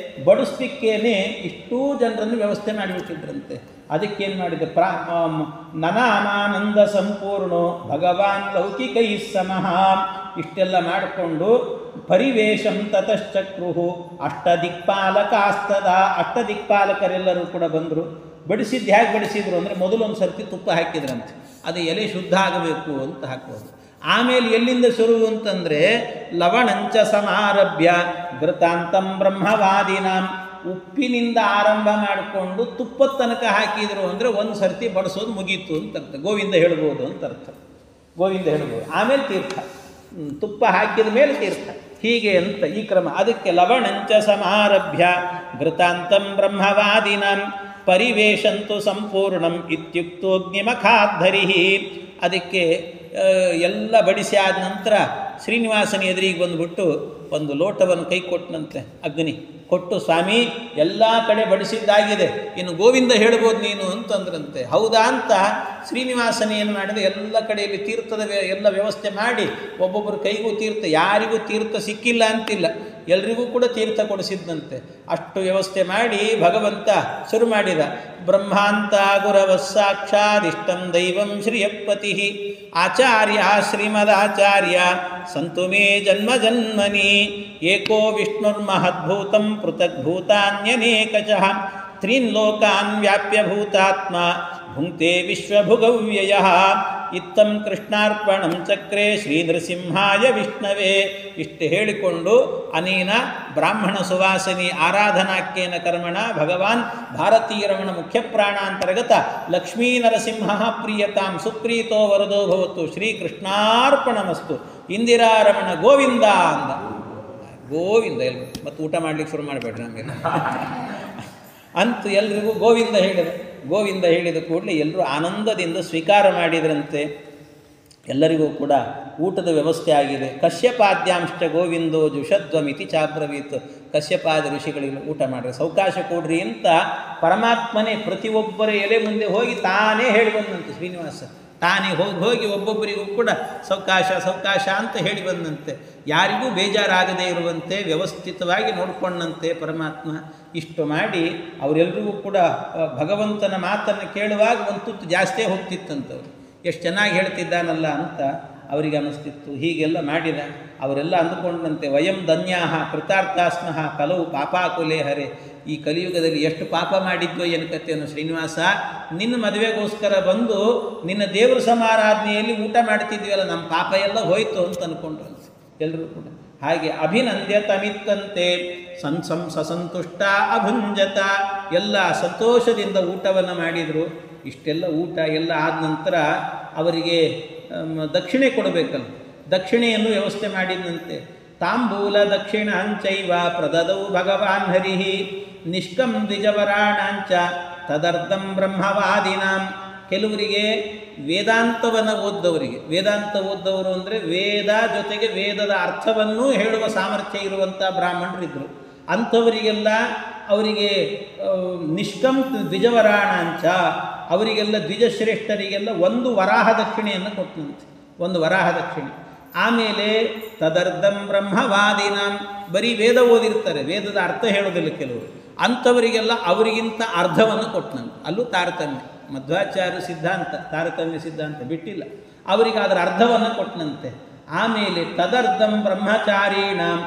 ಬಡಿಸ್ಲಿಕ್ಕೇನೆ ಇಷ್ಟೂ ಜನರನ್ನು ವ್ಯವಸ್ಥೆ ಮಾಡಿಬಿಟ್ಟಿದ್ರಂತೆ. ಅದಕ್ಕೇನು ಮಾಡಿದೆ, ನನಾಮಾನಂದ ಸಂಪೂರ್ಣೋ ಭಗವಾನ್ ಲೌಕಿಕೈ ಸಮಃ. ಇಷ್ಟೆಲ್ಲ ಮಾಡಿಕೊಂಡು ಪರಿವೇಶಂ ತತಶ್ಚಕ್ರುಹು ಅಷ್ಟದಿಕ್ಪಾಲಕಾಸ್ತದ. ಅಷ್ಟದಿಕ್ಪಾಲಕರೆಲ್ಲರೂ ಕೂಡ ಬಂದರು. ಬಡಿಸಿದ್ದು ಹೇಗೆ ಬಡಿಸಿದ್ರು ಅಂದರೆ, ಮೊದಲೊಂದು ಸರ್ತಿ ತುಪ್ಪ ಹಾಕಿದ್ರಂತೆ, ಅದು ಎಲೆ ಶುದ್ಧ ಆಗಬೇಕು ಅಂತ ಹಾಕೋದು. ಆಮೇಲೆ ಎಲ್ಲಿಂದ ಶುರು ಅಂತಂದರೆ, ಲವಣಂಚ ಸಮಾರಭ್ಯ ಘೃತಾಂತಂ ಬ್ರಹ್ಮವಾದಿನಾಂ. ಉಪ್ಪಿನಿಂದ ಆರಂಭ ಮಾಡಿಕೊಂಡು ತುಪ್ಪದ ತನಕ ಹಾಕಿದರು ಅಂದರೆ ಒಂದು ಸರ್ತಿ ಬಡಿಸೋದು ಮುಗೀತು ಅಂತ ಅರ್ಥ. ಗೋವಿಂದ ಹೇಳ್ಬೋದು ಅಂತ ಅರ್ಥ, ಗೋವಿಂದ ಹೇಳ್ಬೋದು. ಆಮೇಲೆ ತೀರ್ಥ, ತುಪ್ಪ ಹಾಕಿದ ಮೇಲೆ ತೀರ್ಥ, ಹೀಗೆ ಅಂತ ಈ ಕ್ರಮ. ಅದಕ್ಕೆ ಲವಣಂಚ ಸಮಾರಭ್ಯ ಘೃತಾಂತಂ ಬ್ರಹ್ಮವಾದಿನಾಂ ಪರಿವೇಶಂತು ಸಂಪೂರ್ಣಂ ಇತ್ಯುಕ್ತೋಗ್ನಿಮಖಾದ್ಧರಿ. ಅದಕ್ಕೆ ಎಲ್ಲ ಬಡಿಸಿ ಆದ ನಂತರ ಶ್ರೀನಿವಾಸನ ಎದುರಿಗೆ ಬಂದುಬಿಟ್ಟು ಒಂದು ಲೋಟವನ್ನು ಕೈ ಕೊಟ್ಟನಂತೆ. ಅಗ್ನಿ ಕೊಟ್ಟು, ಸ್ವಾಮಿ ಎಲ್ಲ ಕಡೆ ಬಡಿಸಿದ್ದಾಗಿದೆ, ಇನ್ನು ಗೋವಿಂದ ಹೇಳ್ಬೋದು ನೀನು ಅಂತಂದ್ರಂತೆ. ಹೌದಾ ಅಂತ ಶ್ರೀನಿವಾಸನ ಏನು ಮಾಡಿದೆ, ಎಲ್ಲ ಕಡೆಯಲ್ಲಿ ತೀರ್ಥದ ಎಲ್ಲ ವ್ಯವಸ್ಥೆ ಮಾಡಿ ಒಬ್ಬೊಬ್ಬರು ಕೈಗೂ ತೀರ್ಥ, ಯಾರಿಗೂ ತೀರ್ಥ ಸಿಕ್ಕಿಲ್ಲ ಅಂತಿಲ್ಲ, ಎಲ್ರಿಗೂ ಕೂಡ ತೀರ್ಥ ಕೊಡಿಸಿದ್ದಂತೆ. ಅಷ್ಟು ವ್ಯವಸ್ಥೆ ಮಾಡಿ ಭಗವಂತ ಶುರು ಮಾಡಿದ. ಬ್ರಹ್ಮಾಂತ ಗುರವಸ್ಸಾಕ್ಷಾದಿಷ್ಟಂ ದೈವಂ ಶ್ರಿಯಪತಿ ಆಚಾರ್ಯ ಶ್ರೀಮದಾಚಾರ್ಯ ಸಂತು ಮೇ ಜನ್ಮ ಜನ್ಮನಿ ಏಕೋ ವಿಷ್ಣುರ್ಮಹದ್ಭೂತಂ ಪೃಥಗ್ಭೂತಾನ್ಯನೇಕಚಃ ತ್ರೀನ್ ಲೋಕಾನ್ ವ್ಯಾಪ್ಯ ಭೂತಾತ್ಮ ಭುಂಕ್ತೆ ವಿಶ್ವಭುಗವ್ಯಯಃ ಇತ್ತಂ ಕೃಷ್ಣಾರ್ಪಣಂ ಚಕ್ರೆ ಶ್ರೀ ನೃಸಿಂಹಾಯ ವಿಷ್ಣವೇ. ಇಷ್ಟು ಹೇಳಿಕೊಂಡು ಅನೇನ ಬ್ರಾಹ್ಮಣ ಸುವಾಸಿನಿ ಆರಾಧನಾಖ್ಯೇನ ಕರ್ಮಣ ಭಗವಾನ್ ಭಾರತೀಯರಮಣ ಮುಖ್ಯ ಪ್ರಾಣಾಂತರ್ಗತ ಲಕ್ಷ್ಮೀ ನರಸಿಂಹ ಪ್ರಿಯತಾಂ ಸುಪ್ರೀತೋ ವರದೋ ಭವತ್ತು ಶ್ರೀಕೃಷ್ಣಾರ್ಪಣಮಸ್ತು. ಇಂದಿರಾರಮಣ ಗೋವಿಂದ ಅಂದ. ಗೋವಿಂದ ಎಲ್ಲರೂ ಮತ್ತು ಊಟ ಮಾಡಲಿಕ್ಕೆ ಶುರು ಮಾಡಬೇಡ್ರಿ ನಮಗೆ ಅಂತೂ ಎಲ್ರಿಗೂ ಗೋವಿಂದ ಹೇಳಿದ. ಗೋವಿಂದ ಹೇಳಿದ ಕೂಡಲೇ ಎಲ್ಲರೂ ಆನಂದದಿಂದ ಸ್ವೀಕಾರ ಮಾಡಿದ್ರಂತೆ. ಎಲ್ಲರಿಗೂ ಕೂಡ ಊಟದ ವ್ಯವಸ್ಥೆ ಆಗಿದೆ. ಕಶ್ಯಪಾದ್ಯಾಂಶ್ಚ ಗೋವಿಂದೋ ಜುಷಧ್ವಮಿತಿ ಚಾಬ್ರವೀತ್. ಕಶ್ಯಪಾದ ಋಷಿಗಳಿಗೆ ಊಟ ಮಾಡಿರಿ, ಅವಕಾಶ ಕೊಡ್ರಿ ಅಂತ ಪರಮಾತ್ಮನೇ ಪ್ರತಿಯೊಬ್ಬರ ಎಲೆ ಮುಂದೆ ಹೋಗಿ ತಾನೇ ಹೇಳಿ ಬಂದಂತೆ. ಶ್ರೀನಿವಾಸ ತಾನೇ ಹೋಗಿ ಒಬ್ಬೊಬ್ಬರಿಗೂ ಕೂಡ ಸವಕಾಶ ಅಂತ ಹೇಳಿ ಬಂದಂತೆ. ಯಾರಿಗೂ ಬೇಜಾರಾಗದೇ ಇರುವಂತೆ ವ್ಯವಸ್ಥಿತವಾಗಿ ನೋಡಿಕೊಂಡಂತೆ ಪರಮಾತ್ಮ. ಇಷ್ಟು ಮಾಡಿ ಅವರೆಲ್ಲರಿಗೂ ಕೂಡ ಭಗವಂತನ ಮಾತನ್ನು ಕೇಳುವಾಗ ಒಂದು ತುತ್ತು ಜಾಸ್ತಿಯೇ ಹೋಗ್ತಿತ್ತಂತವ್ರು. ಎಷ್ಟು ಚೆನ್ನಾಗಿ ಹೇಳ್ತಿದ್ದಾನಲ್ಲ ಅಂತ ಅವರಿಗೆ ಅನ್ನಿಸ್ತಿತ್ತು. ಹೀಗೆಲ್ಲ ಮಾಡಿದ ಅವರೆಲ್ಲ ಅಂದುಕೊಂಡಂತೆ ವಯಂ ಧನ್ಯಾಹ ಕೃತಾರ್ಥಾಸ್ಮಃ ಕಲವು ಪಾಪಾಕುಲೇ ಹರೆ. ಈ ಕಲಿಯುಗದಲ್ಲಿ ಎಷ್ಟು ಪಾಪ ಮಾಡಿದ್ವೋ ಏನಕತ್ತೇನು ಶ್ರೀನಿವಾಸ, ನಿನ್ನ ಮದುವೆಗೋಸ್ಕರ ಬಂದು ನಿನ್ನ ದೇವರ ಸಮಾರಾಧನೆಯಲ್ಲಿ ಊಟ ಮಾಡ್ತಿದ್ವಲ್ಲ, ನಮ್ಮ ಪಾಪ ಎಲ್ಲ ಹೋಯ್ತು ಅಂತ ಅಂದ್ಕೊಂಡ್ರಂತೆ ಎಲ್ಲರೂ ಕೂಡ. ಹಾಗೆ ಅಭಿನಂದ್ಯ ತಮಿತ್ತಂತೆ ಸಸಂತುಷ್ಟ ಅಭುಂಜತ. ಎಲ್ಲ ಸಂತೋಷದಿಂದ ಊಟವನ್ನು ಮಾಡಿದರು. ಇಷ್ಟೆಲ್ಲ ಊಟ ಎಲ್ಲ ಆದ ನಂತರ ಅವರಿಗೆ ದಕ್ಷಿಣೆ ಕೊಡಬೇಕಲ್ಲ, ದಕ್ಷಿಣೆಯನ್ನು ವ್ಯವಸ್ಥೆ ಮಾಡಿದಂತೆ. ತಾಂಬೂಲ ದಕ್ಷಿಣ ಅಂಚೈವ ಪ್ರದದೌ ಭಗವಾನ್ ಹರಿ ನಿಷ್ಕಂ ದ್ವಿಜವರಾಣಾಂಚ ತದರ್ಥಂ ಬ್ರಹ್ಮವಾದಿನಾಂ. ಕೆಲವರಿಗೆ ವೇದಾಂತವನ್ನು ಓದ್ದವರಿಗೆ, ವೇದಾಂತ ಓದ್ದವರು ಅಂದರೆ ವೇದ ಜೊತೆಗೆ ವೇದದ ಅರ್ಥವನ್ನು ಹೇಳುವ ಸಾಮರ್ಥ್ಯ ಇರುವಂಥ ಬ್ರಾಹ್ಮಣರಿದ್ದರು. ಅಂಥವರಿಗೆಲ್ಲ ಅವರಿಗೆ ನಿಷ್ಕಂ ದ್ವಿಜವರಾಣಾಂಚ, ಅವರಿಗೆಲ್ಲ ದ್ವಿಜಶ್ರೇಷ್ಠರಿಗೆಲ್ಲ ಒಂದು ವರಾಹ ದಕ್ಷಿಣೆಯನ್ನು ಕೊಟ್ಟಂತೆ, ಒಂದು ವರಾಹ ದಕ್ಷಿಣೆ. ಆಮೇಲೆ ತದರ್ಧಂ ಬ್ರಹ್ಮವಾದಿನಾಂ, ಬರೀ ವೇದ ಓದಿರ್ತಾರೆ, ವೇದದ ಅರ್ಥ ಹೇಳೋದಿಲ್ಲ ಕೆಲವರು, ಅಂಥವರಿಗೆಲ್ಲ ಅವರಿಗಿಂತ ಅರ್ಧವನ್ನು ಕೊಟ್ಟನಂತೆ. ಅಲ್ಲೂ ತಾರತಮ್ಯ, ಮಧ್ವಾಚಾರ್ಯ ಸಿದ್ಧಾಂತ ತಾರತಮ್ಯ ಸಿದ್ಧಾಂತ ಬಿಟ್ಟಿಲ್ಲ, ಅವರಿಗೆ ಅದರ ಅರ್ಧವನ್ನು ಕೊಟ್ಟನಂತೆ. ಆಮೇಲೆ ತದರ್ಧಂ ಬ್ರಹ್ಮಚಾರೀಣಾಂ,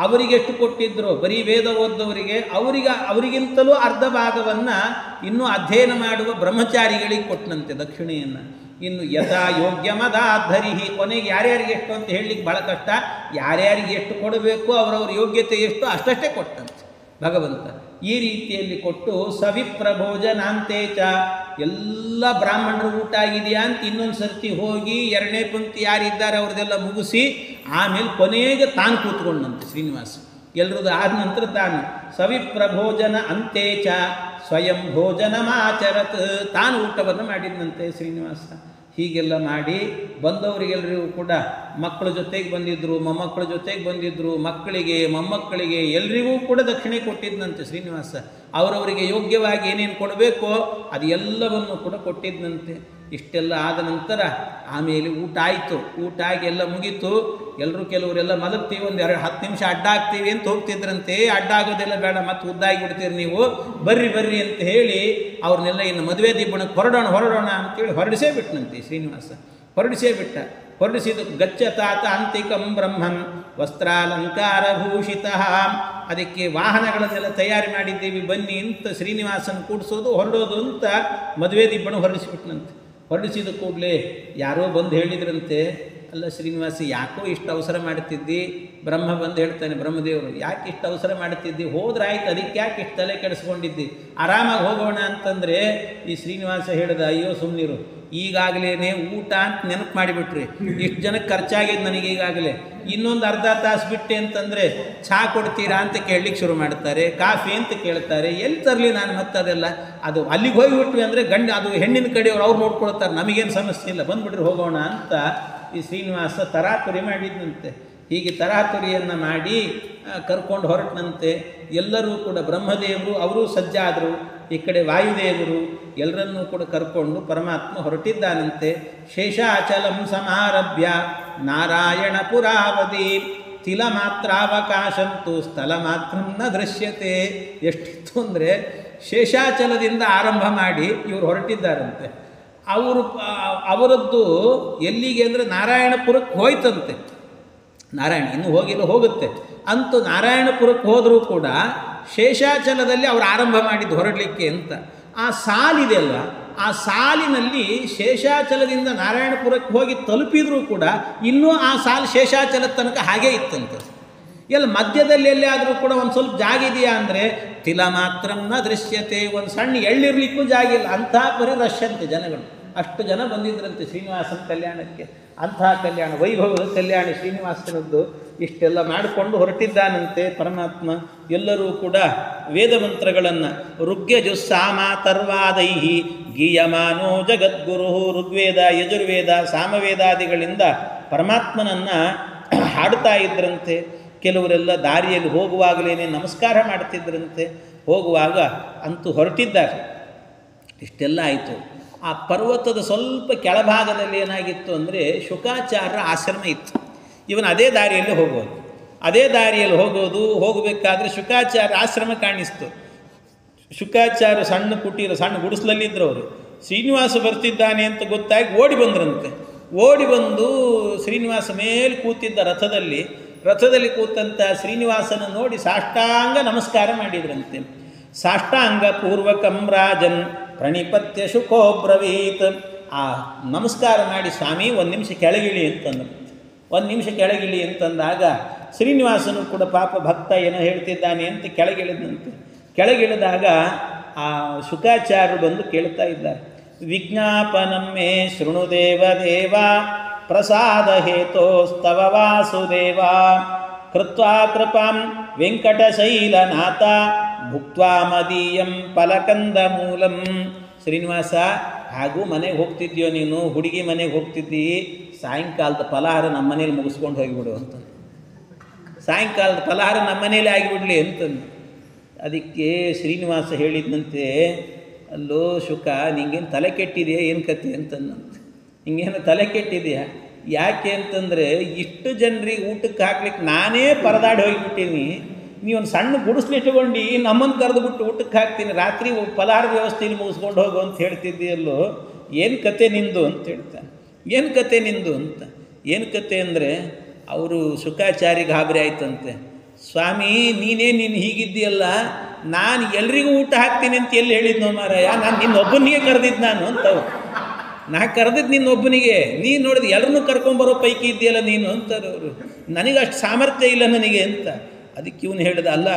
ಅವರಿಗೆಷ್ಟು ಕೊಟ್ಟಿದ್ರು ಬರೀ ವೇದ ಓದ್ದವರಿಗೆ, ಅವರಿಗಿಂತಲೂ ಅರ್ಧ ಭಾಗವನ್ನು ಇನ್ನೂ ಅಧ್ಯಯನ ಮಾಡುವ ಬ್ರಹ್ಮಚಾರಿಗಳಿಗೆ ಕೊಟ್ಟನಂತೆ ದಕ್ಷಿಣೆಯನ್ನು. ಇನ್ನು ಯಥಾ ಯೋಗ್ಯ ಮದಾಧರಿಹಿ, ಕೊನೆಗೆ ಯಾರ್ಯಾರಿಗೆ ಎಷ್ಟು ಅಂತ ಹೇಳಲಿಕ್ಕೆ ಭಾಳ ಕಷ್ಟ. ಯಾರ್ಯಾರಿಗೆ ಎಷ್ಟು ಕೊಡಬೇಕು ಅವರವ್ರ ಯೋಗ್ಯತೆ ಎಷ್ಟು ಅಷ್ಟಷ್ಟೇ ಕೊಟ್ಟಂತೆ ಭಗವಂತ. ಈ ರೀತಿಯಲ್ಲಿ ಕೊಟ್ಟು ಸವಿಪ್ರಭೋಜನಾಂತೇಚ, ಎಲ್ಲ ಬ್ರಾಹ್ಮಣರು ಊಟ ಆಗಿದೆಯಾ ಅಂತ ಇನ್ನೊಂದು ಸರ್ತಿ ಹೋಗಿ ಎರಡನೇ ಪಂಕ್ತಿ ಯಾರಿದ್ದಾರೆ ಅವ್ರದ್ದೆಲ್ಲ ಮುಗಿಸಿ ಆಮೇಲೆ ಕೊನೆಗೆ ತಾನು ಕೂತ್ಕೊಂಡಂತೆ ಶ್ರೀನಿವಾಸ. ಎಲ್ರದ್ದು ಆದ ನಂತರ ತಾನು ಸವಿಪ್ರಭೋಜನ ಅಂತೇಚ ಸ್ವಯಂ ಭೋಜನಮಾಚರತ್, ತಾನು ಊಟವನ್ನು ಮಾಡಿದಂತೆ ಶ್ರೀನಿವಾಸ. ಹೀಗೆಲ್ಲ ಮಾಡಿ ಬಂದವರಿಗೆಲ್ಲರಿಗೂ ಕೂಡ ಮಕ್ಕಳ ಜೊತೆಗೆ ಬಂದಿದ್ದರು, ಮೊಮ್ಮಕ್ಕಳ ಜೊತೆಗೆ ಬಂದಿದ್ದರು, ಮಕ್ಕಳಿಗೆ ಮೊಮ್ಮಕ್ಕಳಿಗೆ ಎಲ್ರಿಗೂ ಕೂಡ ದಕ್ಷಿಣೆ ಕೊಟ್ಟಿದ್ದಂತೆ ಶ್ರೀನಿವಾಸ. ಅವರವರಿಗೆ ಯೋಗ್ಯವಾಗಿ ಏನೇನು ಕೊಡಬೇಕೋ ಅದು ಎಲ್ಲವನ್ನು ಕೂಡ ಕೊಟ್ಟಿದ್ದಂತೆ. ಇಷ್ಟೆಲ್ಲ ಆದ ನಂತರ ಆಮೇಲೆ ಊಟ ಆಯಿತು. ಊಟ ಆಗಿ ಎಲ್ಲ ಮುಗೀತು. ಕೆಲವರೆಲ್ಲ ಮಲಗ್ತೀವಿ, ಒಂದು 10 ನಿಮಿಷ ಅಡ್ಡ ಆಗ್ತೀವಿ ಅಂತ ಹೋಗ್ತಿದ್ರಂತೆ. ಅಡ್ಡ ಆಗೋದೆಲ್ಲ ಬೇಡ, ಮತ್ತೆ ಉದ್ದಾಗಿ ಬಿಡ್ತೀರಿ ನೀವು, ಬರ್ರಿ ಅಂತ ಹೇಳಿ ಅವ್ರನ್ನೆಲ್ಲ ಇನ್ನು ಮದುವೆ ದಿಬ್ಬಣಕ್ಕೆ ಹೊರಡೋಣ ಅಂತೇಳಿ ಹೊರಡಿಸೇ ಬಿಟ್ಟನಂತೆ ಶ್ರೀನಿವಾಸ. ಹೊರಡಿಸಿದ ಗಚ್ಚತಾತ ಅಂತಿಕಂ ಬ್ರಹ್ಮನ್ ವಸ್ತ್ರಾಲಂಕಾರ ಭೂಷಿತ. ಅದಕ್ಕೆ ವಾಹನಗಳನ್ನೆಲ್ಲ ತಯಾರಿ ಮಾಡಿದ್ದೀವಿ ಬನ್ನಿ ಅಂತ ಶ್ರೀನಿವಾಸನ ಕೂಡಿಸೋದು ಹೊರಡೋದು ಅಂತ ಮದುವೆ ದಿಬ್ಬಣ ಹೊರಡಿಸಿಬಿಟ್ನಂತೆ. ಹೊರಡಿಸಿದ ಕೂಡಲೇ ಯಾರೋ ಬಂದು ಹೇಳಿದ್ರಂತೆ, ಅಲ್ಲ ಶ್ರೀನಿವಾಸ ಯಾಕೋ ಇಷ್ಟು ಅವಸರ ಮಾಡ್ತಿದ್ದಿ? ಬ್ರಹ್ಮ ಬಂದು ಹೇಳ್ತಾನೆ, ಬ್ರಹ್ಮದೇವರು, ಯಾಕೆ ಇಷ್ಟು ಅವಸರ ಮಾಡ್ತಿದ್ದಿ? ಹೋದ್ರಾಯ್ತು, ಅದಕ್ಕೆ ಯಾಕೆ ಇಷ್ಟು ತಲೆ ಕೆಡಿಸ್ಕೊಂಡಿದ್ದಿ? ಆರಾಮಾಗಿ ಹೋಗೋಣ ಅಂತಂದರೆ ಈ ಶ್ರೀನಿವಾಸ ಹೇಳ್ದ, ಅಯ್ಯೋ ಸುಮ್ಮನಿರು, ಈಗಾಗಲೇ ಊಟ ಅಂತ ನೆನಪು ಮಾಡಿಬಿಟ್ರಿ, ಇಷ್ಟು ಜನಕ್ಕೆ ಖರ್ಚಾಗಿದ್ದು ನನಗೆ ಈಗಾಗಲೇ. ಇನ್ನೊಂದು ಅರ್ಧ ತಾಸು ಬಿಟ್ಟೆ ಅಂತಂದರೆ ಚಹಾ ಕೊಡ್ತೀರಾ ಅಂತ ಕೇಳಲಿಕ್ಕೆ ಶುರು ಮಾಡ್ತಾರೆ, ಕಾಫಿ ಅಂತ ಕೇಳ್ತಾರೆ. ಎಲ್ಲಿ ತರಲಿ ನಾನು ಮತ್ತದೆಲ್ಲ? ಅದು ಅಲ್ಲಿಗೆ ಹೋಗಿಬಿಟ್ವಿ ಅಂದರೆ ಅದು ಹೆಣ್ಣಿನ ಕಡೆಯವ್ರು ಅವ್ರು ನೋಡ್ಕೊಳ್ತಾರೆ, ನಮಗೇನು ಸಮಸ್ಯೆ ಇಲ್ಲ, ಬಂದುಬಿಟ್ರೆ ಹೋಗೋಣ ಅಂತ ಈ ಶ್ರೀನಿವಾಸ ತರಾತುರಿ ಮಾಡಿದ್ನಂತೆ. ಹೀಗೆ ತರಾತುರಿಯನ್ನು ಮಾಡಿ ಕರ್ಕೊಂಡು ಹೊರಟನಂತೆ. ಎಲ್ಲರೂ ಕೂಡ ಬ್ರಹ್ಮದೇವರು ಅವರು ಸಜ್ಜಾದರು, ಈ ಕಡೆ ವಾಯುದೇವರು ಎಲ್ಲರನ್ನೂ ಕೂಡ ಕರ್ಕೊಂಡು ಪರಮಾತ್ಮ ಹೊರಟಿದ್ದಾನಂತೆ. ಶೇಷಾಚಲಂ ಸಮಾರಭ್ಯ ನಾರಾಯಣ ಪುರಾವತಿ ತಿಲ ಮಾತ್ರಾವಕಾಶಂತು ಸ್ಥಳ ಮಾತ್ರ ನ ದೃಶ್ಯತೆ. ಎಷ್ಟಿತ್ತು ಅಂದರೆ ಶೇಷಾಚಲದಿಂದ ಆರಂಭ ಮಾಡಿ ಇವರು ಹೊರಟಿದ್ದಾರಂತೆ. ಅವರದ್ದು ಎಲ್ಲಿಗೆ ಅಂದರೆ ನಾರಾಯಣಪುರಕ್ಕೆ ಹೋಯ್ತಂತೆ. ನಾರಾಯಣ ಇನ್ನೂ ಹೋಗುತ್ತೆ ಅಂತೂ ನಾರಾಯಣಪುರಕ್ಕೆ ಹೋದರೂ ಕೂಡ ಶೇಷಾಚಲದಲ್ಲಿ ಅವರು ಆರಂಭ ಮಾಡಿದ್ದು ಹೊರಡಲಿಕ್ಕೆ ಅಂತ. ಆ ಸಾಲಿದೆಯಲ್ಲ, ಆ ಸಾಲಿನಲ್ಲಿ ಶೇಷಾಚಲದಿಂದ ನಾರಾಯಣಪುರಕ್ಕೆ ಹೋಗಿ ತಲುಪಿದರೂ ಕೂಡ ಇನ್ನೂ ಆ ಸಾಲು ಶೇಷಾಚಲದ ತನಕ ಹಾಗೇ ಇತ್ತಂತೆ. ಎಲ್ಲ ಮಧ್ಯದಲ್ಲಿ ಎಲ್ಲಿ ಆದರೂ ಕೂಡ ಒಂದು ಸ್ವಲ್ಪ ಜಾಗ ಇದೆಯಾ ಅಂದರೆ ತಿಲ ಮಾತ್ರ ನ ದೃಶ್ಯತೆ, ಒಂದು ಸಣ್ಣ ಎಳ್ಳಿರ್ಲಿಕ್ಕೂ ಜಾಗ ಇಲ್ಲ, ಅಂಥ ಬರೀ ರಶ್ ಅಂತೆ ಜನಗಳು. ಅಷ್ಟು ಜನ ಬಂದಿದ್ರಂತೆ ಶ್ರೀನಿವಾಸನ ಕಲ್ಯಾಣಕ್ಕೆ. ಅಂಥ ಕಲ್ಯಾಣ, ವೈಭವದ ಕಲ್ಯಾಣ ಶ್ರೀನಿವಾಸನದ್ದು. ಇಷ್ಟೆಲ್ಲ ಮಾಡಿಕೊಂಡು ಹೊರಟಿದ್ದಾನಂತೆ ಪರಮಾತ್ಮ. ಎಲ್ಲರೂ ಕೂಡ ವೇದ ಮಂತ್ರಗಳನ್ನು ಋಗ್ಯಜುಸ್ಸಾಮಾತರ್ವಾದೈಹಿ ಗೀಯಮಾನೋ ಜಗದ್ಗುರು, ಋಗ್ವೇದ ಯಜುರ್ವೇದ ಸಾಮವೇದಾದಿಗಳಿಂದ ಪರಮಾತ್ಮನನ್ನು ಹಾಡ್ತಾ ಇದ್ರಂತೆ. ಕೆಲವರೆಲ್ಲ ದಾರಿಯಲ್ಲಿ ಹೋಗುವಾಗಲೇ ನಮಸ್ಕಾರ ಮಾಡ್ತಿದ್ರಂತೆ. ಹೋಗುವಾಗ ಅಂತೂ ಹೊರಟಿದ್ದಾರೆ. ಇಷ್ಟೆಲ್ಲ ಆಯಿತು. ಆ ಪರ್ವತದ ಸ್ವಲ್ಪ ಕೆಳಭಾಗದಲ್ಲಿ ಏನಾಗಿತ್ತು ಅಂದರೆ ಶುಕಾಚಾರ್ಯರ ಆಶ್ರಮ ಇತ್ತು. ಇವನು ಅದೇ ದಾರಿಯಲ್ಲಿ ಹೋಗೋದು. ಹೋಗಬೇಕಾದ್ರೆ ಶುಕಾಚಾರ್ಯ ಆಶ್ರಮ ಕಾಣಿಸ್ತು. ಶುಕಾಚಾರ್ಯ ಸಣ್ಣ ಕುಟೀರ, ಸಣ್ಣ ಗುಡಿಸಲಲ್ಲಿದ್ದರು ಅವರು. ಶ್ರೀನಿವಾಸ ಬರ್ತಿದ್ದಾನೆ ಅಂತ ಗೊತ್ತಾಗಿ ಓಡಿ ಬಂದ್ರಂತೆ. ಓಡಿ ಬಂದು ಶ್ರೀನಿವಾಸ ಮೇಲೆ ಕೂತಿದ್ದ ರಥದಲ್ಲಿ ಕೂತಂಥ ಶ್ರೀನಿವಾಸನ ನೋಡಿ ಸಾಷ್ಟಾಂಗ ನಮಸ್ಕಾರ ಮಾಡಿದ್ರಂತೆ. ಸಾಷ್ಟಾಂಗ ಪೂರ್ವಕಂ ರಾಜನ್ ಪ್ರಣಿಪತ್ಯ ಶುಕೋಬ್ರವೀತ್. ಆ ನಮಸ್ಕಾರ ಮಾಡಿ, ಸ್ವಾಮಿ ಒಂದು ನಿಮಿಷ ಕೆಳಗಿಳಿ ಅಂತಂದಾಗ ಶ್ರೀನಿವಾಸನು ಕೂಡ ಪಾಪ ಭಕ್ತ ಏನೋ ಹೇಳ್ತಿದ್ದಾನೆ ಅಂತ ಕೆಳಗಿಳಿದಾಗ ಆ ಶುಕಾಚಾರ್ಯರು ಬಂದು ಕೇಳ್ತಾ ಇದ್ದಾರೆ. ವಿಜ್ಞಾಪನಮ್ಮೆ ಶೃಣು ದೇವ ಪ್ರಸಾದ ಹೇತೋಸ್ತವ ವಾಸುದೇವ ಕೃತ್ವಾ ಕೃಪಾಂ ವೆಂಕಟಶೈಲನಾಥ ಭುಕ್ತ್ವಾ ಮದೀಯಂ ಫಲಕಂದ ಮೂಲಂ. ಶ್ರೀನಿವಾಸ, ಹಾಗೂ ಮನೆಗೆ ಹೋಗ್ತಿದ್ಯೋ ನೀನು, ಹುಡುಗಿ ಮನೆಗೆ ಹೋಗ್ತಿದ್ದಿ, ಸಾಯಂಕಾಲದ ಫಲಹಾರ ನಮ್ಮ ಮನೇಲಿ ಮುಗಿಸ್ಕೊಂಡು ಹೋಗಿಬಿಡು ಅಂತ. ಸಾಯಂಕಾಲದ ಫಲಹಾರ ನಮ್ಮ ಮನೇಲಿ ಆಗಿಬಿಡ್ಲಿ ಅಂತಂದು. ಅದಕ್ಕೆ ಶ್ರೀನಿವಾಸ ಹೇಳಿದಂತೆ, ಅಲ್ಲೋ ಶುಕ, ನಿಂಗೇನು ತಲೆ ಕೆಟ್ಟಿದೆಯಾ, ಏನು ಕತೆ ಅಂತಂದಂತೆ. ಹಿಂಗೇನು ತಲೆ ಕೆಟ್ಟಿದೆಯಾ? ಯಾಕೆ ಅಂತಂದರೆ ಇಷ್ಟು ಜನರಿಗೆ ಊಟಕ್ಕೆ ಹಾಕ್ಲಿಕ್ಕೆ ನಾನೇ ಪರದಾಡಿ ಹೋಗಿಬಿಟ್ಟೀನಿ. ನೀವೊಂದು ಸಣ್ಣ ಗುಡಿಸ್ಲಿಟ್ಕೊಂಡು ನಮ್ಮನ್ನು ಕರೆದುಬಿಟ್ಟು ಊಟಕ್ಕೆ ಹಾಕ್ತೀನಿ, ರಾತ್ರಿ ಫಲಹಾರದ ವ್ಯವಸ್ಥೆಯಲ್ಲಿ ಮುಗಿಸ್ಕೊಂಡು ಹೋಗು ಅಂತ ಹೇಳ್ತಿದ್ದೀಯಲ್ಲೋ, ಏನು ಕತೆ ನಿಂದು ಅಂತ ಹೇಳ್ತಾನೆ. ಏನು ಕತೆ ನಿಂದು ಅಂತ. ಏನು ಕತೆ ಅಂದರೆ ಅವರು ಶುಕಾಚಾರ್ಯ ಗಾಬರಿ ಆಯ್ತಂತೆ. ಸ್ವಾಮಿ, ನೀನು ಹೀಗಿದ್ದೀಯಲ್ಲ, ನಾನು ಎಲ್ರಿಗೂ ಊಟ ಹಾಕ್ತೀನಿ ಅಂತ ಎಲ್ಲಿ ಹೇಳಿದ್ನೋ ಮಾರಾಯ, ನಾನು ನಿನ್ನೊಬ್ಬನಿಗೆ ಕರೆದಿದ್ದು ನಾನು ಅಂತವ್ರು. ನಾ ಕರೆದಿದ್ದು ನಿನ್ನೊಬ್ಬನಿಗೆ, ನೀನು ನೋಡಿದ್ರೆ ಎಲ್ಲರನ್ನೂ ಕರ್ಕೊಂಬರೋ ಪೈಕಿ ಇದೆಯಲ್ಲ ನೀನು ಅಂತಾರೆ ಅವರು. ನನಗೆ ಅಷ್ಟು ಸಾಮರ್ಥ್ಯ ಇಲ್ಲ ನನಗೆ ಅಂತ. ಅದಕ್ಕೆ ಇವನು ಹೇಳಿದ, ಅಲ್ಲ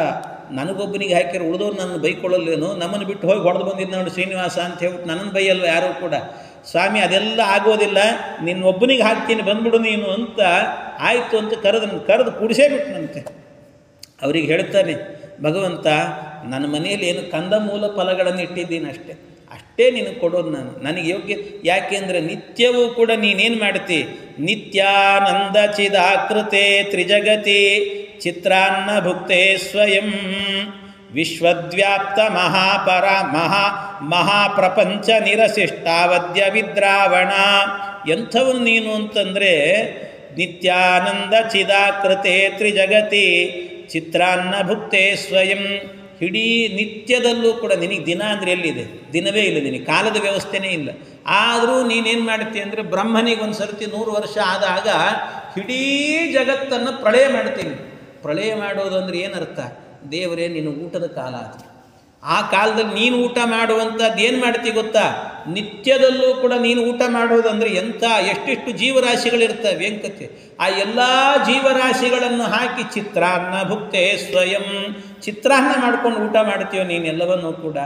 ನನಗೊಬ್ಬನಿಗೆ ಹಾಕಿರೋ ಉಳಿದವ್ರು ನನ್ನ ಬೈಕೊಳ್ಳಲ್ಲೇನೋ, ನಮ್ಮನ್ನು ಬಿಟ್ಟು ಹೋಗಿ ಹೊಡೆದು ಬಂದಿದ್ದು ನೋಡಿ ಶ್ರೀನಿವಾಸ ಅಂತ ಹೇಳ್ಬಿಟ್ಟು ನನ್ನನ್ನು ಬೈಯಲ್ವ ಯಾರೂ ಕೂಡ. ಸ್ವಾಮಿ, ಅದೆಲ್ಲ ಆಗೋದಿಲ್ಲ, ನಿನ್ನೊಬ್ಬನಿಗೆ ಹಾಕ್ತೀನಿ ಬಂದ್ಬಿಡು ನೀನು ಅಂತ. ಆಯಿತು ಅಂತ ಕರೆದು ಕುಡಿಸೇ ಬಿಟ್ಟನಂತೆ. ಅವ್ರಿಗೆ ಹೇಳ್ತಾನೆ ಭಗವಂತ, ನನ್ನ ಮನೆಯಲ್ಲಿ ಏನು ಕಂದಮೂಲ ಫಲಗಳನ್ನು ಇಟ್ಟಿದ್ದೀನಿ, ಅಷ್ಟೇ ನಿನಗೆ ಕೊಡೋದು ನಾನು, ನನಗೆ ಯೋಗ್ಯ. ಯಾಕೆಂದರೆ ನಿತ್ಯವೂ ಕೂಡ ನೀನೇನು ಮಾಡ್ತಿ, ನಿತ್ಯಾನಂದ ಚಿದಾಕೃತೆ ತ್ರಿಜಗತಿ ಚಿತ್ರಾನ್ನ ಭುಕ್ತೆ ಸ್ವಯಂ ವಿಶ್ವದ್ವ್ಯಾಪ್ತ ಮಹಾಪ್ರಪಂಚ ನಿರಶಿಷ್ಟಾವದ್ಯ ವಿದ್ರಾವಣ. ಎಂಥವನು ನೀನು ಅಂತಂದರೆ, ನಿತ್ಯಾನಂದ ಚಿದಾಕೃತೆ ತ್ರಿಜಗತಿ ಚಿತ್ರಾನ್ನ ಭುಕ್ತೆ ಸ್ವಯಂ. ಇಡೀ ನಿತ್ಯದಲ್ಲೂ ಕೂಡ ನಿನಗೆ ದಿನ ಅಂದರೆ ಎಲ್ಲಿದೆ? ದಿನವೇ ಇಲ್ಲ, ನಿನಗೆ ಕಾಲದ ವ್ಯವಸ್ಥೆನೇ ಇಲ್ಲ. ಆದರೂ ನೀನೇನು ಮಾಡ್ತೀಯ ಅಂದರೆ, ಬ್ರಹ್ಮನಿಗೆ ಒಂದು ಸರ್ತಿ 100 ವರ್ಷ ಆದಾಗ ಇಡೀ ಜಗತ್ತನ್ನು ಪ್ರಳಯ ಮಾಡ್ತೀನಿ. ಪ್ರಳಯ ಮಾಡೋದು ಅಂದರೆ ಏನರ್ಥ? ದೇವರೇ, ನೀನು ಊಟದ ಕಾಲ ಅದು. ಆ ಕಾಲದಲ್ಲಿ ನೀನು ಊಟ ಮಾಡುವಂಥದ್ದು ಏನು ಮಾಡ್ತೀವಿ ಗೊತ್ತಾ? ನಿತ್ಯದಲ್ಲೂ ಕೂಡ ನೀನು ಊಟ ಮಾಡೋದಂದರೆ ಎಷ್ಟೆಷ್ಟು ಜೀವರಾಶಿಗಳಿರ್ತವೆ ವೆಂಕತೆ. ಆ ಎಲ್ಲ ಜೀವರಾಶಿಗಳನ್ನು ಹಾಕಿ ಚಿತ್ರಾನ್ನ ಭುಕ್ತೆ ಸ್ವಯಂ, ಚಿತ್ರಾನ್ನ ಮಾಡ್ಕೊಂಡು ಊಟ ಮಾಡ್ತೀಯೋ ನೀನೆಲ್ಲವನ್ನೂ ಕೂಡ.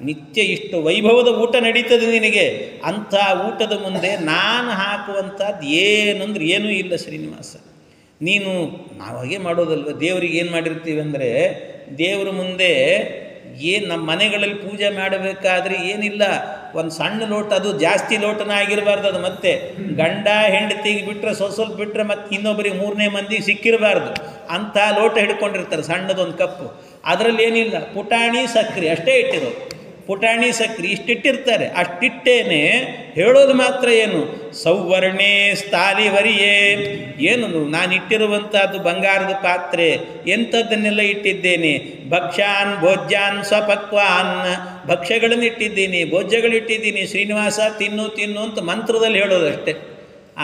ನಿತ್ಯ ಇಷ್ಟು ವೈಭವದ ಊಟ ನಡೀತದೆ ನಿನಗೆ. ಅಂಥ ಊಟದ ಮುಂದೆ ನಾನು ಹಾಕುವಂಥದ್ದು ಏನಂದ್ರೆ ಏನೂ ಇಲ್ಲ ಶ್ರೀನಿವಾಸ. ನೀನು ನಾವು ಹಾಗೆ ಮಾಡೋದಲ್ವ, ದೇವರಿಗೆ ಏನು ಮಾಡಿರ್ತೀವಿ ಅಂದರೆ, ದೇವರ ಮುಂದೆ ನಮ್ಮ ಮನೆಗಳಲ್ಲಿ ಪೂಜೆ ಮಾಡಬೇಕಾದ್ರೆ ಏನಿಲ್ಲ, ಒಂದು ಸಣ್ಣ ಲೋಟ, ಅದು ಜಾಸ್ತಿ ಲೋಟನ ಆಗಿರಬಾರ್ದು. ಅದು ಮತ್ತೆ ಗಂಡ ಹೆಂಡತಿಗೆ ಬಿಟ್ಟರೆ ಸ್ವಲ್ಪ ಬಿಟ್ಟರೆ ಮತ್ತೆ ಇನ್ನೊಬ್ಬರಿಗೆ 3ನೇ ಮಂದಿಗೆ ಸಿಕ್ಕಿರಬಾರ್ದು. ಅಂಥ ಲೋಟ ಹಿಡ್ಕೊಂಡಿರ್ತಾರೆ, ಸಣ್ಣದೊಂದು ಕಪ್ಪು. ಅದರಲ್ಲಿ ಏನಿಲ್ಲ, ಪುಟಾಣಿ ಸಕ್ಕರೆ ಅಷ್ಟೇ ಇಟ್ಟಿರೋದು. ಪುಟಾಣಿ ಸಕ್ಕರೆ ಇಷ್ಟಿಟ್ಟಿರ್ತಾರೆ. ಅಷ್ಟಿಟ್ಟೇನೆ ಹೇಳೋದು ಮಾತ್ರ ಏನು, ಸೌವರ್ಣೇ ಸ್ಥಾಲಿವರಿಯೇ. ಏನು ನಾನು ಇಟ್ಟಿರುವಂಥದ್ದು ಬಂಗಾರದ ಪಾತ್ರೆ, ಎಂಥದ್ದನ್ನೆಲ್ಲ ಇಟ್ಟಿದ್ದೇನೆ. ಭಕ್ಷ್ಯಾನ್ ಭೋಜ್ಯಾನ್ ಸ್ವಪಕ್ವಾನ್, ಭಕ್ಷ್ಯಗಳನ್ನು ಇಟ್ಟಿದ್ದೀನಿ, ಭೋಜ್ಯಗಳಿಟ್ಟಿದ್ದೀನಿ. ಶ್ರೀನಿವಾಸ ತಿನ್ನು ಅಂತ ಮಂತ್ರದಲ್ಲಿ ಹೇಳೋದಷ್ಟೇ.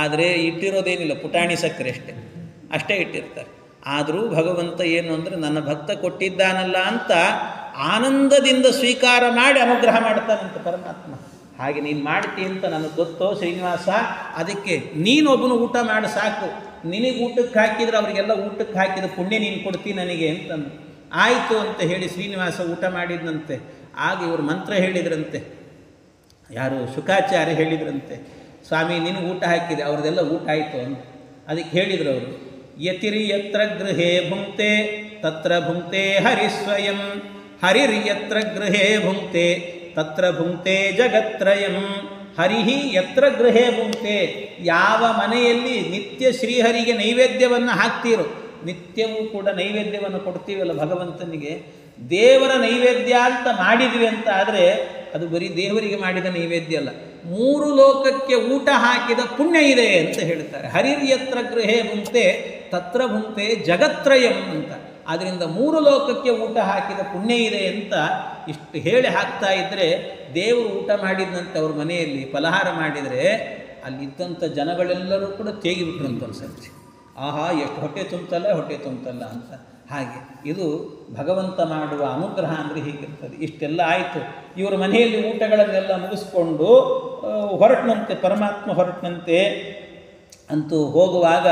ಆದರೆ ಇಟ್ಟಿರೋದೇನಿಲ್ಲ, ಪುಟಾಣಿ ಸಕ್ಕರೆ ಅಷ್ಟೇ ಇಟ್ಟಿರ್ತಾರೆ. ಆದರೂ ಭಗವಂತ ಏನು ಅಂದರೆ, ನನ್ನ ಭಕ್ತ ಕೊಟ್ಟಿದ್ದಾನಲ್ಲ ಅಂತ ಆನಂದದಿಂದ ಸ್ವೀಕಾರ ಮಾಡಿ ಅನುಗ್ರಹ ಮಾಡ್ತಾನಂತೆ ಪರಮಾತ್ಮ. ಹಾಗೆ ನೀನು ಮಾಡ್ತಿ ಅಂತ ನನಗೆ ಗೊತ್ತೋ ಶ್ರೀನಿವಾಸ, ಅದಕ್ಕೆ ನೀನೊಬ್ಬನು ಊಟ ಮಾಡಿ ಸಾಕು, ನಿನಗೆ ಊಟಕ್ಕೆ ಹಾಕಿದ್ರೆ ಅವರಿಗೆಲ್ಲ ಊಟಕ್ಕೆ ಹಾಕಿದ ಪುಣ್ಯ ನೀನು ಕೊಡ್ತಿ ನನಗೆ ಅಂತಂದು. ಆಯಿತು ಅಂತ ಹೇಳಿ ಶ್ರೀನಿವಾಸ ಊಟ ಮಾಡಿದಂತೆ. ಆಗ ಇವರು ಮಂತ್ರ ಹೇಳಿದ್ರಂತೆ, ಯಾರು ಶುಕಾಚಾರ್ಯ ಹೇಳಿದ್ರಂತೆ, ಸ್ವಾಮಿ ನಿನಗೆ ಊಟ ಹಾಕಿದೆ, ಅವ್ರದ್ದೆಲ್ಲ ಊಟ ಆಯಿತು ಅಂತ. ಅದಕ್ಕೆ ಹೇಳಿದ್ರು ಅವರು, ಯತಿರಿ ಯತ್ರ ಗೃಹೇ ಭುಂಕ್ತೆ ತತ್ರ ಭುಂಕ್ತೆ ಹರಿಸ್ವಯಂ, ಹರಿರ್ ಯತ್ರ ಗೃಹೇ ಭುಂಕ್ತೆ ತತ್ರ ಭುಂಕ್ತೆ ಜಗತ್ರಯಂ. ಹರಿಹಿ ಯತ್ರ ಗೃಹೇ ಭುಂಕ್ತೆ, ಯಾವ ಮನೆಯಲ್ಲಿ ನಿತ್ಯ ಶ್ರೀಹರಿಗೆ ನೈವೇದ್ಯವನ್ನು ಹಾಕ್ತೀರೋ, ನಿತ್ಯವೂ ಕೂಡ ನೈವೇದ್ಯವನ್ನು ಕೊಡ್ತೀವಲ್ಲ ಭಗವಂತನಿಗೆ, ದೇವರ ನೈವೇದ್ಯ ಅಂತ ಮಾಡಿದ್ವಿ ಅಂತ ಆದರೆ ಅದು ಬರೀ ದೇವರಿಗೆ ಮಾಡಿದ ನೈವೇದ್ಯ ಅಲ್ಲ, 3 ಲೋಕಕ್ಕೆ ಊಟ ಹಾಕಿದ ಪುಣ್ಯ ಇದೆ ಅಂತ ಹೇಳ್ತಾರೆ. ಹರಿರ್ ಯತ್ರ ಗೃಹೇ ಭುಂಕ್ತೆ ತತ್ರ ಭುಂಕ್ತೆ ಜಗತ್ರಯಂ ಅಂತ. ಆದ್ದರಿಂದ 3 ಲೋಕಕ್ಕೆ ಊಟ ಹಾಕಿದ ಪುಣ್ಯ ಇದೆ ಅಂತ ಇಷ್ಟು ಹೇಳಿ ಹಾಕ್ತಾ ಇದ್ದರೆ, ದೇವರು ಊಟ ಮಾಡಿದಂತೆ ಅವ್ರ ಮನೆಯಲ್ಲಿ ಫಲಹಾರ ಮಾಡಿದರೆ ಅಲ್ಲಿದ್ದಂಥ ಜನಗಳೆಲ್ಲರೂ ಕೂಡ ತೇಗಿಬಿಟ್ರಂತ ಅನ್ಸರ್ತಿ. ಆಹಾ ಎಷ್ಟು ಹೊಟ್ಟೆ ತುಂಬ್ತಲ್ಲ ಅಂತ. ಹಾಗೆ ಇದು ಭಗವಂತ ಮಾಡುವ ಅನುಗ್ರಹ ಅಂದರೆ ಹೀಗಿರ್ತದೆ. ಇಷ್ಟೆಲ್ಲ ಆಯಿತು. ಇವರ ಮನೆಯಲ್ಲಿ ಊಟಗಳನ್ನೆಲ್ಲ ಮುಗಿಸ್ಕೊಂಡು ಹೊರಟನಂತೆ, ಪರಮಾತ್ಮ ಹೊರಟನಂತೆ. ಅಂತೂ ಹೋಗುವಾಗ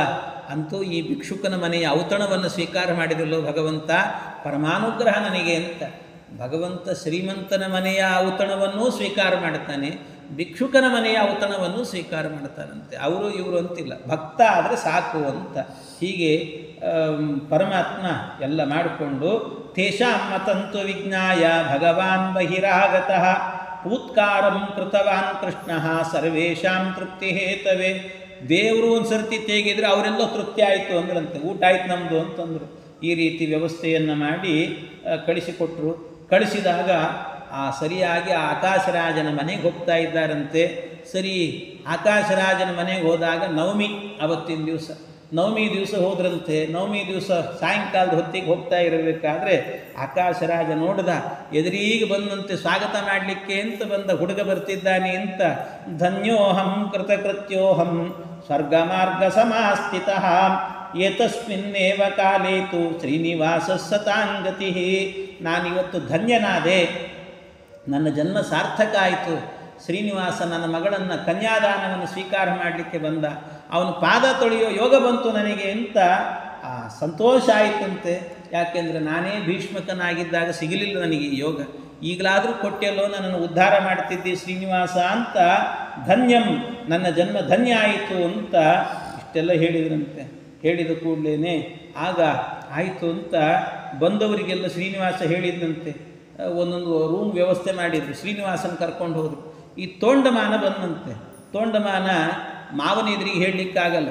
ಅಂತೂ ಈ ಭಿಕ್ಷುಕನ ಮನೆಯ ಔತಣವನ್ನು ಸ್ವೀಕಾರ ಮಾಡಿದಲ್ಲೋ ಭಗವಂತ, ಪರಮಾನುಗ್ರಹ ನನಗೆ ಅಂತ. ಭಗವಂತ ಶ್ರೀಮಂತನ ಮನೆಯ ಔತಣವನ್ನೂ ಸ್ವೀಕಾರ ಮಾಡ್ತಾನೆ, ಭಿಕ್ಷುಕನ ಮನೆಯ ಔತಣವನ್ನು ಸ್ವೀಕಾರ ಮಾಡ್ತಾನಂತೆ. ಅವರು ಇವರು ಅಂತಿಲ್ಲ, ಭಕ್ತ ಆದರೆ ಸಾಕು ಅಂತ. ಹೀಗೆ ಪರಮಾತ್ಮ ಎಲ್ಲ ಮಾಡಿಕೊಂಡು ತೇಷಾಂ ಮತಂತು ವಿಜ್ಞಾಯ ಭಗವಾನ್ ಬಹಿರಾಗತಃ ಪೂತ್ಕಾರಂ ಕೃತವಾನ್ ಕೃಷ್ಣ ಸರ್ವೇಷಾಂ ತೃಪ್ತಿ ಹೇತವೇ. ದೇವರು ಒಂದು ಸರ್ತಿ ತೇಗಿದ್ರೆ ಅವರೆಲ್ಲ ತೃಪ್ತಿ ಆಯಿತು ಅಂದ್ರಂತೆ, ಊಟ ಆಯ್ತು ನಮ್ಮದು ಅಂತಂದರು. ಈ ರೀತಿ ವ್ಯವಸ್ಥೆಯನ್ನು ಮಾಡಿ ಕಳಿಸಿಕೊಟ್ರು. ಕಳಿಸಿದಾಗ ಸರಿಯಾಗಿ ಆಕಾಶರಾಜನ ಮನೆಗೆ ಹೋಗ್ತಾ ಇದ್ದಾರಂತೆ. ಸರಿ, ಆಕಾಶರಾಜನ ಮನೆಗೆ ಹೋದಾಗ ನವಮಿ, ಅವತ್ತಿನ ದಿವಸ ನವಮಿ ದಿವಸ ಹೋದ್ರಂತೆ. ನವಮಿ ದಿವಸ ಸಾಯಂಕಾಲದ ಹೊತ್ತಿಗೆ ಹೋಗ್ತಾ ಇರಬೇಕಾದ್ರೆ ಆಕಾಶರಾಜ ನೋಡ್ದ, ಎದುರಿಗೆ ಬಂದಂತೆ ಸ್ವಾಗತ ಮಾಡಲಿಕ್ಕೆ ಅಂತ ಬಂದ ಹುಡುಗ ಬರ್ತಿದ್ದಾನೆ ಅಂತ. ಧನ್ಯೋಹಂ ಕೃತಕೃತ್ಯೋಹಂ ಸ್ವರ್ಗಮಾರ್ಗ ಸಮಾಸ್ಥಿತಃ ಏತಸ್ಮಿನ್ನೇವ ಕಾಲೇತು ಶ್ರೀನಿವಾಸ ಸತಾಂಗತಿ. ನಾನಿವತ್ತು ಧನ್ಯನಾದೆ, ನನ್ನ ಜನ್ಮ ಸಾರ್ಥಕ ಆಯಿತು. ಶ್ರೀನಿವಾಸ ನನ್ನ ಮಗಳನ್ನು ಕನ್ಯಾದಾನವನ್ನು ಸ್ವೀಕಾರ ಮಾಡಲಿಕ್ಕೆ ಬಂದ, ಅವನು ಪಾದ ತೊಳೆಯೋ ಯೋಗ ಬಂತು ನನಗೆ ಅಂತ ಸಂತೋಷ ಆಯಿತಂತೆ. ಯಾಕೆಂದರೆ ನಾನೇ ಭೀಷ್ಮಕನಾಗಿದ್ದಾಗ ಸಿಗಲಿಲ್ಲ ನನಗೆ ಈ ಯೋಗ, ಈಗಲಾದರೂ ಕೊಟ್ಟೆಲ್ಲೋ ನನ್ನನ್ನು ಉದ್ಧಾರ ಮಾಡ್ತಿದ್ದೆ ಶ್ರೀನಿವಾಸ ಅಂತ. ಧನ್ಯಂ, ನನ್ನ ಜನ್ಮ ಧನ್ಯ ಆಯಿತು ಅಂತ ಇಷ್ಟೆಲ್ಲ ಹೇಳಿದ್ರಂತೆ. ಹೇಳಿದ ಕೂಡಲೇ ಆಗ ಆಯಿತು ಅಂತ ಬಂದವರಿಗೆಲ್ಲ ಶ್ರೀನಿವಾಸ ಹೇಳಿದಂತೆ. ಒಂದೊಂದು ರೂಮ್ ವ್ಯವಸ್ಥೆ ಮಾಡಿದರು, ಶ್ರೀನಿವಾಸನ ಕರ್ಕೊಂಡು ಹೋದರು. ಈ ತೋಂಡಮಾನ ಬಂದಂತೆ. ತೋಂಡಮಾನ ಮಾವನ ಎದುರಿಗೆ ಹೇಳಲಿಕ್ಕಾಗಲ್ಲ,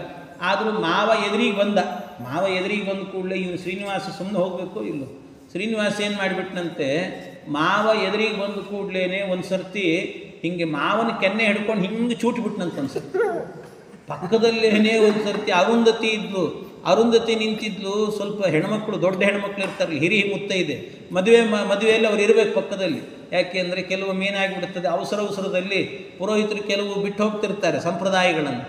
ಆದರೂ ಮಾವ ಎದುರಿಗೆ ಬಂದ. ಮಾವ ಎದುರಿಗೆ ಬಂದ ಕೂಡಲೇ ಇವನು ಶ್ರೀನಿವಾಸ ಸುಮ್ಮನೆ ಹೋಗಬೇಕು ಇಲ್ಲೋ. ಶ್ರೀನಿವಾಸ ಏನು ಮಾಡಿಬಿಟ್ನಂತೆ, ಮಾವ ಎದುರಿಗೆ ಬಂದ ಕೂಡಲೇ ಒಂದು ಸರ್ತಿ ಹಿಂಗೆ ಮಾವನ ಕೆನ್ನೆ ಹಿಡ್ಕೊಂಡು ಹಿಂಗೆ ಚೂಟಿಬಿಟ್ನಂತ ಒಂದು ಸರ್ತಿ. ಪಕ್ಕದಲ್ಲೇನೇ ಒಂದು ಸರ್ತಿ ಅರುಂಧತಿ ಇದ್ಲು. ಅರುಂಧತಿ ನಿಂತಿದ್ಲು. ಸ್ವಲ್ಪ ಹೆಣ್ಮಕ್ಳು, ದೊಡ್ಡ ಹೆಣ್ಮಕ್ಳು ಇರ್ತಾರೆ, ಹಿರಿ ಮುತ್ತೈದೆ, ಮದುವೆಯಲ್ಲಿ ಅವ್ರು ಇರಬೇಕು ಪಕ್ಕದಲ್ಲಿ. ಯಾಕೆಂದರೆ ಕೆಲವೊಮ್ಮೆ ಏನಾಗಿಬಿಡ್ತದೆ, ಅವಸರದಲ್ಲಿ ಪುರೋಹಿತರು ಕೆಲವು ಬಿಟ್ಟು ಹೋಗ್ತಿರ್ತಾರೆ ಸಂಪ್ರದಾಯಗಳನ್ನು.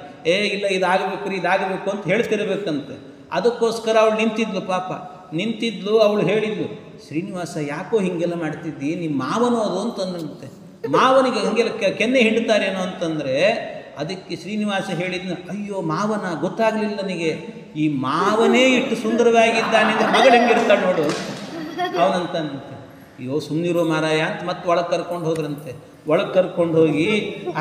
ಇಲ್ಲ ಇದಾಗಬೇಕು ರೀ, ಇದಾಗಬೇಕು ಅಂತ ಹೇಳ್ತಿರ್ಬೇಕಂತೆ. ಅದಕ್ಕೋಸ್ಕರ ಅವಳು ನಿಂತಿದ್ಲು. ಪಾಪ ನಿಂತಿದ್ಲು. ಅವಳು ಹೇಳಿದ್ಲು, ಶ್ರೀನಿವಾಸ ಯಾಕೋ ಹೀಗೆಲ್ಲ ಮಾಡ್ತಿದ್ದಿ, ನಿಮ್ಮ ಮಾವನೋ ಅದು ಅಂತಂದಂತೆ. ಮಾವನಿಗೆ ಹಂಗೆಲ್ಲ ಕೆನ್ನೆ ಹಿಂಡ್ತಾರೇನೋ ಅಂತಂದರೆ ಅದಕ್ಕೆ ಶ್ರೀನಿವಾಸ ಹೇಳಿದ್ನು, ಅಯ್ಯೋ ಮಾವನ ಗೊತ್ತಾಗಲಿಲ್ಲ ನನಗೆ, ಈ ಮಾವನೇ ಇಷ್ಟು ಸುಂದರವಾಗಿದ್ದಾನೆ ಅಂದರೆ ಮಗಳು ಹೆಂಗಿರ್ತಾಳೆ ನೋಡು ಅವನಂತಂತೆ. ಅಯ್ಯೋ ಸುಮ್ಮನಿರೋ ಮಾರಾಯ ಅಂತ ಮತ್ತೆ ಒಳಗೆ ಕರ್ಕೊಂಡು ಹೋದ್ರಂತೆ. ಒಳಗೆ ಕರ್ಕೊಂಡು ಹೋಗಿ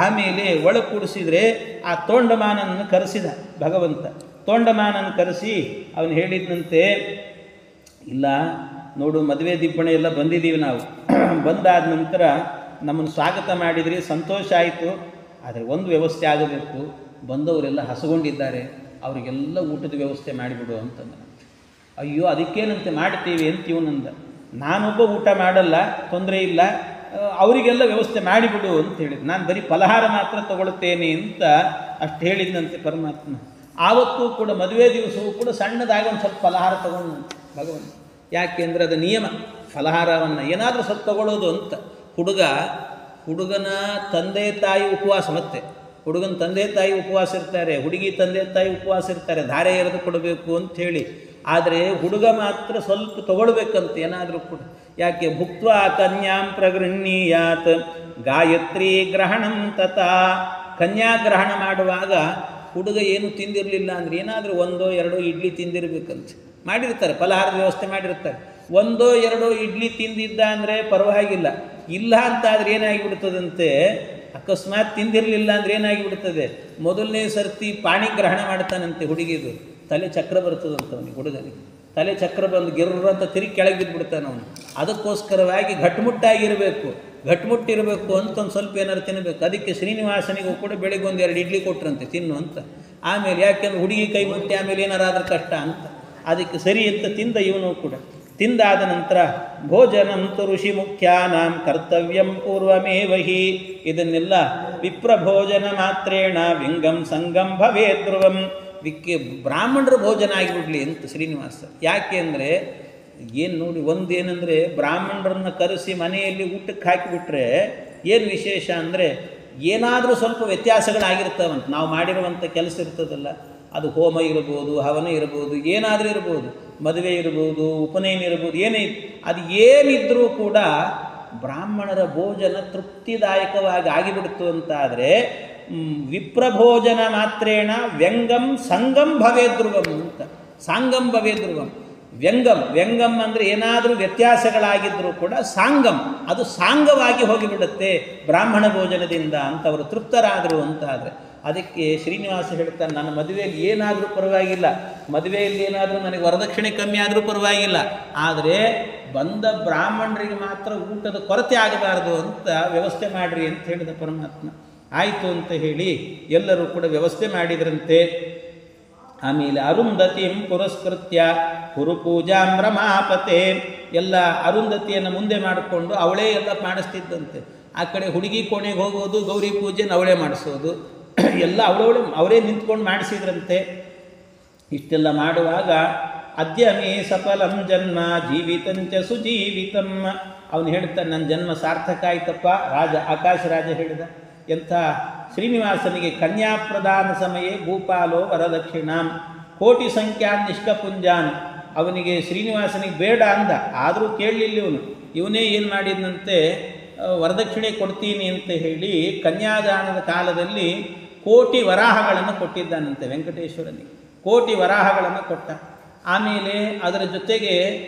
ಆಮೇಲೆ ಒಳಗೆ ಕೂಡಿಸಿದರೆ ಆ ತೋಂಡಮಾನನ್ನು ಕರೆಸಿದ ಭಗವಂತ. ತೋಂಡಮಾನನ ಕರೆಸಿ ಅವನು ಹೇಳಿದಂತೆ, ಇಲ್ಲ ನೋಡು, ಮದುವೆ ದಿಬ್ಬಣೆ ಎಲ್ಲ ಬಂದಿದ್ದೀವಿ ನಾವು. ಬಂದಾದ ನಂತರ ನಮ್ಮನ್ನು ಸ್ವಾಗತ ಮಾಡಿದ್ರಿ, ಸಂತೋಷ ಆಯಿತು. ಆದರೆ ಒಂದು ವ್ಯವಸ್ಥೆ ಆಗಬೇಕು, ಬಂದವರೆಲ್ಲ ಹಸಗೊಂಡಿದ್ದಾರೆ, ಅವರಿಗೆಲ್ಲ ಊಟದ ವ್ಯವಸ್ಥೆ ಮಾಡಿಬಿಡು ಅಂತಂದ. ಅಯ್ಯೋ ಅದಕ್ಕೇನಂತೆ ಮಾಡ್ತೀವಿ ಅಂತ ಇವನಂದ. ನಾನೊಬ್ಬ ಊಟ ಮಾಡಲ್ಲ, ತೊಂದರೆ ಇಲ್ಲ, ಅವರಿಗೆಲ್ಲ ವ್ಯವಸ್ಥೆ ಮಾಡಿಬಿಡು ಅಂತ ಹೇಳಿದ್ರು. ನಾನು ಬರೀ ಫಲಹಾರ ಮಾತ್ರ ತಗೊಳ್ತೇನೆ ಅಂತ ಅಷ್ಟು ಹೇಳಿದ್ನಂತೆ ಪರಮಾತ್ಮ. ಆವತ್ತೂ ಕೂಡ ಮದುವೆ ದಿವಸವೂ ಕೂಡ ಸಣ್ಣದಾಗಿ ಒಂದು ಸ್ವಲ್ಪ ಫಲಹಾರ ತಗೊಂಡಂತೆ ಭಗವಂತ. ಯಾಕೆಂದರೆ ಅದು ನಿಯಮ, ಫಲಹಾರವನ್ನು ಏನಾದರೂ ಸ್ವಲ್ಪ ತಗೊಳ್ಳೋದು ಅಂತ. ಹುಡುಗನ ತಂದೆ ತಾಯಿ ಉಪವಾಸ, ಮತ್ತೆ ಹುಡುಗನ ತಂದೆ ತಾಯಿ ಉಪವಾಸ ಇರ್ತಾರೆ, ಹುಡುಗಿ ತಂದೆ ತಾಯಿ ಉಪವಾಸ ಇರ್ತಾರೆ, ಧಾರೆ ಎರೆದು ಕೊಡಬೇಕು ಅಂಥೇಳಿ. ಆದರೆ ಹುಡುಗ ಮಾತ್ರ ಸ್ವಲ್ಪ ತಗೊಳ್ಬೇಕಂತ ಏನಾದರೂ ಕೂಡ. ಯಾಕೆ ಭುಕ್ತ್ವಾ ಕನ್ಯಾಂ ಪ್ರಗೃಹ್ಣೀಯಾತ್ ಗಾಯತ್ರಿ ಗ್ರಹಣಂ ತಥಾ. ಕನ್ಯಾಗ್ರಹಣ ಮಾಡುವಾಗ ಹುಡುಗ ಏನು ತಿಂದಿರಲಿಲ್ಲ ಅಂದರೆ ಏನಾದರೂ ಒಂದೋ ಎರಡೋ ಇಡ್ಲಿ ತಿಂದಿರಬೇಕಂತ ಮಾಡಿರ್ತಾರೆ, ಫಲಹಾರದ ವ್ಯವಸ್ಥೆ ಮಾಡಿರ್ತಾರೆ. ಒಂದೋ ಎರಡೋ ಇಡ್ಲಿ ತಿಂದಿದ್ದ ಅಂದರೆ ಪರವಾಗಿಲ್ಲ, ಇಲ್ಲ ಅಂತಾದರೆ ಏನಾಗಿಬಿಡ್ತದಂತೆ, ಅಕಸ್ಮಾತ್ ತಿಂದಿರಲಿಲ್ಲ ಅಂದರೆ ಏನಾಗಿಬಿಡ್ತದೆ, ಮೊದಲನೇ ಸರ್ತಿ ಪಾಣಿಗ್ರಹಣ ಮಾಡ್ತಾನಂತೆ ಹುಡುಗಿದು, ತಲೆ ಚಕ್ರ ಬರ್ತದಂತ ಅವನಿಗೆ, ಹುಡುಗನಿಗೆ ತಲೆ ಚಕ್ರ ಬಂದು ಗಿರ್ರಂತ ತಿರುಗಿ ಕೆಳಗೆ ಬಿದ್ದುಬಿಡ್ತಾನೆ ಅವನು. ಅದಕ್ಕೋಸ್ಕರವಾಗಿ ಗಟ್ಮುಟ್ಟಿರಬೇಕು ಅಂತ ಒಂದು ಸ್ವಲ್ಪ ಏನಾರು ತಿನ್ನಬೇಕು. ಅದಕ್ಕೆ ಶ್ರೀನಿವಾಸನಿಗೂ ಕೂಡ ಬೆಳಿಗ್ಗೆ ಒಂದು 2 ಇಡ್ಲಿ ಕೊಟ್ರಂತೆ ತಿನ್ನು ಅಂತ. ಆಮೇಲೆ ಯಾಕೆಂದ್ರೆ ಹುಡುಗಿ ಕೈ ಮುಟ್ಟಿ ಆಮೇಲೆ ಏನಾರಾದ್ರೆ ಕಷ್ಟ ಅಂತ, ಅದಕ್ಕೆ ಸರಿ ಅಂತ ತಿಂದ ಇವನು ಕೂಡ. ತಿಂದಾದ ನಂತರ ಭೋಜನಂತು ಋಷಿ ಮುಖ್ಯಾನಾಂ ಕರ್ತವ್ಯಂ ಪೂರ್ವಮೇವಹಿ, ಇದನ್ನೆಲ್ಲ ವಿಪ್ರಭೋಜನ ಮಾತ್ರೇಣ ವಿಂಗಂ ಸಂಗಂ ಭವೇ ಧ್ರುವಂ, ಬ್ರಾಹ್ಮಣರ ಭೋಜನ ಆಗಿಬಿಡ್ಲಿ ಅಂತ ಶ್ರೀನಿವಾಸ. ಯಾಕೆ ಅಂದರೆ ಏನು ನೋಡಿ, ಒಂದೇನೆಂದರೆ ಬ್ರಾಹ್ಮಣರನ್ನು ಕರೆಸಿ ಮನೆಯಲ್ಲಿ ಊಟಕ್ಕೆ ಹಾಕಿಬಿಟ್ರೆ ಏನು ವಿಶೇಷ ಅಂದರೆ ಏನಾದರೂ ಸ್ವಲ್ಪ ವ್ಯತ್ಯಾಸಗಳಾಗಿರ್ತಾವಂತ. ನಾವು ಮಾಡಿರುವಂಥ ಕೆಲಸ ಇರ್ತದಲ್ಲ, ಅದು ಹೋಮ ಇರ್ಬೋದು, ಹವನ ಇರ್ಬೋದು, ಏನಾದರೂ ಇರ್ಬೋದು, ಮದುವೆ ಇರ್ಬೋದು, ಉಪನಯನ ಇರ್ಬೋದು, ಅದು ಏನಿದ್ರೂ ಕೂಡ ಬ್ರಾಹ್ಮಣರ ಭೋಜನ ತೃಪ್ತಿದಾಯಕವಾಗಿ ಆಗಿಬಿಡ್ತು ಅಂತಾದರೆ ವಿಪ್ರಭೋಜನ ಮಾತ್ರೇಣ ವ್ಯಂಗಂ ಸಂಗಂ ಭವೇ ಧ್ರುವಂ ಅಂತ. ಸಾಂಗಂ ಭವೇ ಧ್ರುವಂ. ವ್ಯಂಗಂ ಅಂದರೆ ಏನಾದರೂ ವ್ಯತ್ಯಾಸಗಳಾಗಿದ್ದರೂ ಕೂಡ ಸಾಂಗಂ, ಅದು ಸಾಂಗವಾಗಿ ಹೋಗಿಬಿಡುತ್ತೆ ಬ್ರಾಹ್ಮಣ ಭೋಜನದಿಂದ ಅಂತ ಅವರು ತೃಪ್ತರಾದರು ಅಂತಾದರೆ. ಅದಕ್ಕೆ ಶ್ರೀನಿವಾಸ ಹೇಳ್ತಾನೆ, ನನ್ನ ಮದುವೆಯಲ್ಲಿ ಏನಾದರೂ ಪರವಾಗಿಲ್ಲ, ಮದುವೆಯಲ್ಲಿ ಏನಾದರೂ ನನಗೆ ವರದಕ್ಷಿಣೆ ಕಮ್ಮಿ ಆದರೂ ಪರವಾಗಿಲ್ಲ, ಆದರೆ ಬಂದ ಬ್ರಾಹ್ಮಣರಿಗೆ ಮಾತ್ರ ಊಟದ ಕೊರತೆ ಆಗಬಾರ್ದು ಅಂತ ವ್ಯವಸ್ಥೆ ಮಾಡಿರಿ ಅಂತ ಹೇಳಿದ ಪರಮಾತ್ಮ. ಆಯಿತು ಅಂತ ಹೇಳಿ ಎಲ್ಲರೂ ಕೂಡ ವ್ಯವಸ್ಥೆ ಮಾಡಿದ್ರಂತೆ. ಆಮೇಲೆ ಅರುಂಧತಿಂ ಪುರಸ್ಕೃತ್ಯ ಕುರುಪೂಜಾಂ ರಮಾಪತೆ, ಎಲ್ಲ ಅರುಂಧತಿಯನ್ನು ಮುಂದೆ ಮಾಡಿಕೊಂಡು ಅವಳೇ ಎಲ್ಲ ಮಾಡಿಸ್ತಿದ್ದಂತೆ. ಆ ಕಡೆ ಹುಡುಗಿ ಕೋಣೆಗೆ ಹೋಗೋದು, ಗೌರಿ ಪೂಜೆನ ಅವಳೇ ಮಾಡಿಸೋದು, ಎಲ್ಲ ಅವರೇ ನಿಂತ್ಕೊಂಡು ಮಾಡಿಸಿದ್ರಂತೆ. ಇಷ್ಟೆಲ್ಲ ಮಾಡುವಾಗ ಅದ್ಯ ಮೇ ಸಫಲಂ ಜನ್ಮ ಜೀವಿತಂಚ ಸುಜೀವಿತಂ, ಅವನು ಹೇಳ್ತಾನೆ, ನನ್ನ ಜನ್ಮ ಸಾರ್ಥಕ ಆಯ್ತಪ್ಪ. ಆಕಾಶ ರಾಜ ಹೇಳಿದ, ಎಂಥ ಶ್ರೀನಿವಾಸನಿಗೆ ಕನ್ಯಾಪ್ರದಾನ ಸಮಯೇ ಭೂಪಾಲೋ ವರದಕ್ಷಿಣಾಂ ಕೋಟಿ ಸಂಖ್ಯಾ ನಿಷ್ಕಪುಂಜಾನ್. ಅವನಿಗೆ ಶ್ರೀನಿವಾಸನಿಗೆ ಬೇಡ ಅಂದ, ಆದರೂ ಕೇಳಲಿಲ್ಲ ಇವನೇ ಏನು ಮಾಡಿದಂತೆ, ವರದಕ್ಷಿಣೆ ಕೊಡ್ತೀನಿ ಅಂತ ಹೇಳಿ ಕನ್ಯಾದಾನದ ಕಾಲದಲ್ಲಿ ಕೋಟಿ ವರಾಹಗಳನ್ನು ಕೊಟ್ಟಿದ್ದಾನಂತೆ ವೆಂಕಟೇಶ್ವರನಿಗೆ. ಕೋಟಿ ವರಾಹಗಳನ್ನು ಕೊಟ್ಟ. ಆಮೇಲೆ ಅದರ ಜೊತೆಗೆ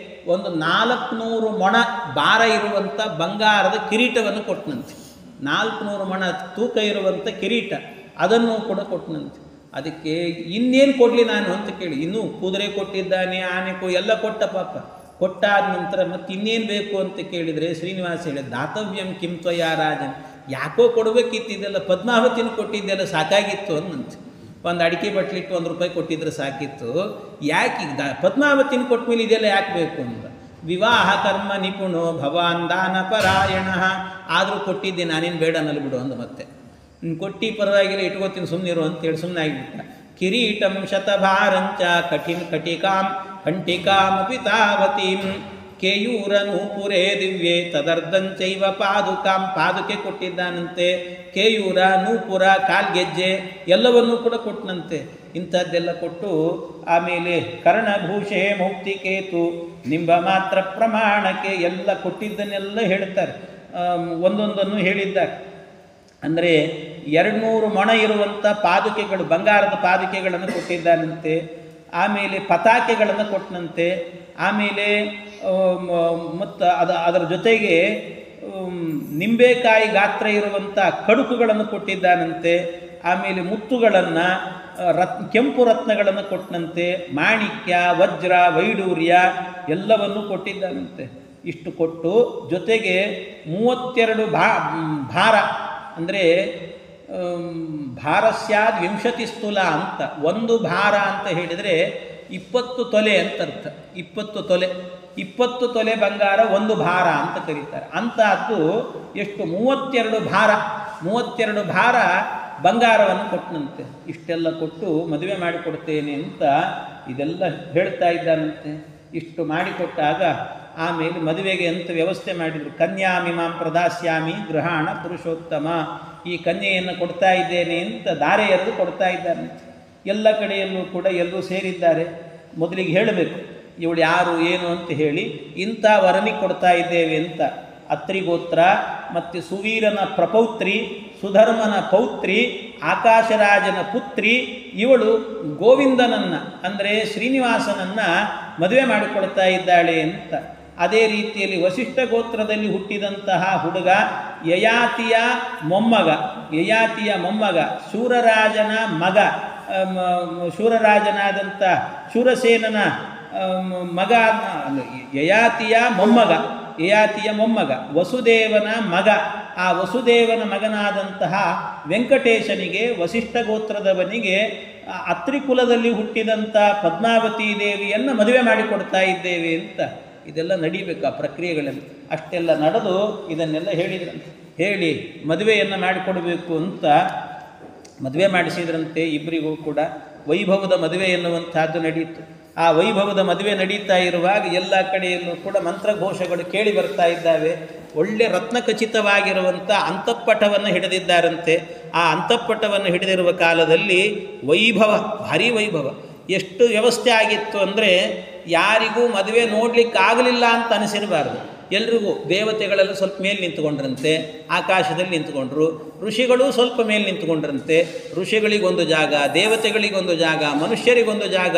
ಒಂದು 400 ಮೊಣ ಭಾರ ಇರುವಂಥ ಬಂಗಾರದ ಕಿರೀಟವನ್ನು ಕೊಟ್ಟನಂತೆ. 400 ಮೊಣ ತೂಕ ಇರುವಂಥ ಕಿರೀಟ, ಅದನ್ನು ಕೂಡ ಕೊಟ್ಟನಂತೆ. ಅದಕ್ಕೆ ಇನ್ನೇನು ಕೊಡಲಿ ನಾನು ಅಂತ ಕೇಳಿ, ಇನ್ನೂ ಕುದುರೆ ಕೊಟ್ಟಿದ್ದಾನೆ, ಆನೆ ಎಲ್ಲ ಕೊಟ್ಟ ಪಾಪ. ಕೊಟ್ಟಾದ ನಂತರ ಮತ್ತೆ ಇನ್ನೇನು ಬೇಕು ಅಂತ ಕೇಳಿದರೆ ಶ್ರೀನಿವಾಸ ಹೇಳಿದ, ದಾತವ್ಯಂ ಕಿಂ ತ್ವಯಾ ರಾಜನ್, ಯಾಕೋ ಕೊಡಬೇಕಿತ್ತಿದ್ದೆಲ್ಲ, ಪದ್ಮಾವತಿನ ಕೊಟ್ಟಿದ್ದೆಲ್ಲ ಸಾಕಾಗಿತ್ತು ಅನ್ನಂತೆ. ಒಂದು ಅಡಿಕೆ ಬಟ್ಲಿಟ್ಟು 1 ರೂಪಾಯಿ ಕೊಟ್ಟಿದ್ರೆ ಸಾಕಿತ್ತು, ಯಾಕೆ ಪದ್ಮಾವತಿನ ಕೊಟ್ಟ ಮೇಲೆ ಇದೆಲ್ಲ ಯಾಕೆ ಬೇಕು ಅಂತ. ವಿವಾಹ ಕರ್ಮ ನಿಪುಣೋ ಭವಾನ್ ದಾನ ಪರಾಯಣ, ಆದರೂ ಕೊಟ್ಟಿದ್ದೆ ನಾನೇನು ಬೇಡ ನಲ್ಬಿಡು ಅಂದ. ಮತ್ತೆ ಕೊಟ್ಟಿ ಪರವಾಗಿಲ್ಲ, ಇಟ್ಕೋತೀನಿ ಸುಮ್ಮನಿರು ಅಂತೇಳಿ ಸುಮ್ಮನೆ ಆಗಿಬಿಟ್ಟ. ಕಿರೀಟಂ ಶತಭಾರಂಚ ಕಟಿಕಾಂ ಕಂಠಿಕಾಮಪಿ ತಾವತೀಂ ಕೇಯೂರ ನೂಪುರೇ ದಿವ್ಯೆ ತದರ್ಧಂಚೈವ ಪಾದುಕಾಂ, ಪಾದುಕೆ ಕೊಟ್ಟಿದ್ದಾನಂತೆ, ಕೇಯೂರ ನೂಪುರ ಕಾಲ್ಗೆಜ್ಜೆ ಎಲ್ಲವನ್ನೂ ಕೂಡ ಕೊಟ್ಟನಂತೆ. ಇಂಥದ್ದೆಲ್ಲ ಕೊಟ್ಟು ಆಮೇಲೆ ಕರ್ಣಭೂಷೆ ಮೌಕ್ತಿಕೇತು ನಿಂಬ ಮಾತ್ರ ಪ್ರಮಾಣಕ್ಕೆ ಎಲ್ಲ ಕೊಟ್ಟಿದ್ದನ್ನೆಲ್ಲ ಹೇಳ್ತಾರೆ, ಒಂದೊಂದನ್ನು ಹೇಳಿದ್ದಾರೆ. ಅಂದರೆ 200 ಮೊಣ ಇರುವಂಥ ಪಾದುಕೆಗಳು, ಬಂಗಾರದ ಪಾದುಕೆಗಳನ್ನು ಕೊಟ್ಟಿದ್ದಾನಂತೆ. ಆಮೇಲೆ ಪತಾಕೆಗಳನ್ನು ಕೊಟ್ಟನಂತೆ. ಆಮೇಲೆ ಮತ್ತು ಅದರ ಜೊತೆಗೆ ನಿಂಬೆಕಾಯಿ ಗಾತ್ರ ಇರುವಂಥ ಕಡುಕುಗಳನ್ನು ಕೊಟ್ಟಿದ್ದಾನಂತೆ. ಆಮೇಲೆ ಮುತ್ತುಗಳನ್ನು, ಕೆಂಪು ರತ್ನಗಳನ್ನು ಕೊಟ್ಟನಂತೆ. ಮಾಣಿಕ್ಯ, ವಜ್ರ, ವೈಡೂರ್ಯ ಎಲ್ಲವನ್ನೂ ಕೊಟ್ಟಿದ್ದಾನಂತೆ. ಇಷ್ಟು ಕೊಟ್ಟು ಜೊತೆಗೆ 32 ಭಾರ, ಅಂದರೆ ಭಾರಸ್ಯಾದ್ 20 ಸ್ಥೂಲ ಅಂತ. ಒಂದು ಭಾರ ಅಂತ ಹೇಳಿದರೆ 20 ತೊಲೆ ಅಂತ ಅರ್ಥ. 20 ತೊಲೆ ಬಂಗಾರ ಒಂದು ಭಾರ ಅಂತ ಕರೀತಾರೆ. ಅಂಥದ್ದು ಎಷ್ಟು, 32 ಭಾರ ಬಂಗಾರವನ್ನು ಕೊಟ್ಟನಂತೆ. ಇಷ್ಟೆಲ್ಲ ಕೊಟ್ಟು ಮದುವೆ ಮಾಡಿಕೊಡ್ತೇನೆ ಅಂತ ಇದೆಲ್ಲ ಹೇಳ್ತಾ ಇದ್ದಾನಂತೆ. ಇಷ್ಟು ಮಾಡಿಕೊಟ್ಟಾಗ ಆಮೇಲೆ ಮದುವೆಗೆ ಅಂತ ವ್ಯವಸ್ಥೆ ಮಾಡಿದರು. ಕನ್ಯಾಮಿಮಾಂ ಪ್ರದಾಸ್ಯಾಮಿ ಗೃಹಾಣ ಪುರುಷೋತ್ತಮ, ಈ ಕನ್ಯೆಯನ್ನು ಕೊಡ್ತಾ ಇದ್ದೇನೆ ಅಂತ ದಾರೆ ಎರೆದು ಕೊಡ್ತಾ ಇದ್ದಾನಂತೆ. ಎಲ್ಲ ಕಡೆಯಲ್ಲೂ ಕೂಡ ಎಲ್ಲರೂ ಸೇರಿದ್ದಾರೆ. ಮೊದಲಿಗೆ ಹೇಳಬೇಕು, ಇವಳು ಯಾರು ಏನು ಅಂತ ಹೇಳಿ ಇಂಥ ವರನಿಗೆ ಕೊಡ್ತಾ ಇದ್ದೇವೆ ಅಂತ. ಅತ್ರಿಗೋತ್ರ ಮತ್ತು ಸುವೀರನ ಪ್ರಪೌತ್ರಿ, ಸುಧರ್ಮನ ಪೌತ್ರಿ, ಆಕಾಶರಾಜನ ಪುತ್ರಿ. ಇವಳು ಗೋವಿಂದನನ್ನು ಅಂದರೆ ಶ್ರೀನಿವಾಸನನ್ನು ಮದುವೆ ಮಾಡಿಕೊಡ್ತಾ ಇದ್ದಾಳೆ ಅಂತ. ಅದೇ ರೀತಿಯಲ್ಲಿ ವಸಿಷ್ಠ ಗೋತ್ರದಲ್ಲಿ ಹುಟ್ಟಿದಂತಹ ಹುಡುಗ ಯಯಾತಿಯ ಮೊಮ್ಮಗ ಶೂರರಾಜನ ಮಗ, ಶೂರರಾಜನಾದಂಥ ಶೂರಸೇನನ ಮಗ, ಯಯಾತಿಯ ಮೊಮ್ಮಗ ವಸುದೇವನ ಮಗ. ಆ ವಸುದೇವನ ಮಗನಾದಂತಹ ವೆಂಕಟೇಶನಿಗೆ, ವಸಿಷ್ಠ ಗೋತ್ರದವನಿಗೆ ಅತ್ರಿಕುಲದಲ್ಲಿ ಹುಟ್ಟಿದಂಥ ಪದ್ಮಾವತಿ ದೇವಿಯನ್ನು ಮದುವೆ ಮಾಡಿಕೊಡ್ತಾ ಇದ್ದೇವೆ ಅಂತ. ಇದೆಲ್ಲ ನಡೀಬೇಕು ಆ ಪ್ರಕ್ರಿಯೆಗಳಲ್ಲಿ. ಅಷ್ಟೆಲ್ಲ ನಡೆದು ಇದನ್ನೆಲ್ಲ ಹೇಳಿ ಮದುವೆಯನ್ನು ಮಾಡಿಕೊಡಬೇಕು ಅಂತ ಮದುವೆ ಮಾಡಿಸಿದ್ರಂತೆ. ಇಬ್ಬರಿಗೂ ಕೂಡ ವೈಭವದ ಮದುವೆ ಎನ್ನುವಂಥದ್ದು ನಡೆಯಿತು. ಆ ವೈಭವದ ಮದುವೆ ನಡೀತಾ ಇರುವಾಗ ಎಲ್ಲ ಕಡೆಯಲ್ಲೂ ಕೂಡ ಮಂತ್ರಘೋಷಗಳು ಕೇಳಿ ಬರ್ತಾ ಇದ್ದಾವೆ. ಒಳ್ಳೆ ರತ್ನಖಚಿತವಾಗಿರುವಂಥ ಅಂತಃಪಟವನ್ನು ಹಿಡಿದಿದ್ದಾರಂತೆ. ಆ ಅಂತಃಪಟವನ್ನು ಹಿಡಿದಿರುವ ಕಾಲದಲ್ಲಿ ಭಾರೀ ವೈಭವ. ಎಷ್ಟು ವ್ಯವಸ್ಥೆ ಆಗಿತ್ತು ಅಂದರೆ ಯಾರಿಗೂ ಮದುವೆ ನೋಡಲಿಕ್ಕಾಗಲಿಲ್ಲ ಅಂತ ಅನಿಸಿರಬಾರ್ದು. ಎಲ್ರಿಗೂ ದೇವತೆಗಳೆಲ್ಲ ಸ್ವಲ್ಪ ಮೇಲೆ ನಿಂತ್ಕೊಂಡ್ರಂತೆ, ಆಕಾಶದಲ್ಲಿ ನಿಂತ್ಕೊಂಡ್ರು. ಋಷಿಗಳು ಸ್ವಲ್ಪ ಮೇಲೆ ನಿಂತ್ಕೊಂಡ್ರಂತೆ. ಋಷಿಗಳಿಗೊಂದು ಜಾಗ, ದೇವತೆಗಳಿಗೊಂದು ಜಾಗ, ಮನುಷ್ಯರಿಗೊಂದು ಜಾಗ,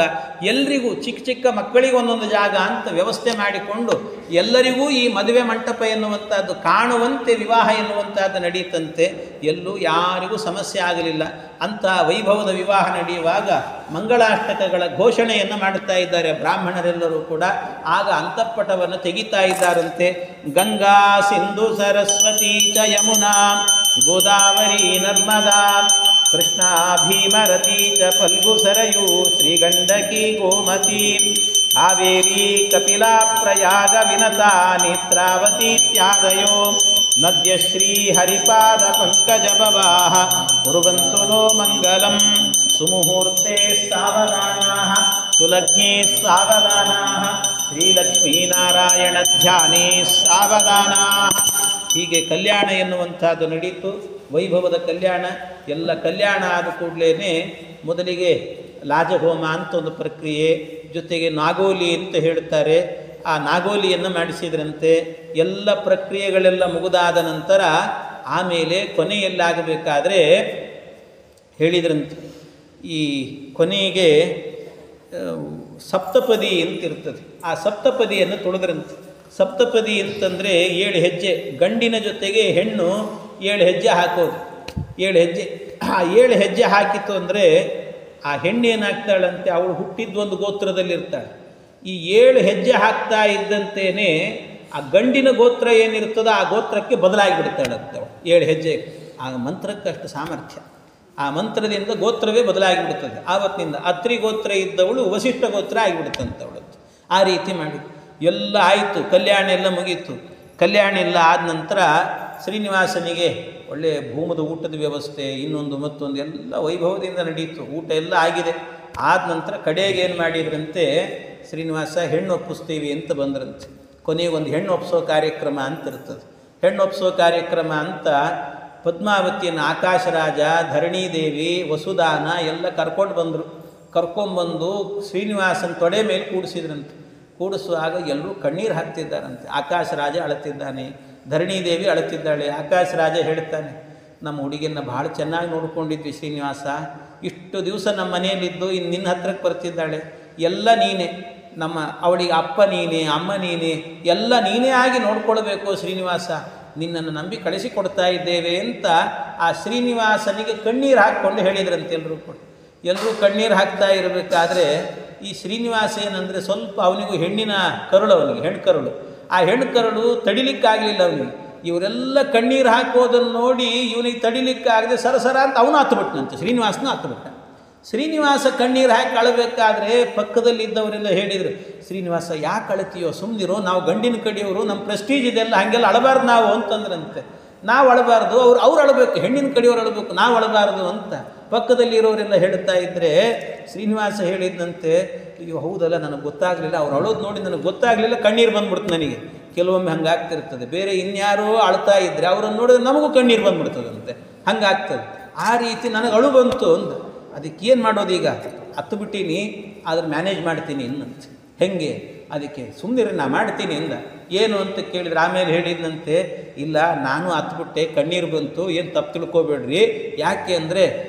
ಎಲ್ರಿಗೂ ಚಿಕ್ಕ ಮಕ್ಕಳಿಗೊಂದೊಂದು ಜಾಗ ಅಂತ ವ್ಯವಸ್ಥೆ ಮಾಡಿಕೊಂಡು ಎಲ್ಲರಿಗೂ ಈ ಮದುವೆ ಮಂಟಪ ಎನ್ನುವಂಥದ್ದು ಕಾಣುವಂತೆ ವಿವಾಹ ಎನ್ನುವಂಥದ್ದು ನಡೆಯುತ್ತಂತೆ. ಎಲ್ಲೂ ಯಾರಿಗೂ ಸಮಸ್ಯೆ ಆಗಲಿಲ್ಲ. ಅಂಥ ವೈಭವದ ವಿವಾಹ ನಡೆಯುವಾಗ ಮಂಗಳಾಷ್ಟಕಗಳ ಘೋಷಣೆಯನ್ನು ಮಾಡುತ್ತಾ ಇದ್ದಾರೆ ಬ್ರಾಹ್ಮಣರೆಲ್ಲರೂ ಕೂಡ. ಆಗ ಅಂತಃಪಟವನ್ನು ತೆಗಿತಾ ಇದ್ದಾರಂತೆ. ಗಂಗಾ ಸಿಂಧು ಸರಸ್ವತಿ ಚ ಯಮುನಾ ಗೋದಾವರಿ ನರ್ಮದಾ ಕೃಷ್ಣಾ ಭೀಮರತಿ ಚ ಫಲ್ಗು ಸರಯೂ ಶ್ರೀಗಂಡಕಿ ಗೋಮತಿ ಕಾವೇರಿ ಕಪಿಲಾ ಪ್ರಯಾಗ ವಿನತಾ ನೇತ್ರಾವತಿ ಇತ್ಯಾದಯೋ ನದ್ಯ ಶ್ರೀ ಹರಿಪಾದ ಪಂಕಜ ಭವಾಃ ಕುರ್ವಂತು ನೋ ಮಂಗಲಂ ಸುಮುಹೂರ್ತೆ ಸಾವಧಾನಾಃ ಸುಲಗ್ನೇ ಸಾವಧಾನಾಃ ಶ್ರೀಲಕ್ಷ್ಮೀನಾರಾಯಣ ಧ್ಯಾನೇ ಸಾವಧಾನಾಃ. ಹೀಗೆ ಕಲ್ಯಾಣ ಎನ್ನುವಂಥದ್ದು ನಡೀತು. ವೈಭವದ ಕಲ್ಯಾಣ. ಎಲ್ಲ ಕಲ್ಯಾಣ ಆದ ಕೂಡಲೇ ಮೊದಲಿಗೆ ಲಾಜಹೋಮ ಅಂತ ಒಂದು ಪ್ರಕ್ರಿಯೆ, ಜೊತೆಗೆ ನಾಗೋಲಿ ಅಂತ ಹೇಳ್ತಾರೆ. ಆ ನಾಗೋಲಿಯನ್ನು ಮಾಡಿಸಿದ್ರಂತೆ. ಎಲ್ಲ ಪ್ರಕ್ರಿಯೆಗಳೆಲ್ಲ ಮುಗಿದಾದ ನಂತರ ಆಮೇಲೆ ಕೊನೆಯಲ್ಲಾಗಬೇಕಾದ್ರೆ ಹೇಳಿದ್ರಂತೆ, ಈ ಕೊನೆಗೆ ಸಪ್ತಪದಿ ಅಂತಿರ್ತದೆ. ಆ ಸಪ್ತಪದಿಯನ್ನು ತುಳಿದ್ರಂತೆ. ಸಪ್ತಪದಿ ಅಂತಂದರೆ 7 ಹೆಜ್ಜೆ, ಗಂಡಿನ ಜೊತೆಗೆ ಹೆಣ್ಣು 7 ಹೆಜ್ಜೆ ಹಾಕೋದು. 7 ಹೆಜ್ಜೆ. ಆ 7 ಹೆಜ್ಜೆ ಹಾಕಿತ್ತು ಅಂದರೆ ಆ ಹೆಣ್ಣು ಏನಾಗ್ತಾಳಂತೆ, ಅವಳು ಹುಟ್ಟಿದ್ದೊಂದು ಗೋತ್ರದಲ್ಲಿರ್ತಾಳೆ. ಈ 7 ಹೆಜ್ಜೆ ಹಾಕ್ತಾ ಇದ್ದಂತೆಯೇ ಆ ಗಂಡಿನ ಗೋತ್ರ ಏನಿರ್ತದೋ ಆ ಗೋತ್ರಕ್ಕೆ ಬದಲಾಗಿಬಿಡ್ತಾಳಂತೆ. 7 ಹೆಜ್ಜೆ. ಆ ಮಂತ್ರಕ್ಕೆ ಅಷ್ಟು ಸಾಮರ್ಥ್ಯ. ಆ ಮಂತ್ರದಿಂದ ಗೋತ್ರವೇ ಬದಲಾಗಿಬಿಡ್ತದೆ. ಆವತ್ತಿನಿಂದ ಅತ್ರಿ ಗೋತ್ರ ಇದ್ದವಳು ವಸಿಷ್ಠ ಗೋತ್ರ ಆಗಿಬಿಡುತ್ತಂತವಳದ್ದು. ಆ ರೀತಿ ಮಾಡಿ ಎಲ್ಲ ಆಯಿತು. ಕಲ್ಯಾಣ ಎಲ್ಲ ಮುಗೀತು. ಕಲ್ಯಾಣ ಎಲ್ಲ ಆದ ನಂತರ ಶ್ರೀನಿವಾಸನಿಗೆ ಒಳ್ಳೆಯ ಭೂಮದ ಊಟದ ವ್ಯವಸ್ಥೆ, ಇನ್ನೊಂದು ಮತ್ತೊಂದು ಎಲ್ಲ ವೈಭವದಿಂದ ನಡೀತು. ಊಟ ಎಲ್ಲ ಆಗಿದೆ. ಆದ ನಂತರ ಕಡೆಗೆ ಏನು ಮಾಡಿದ್ರಂತೆ, ಶ್ರೀನಿವಾಸ ಹೆಣ್ಣು ಒಪ್ಪಿಸ್ತೀವಿ ಅಂತ ಬಂದ್ರಂತೆ. ಕೊನೆಗೆ ಒಂದು ಹೆಣ್ಣು ಒಪ್ಪಿಸೋ ಕಾರ್ಯಕ್ರಮ ಅಂತ ಇರ್ತದೆ. ಹೆಣ್ಣು ಒಪ್ಪಿಸೋ ಕಾರ್ಯಕ್ರಮ ಅಂತ ಪದ್ಮಾವತಿಯನ್ನು ಆಕಾಶರಾಜ, ಧರಣಿದೇವಿ, ವಸುದಾನ ಎಲ್ಲ ಕರ್ಕೊಂಡ್ಬಂದು ಶ್ರೀನಿವಾಸನ ತೊಡೆ ಮೇಲೆ ಕೂಡಿಸಿದ್ರಂತೆ. ಕೂಡಿಸುವಾಗ ಎಲ್ಲರೂ ಕಣ್ಣೀರು ಹಾಕ್ತಿದ್ದಾರಂತೆ. ಆಕಾಶರಾಜ ಅಳುತ್ತಿದ್ದಾನೆ, ಧರಣಿದೇವಿ ಅಳುತ್ತಿದ್ದಾಳೆ. ಆಕಾಶರಾಜ ಹೇಳ್ತಾನೆ, ನಮ್ಮ ಹುಡುಗಿಯನ್ನು ಭಾಳ ಚೆನ್ನಾಗಿ ನೋಡ್ಕೊಂಡಿದ್ವಿ ಶ್ರೀನಿವಾಸ, ಇಷ್ಟು ದಿವಸ ನಮ್ಮ ಮನೆಯಲ್ಲಿದ್ದು ಇನ್ನು ನಿನ್ನ ಹತ್ರಕ್ಕೆ ಬರ್ತಿದ್ದಾಳೆ, ಎಲ್ಲ ನೀನೇ, ಅವಳಿಗೆ ಅಪ್ಪ ನೀನೇ, ಅಮ್ಮ ನೀನೇ, ಎಲ್ಲ ನೀನೇ ಆಗಿ ನೋಡ್ಕೊಳ್ಬೇಕು ಶ್ರೀನಿವಾಸ, ನಿನ್ನನ್ನು ನಂಬಿ ಕಳಿಸಿಕೊಡ್ತಾ ಇದ್ದೇವೆ ಅಂತ ಆ ಶ್ರೀನಿವಾಸನಿಗೆ ಕಣ್ಣೀರು ಹಾಕ್ಕೊಂಡು ಹೇಳಿದ್ರಂತೆ. ಎಲ್ಲರೂ ಕಣ್ಣೀರು ಹಾಕ್ತಾ ಇರಬೇಕಾದ್ರೆ ಈ ಶ್ರೀನಿವಾಸ ಏನಂದರೆ ಸ್ವಲ್ಪ ಅವನಿಗೂ ಹೆಣ್ಣಿನ ಕರುಳು, ಅವನಿಗೆ ಹೆಣ್ಣು ಕರುಳು. ಆ ಹೆಣ್ಣು ಕರುಳು ತಡಿಲಿಕ್ಕಾಗಲಿಲ್ಲ ಅವನಿಗೆ. ಇವರೆಲ್ಲ ಕಣ್ಣೀರು ಹಾಕೋದನ್ನು ನೋಡಿ ಇವನಿಗೆ ತಡಿಲಿಕ್ಕಾಗದೆ ಸರಸರ ಅಂತ ಅವನು ಹತ್ತುಬಿಟ್ಟನಂತೆ. ಶ್ರೀನಿವಾಸನೂ ಹತ್ತುಬಿಟ್ಟ. ಶ್ರೀನಿವಾಸ ಕಣ್ಣೀರು ಹಾಕಿ ಅಳಬೇಕಾದ್ರೆ ಪಕ್ಕದಲ್ಲಿದ್ದವರೆಲ್ಲ ಹೇಳಿದರು, ಶ್ರೀನಿವಾಸ ಯಾಕೆ ಅಳತೀಯೋ, ಸುಮ್ಮನಿರೋ, ನಾವು ಗಂಡಿನ ಕಡೆಯವರು, ನಮ್ಮ ಪ್ರೆಸ್ಟೀಜ್ ಇದೆಲ್ಲ, ಹಾಗೆಲ್ಲ ಅಳಬಾರ್ದು ನಾವು ಅಂತಂದ್ರಂತೆ. ನಾವು ಅಳಬಾರ್ದು, ಅವ್ರು ಅಳಬೇಕು, ಹೆಣ್ಣಿನ ಕಡೆಯವ್ರು ಅಳಬೇಕು, ನಾವು ಅಳಬಾರ್ದು ಅಂತ ಪಕ್ಕದಲ್ಲಿರೋರೆಲ್ಲ ಹೇಳ್ತಾ ಇದ್ದರೆ ಶ್ರೀನಿವಾಸ ಹೇಳಿದಂತೆ, ಅಯ್ಯೋ ಹೌದಲ್ಲ, ನನಗೆ ಗೊತ್ತಾಗಲಿಲ್ಲ, ಅವ್ರು ಅಳೋದು ನೋಡಿ ನನಗೆ ಗೊತ್ತಾಗಲಿಲ್ಲ, ಕಣ್ಣೀರು ಬಂದ್ಬಿಡ್ತು ನನಗೆ. ಕೆಲವೊಮ್ಮೆ ಹಂಗಾಗ್ತಿರ್ತದೆ. ಬೇರೆ ಇನ್ಯಾರೋ ಅಳ್ತಾ ಇದ್ದರೆ ಅವರನ್ನು ನೋಡಿದ್ರೆ ನಮಗೂ ಕಣ್ಣೀರು ಬಂದ್ಬಿಡ್ತದಂತೆ, ಹಂಗಾಗ್ತದೆ. ಆ ರೀತಿ ನನಗೆ ಅಳು ಬಂತು ಅಂತ. ಅದಕ್ಕೇನು ಮಾಡೋದು, ಈಗ ಹತ್ತು ಬಿಟ್ಟೀನಿ, ಆದ್ರೆ ಮ್ಯಾನೇಜ್ ಮಾಡ್ತೀನಿ ಇನ್ನಂತೆ. ಹೆಂಗೆ? ಅದಕ್ಕೆ ಸುಮ್ಮನಿರಿ ನಾ ಮಾಡ್ತೀನಿ ಅಂದ. ಏನು ಅಂತ ಕೇಳಿದ್ರೆ ಆಮೇಲೆ ಹೇಳಿದಂತೆ, ಇಲ್ಲ ನಾನು ಹತ್ಬಿಟ್ಟೆ, ಕಣ್ಣೀರು ಬಂತು, ಏನು ತಪ್ಪು ತಿಳ್ಕೊಬೇಡ್ರಿ. ಯಾಕೆ ಅಂದರೆ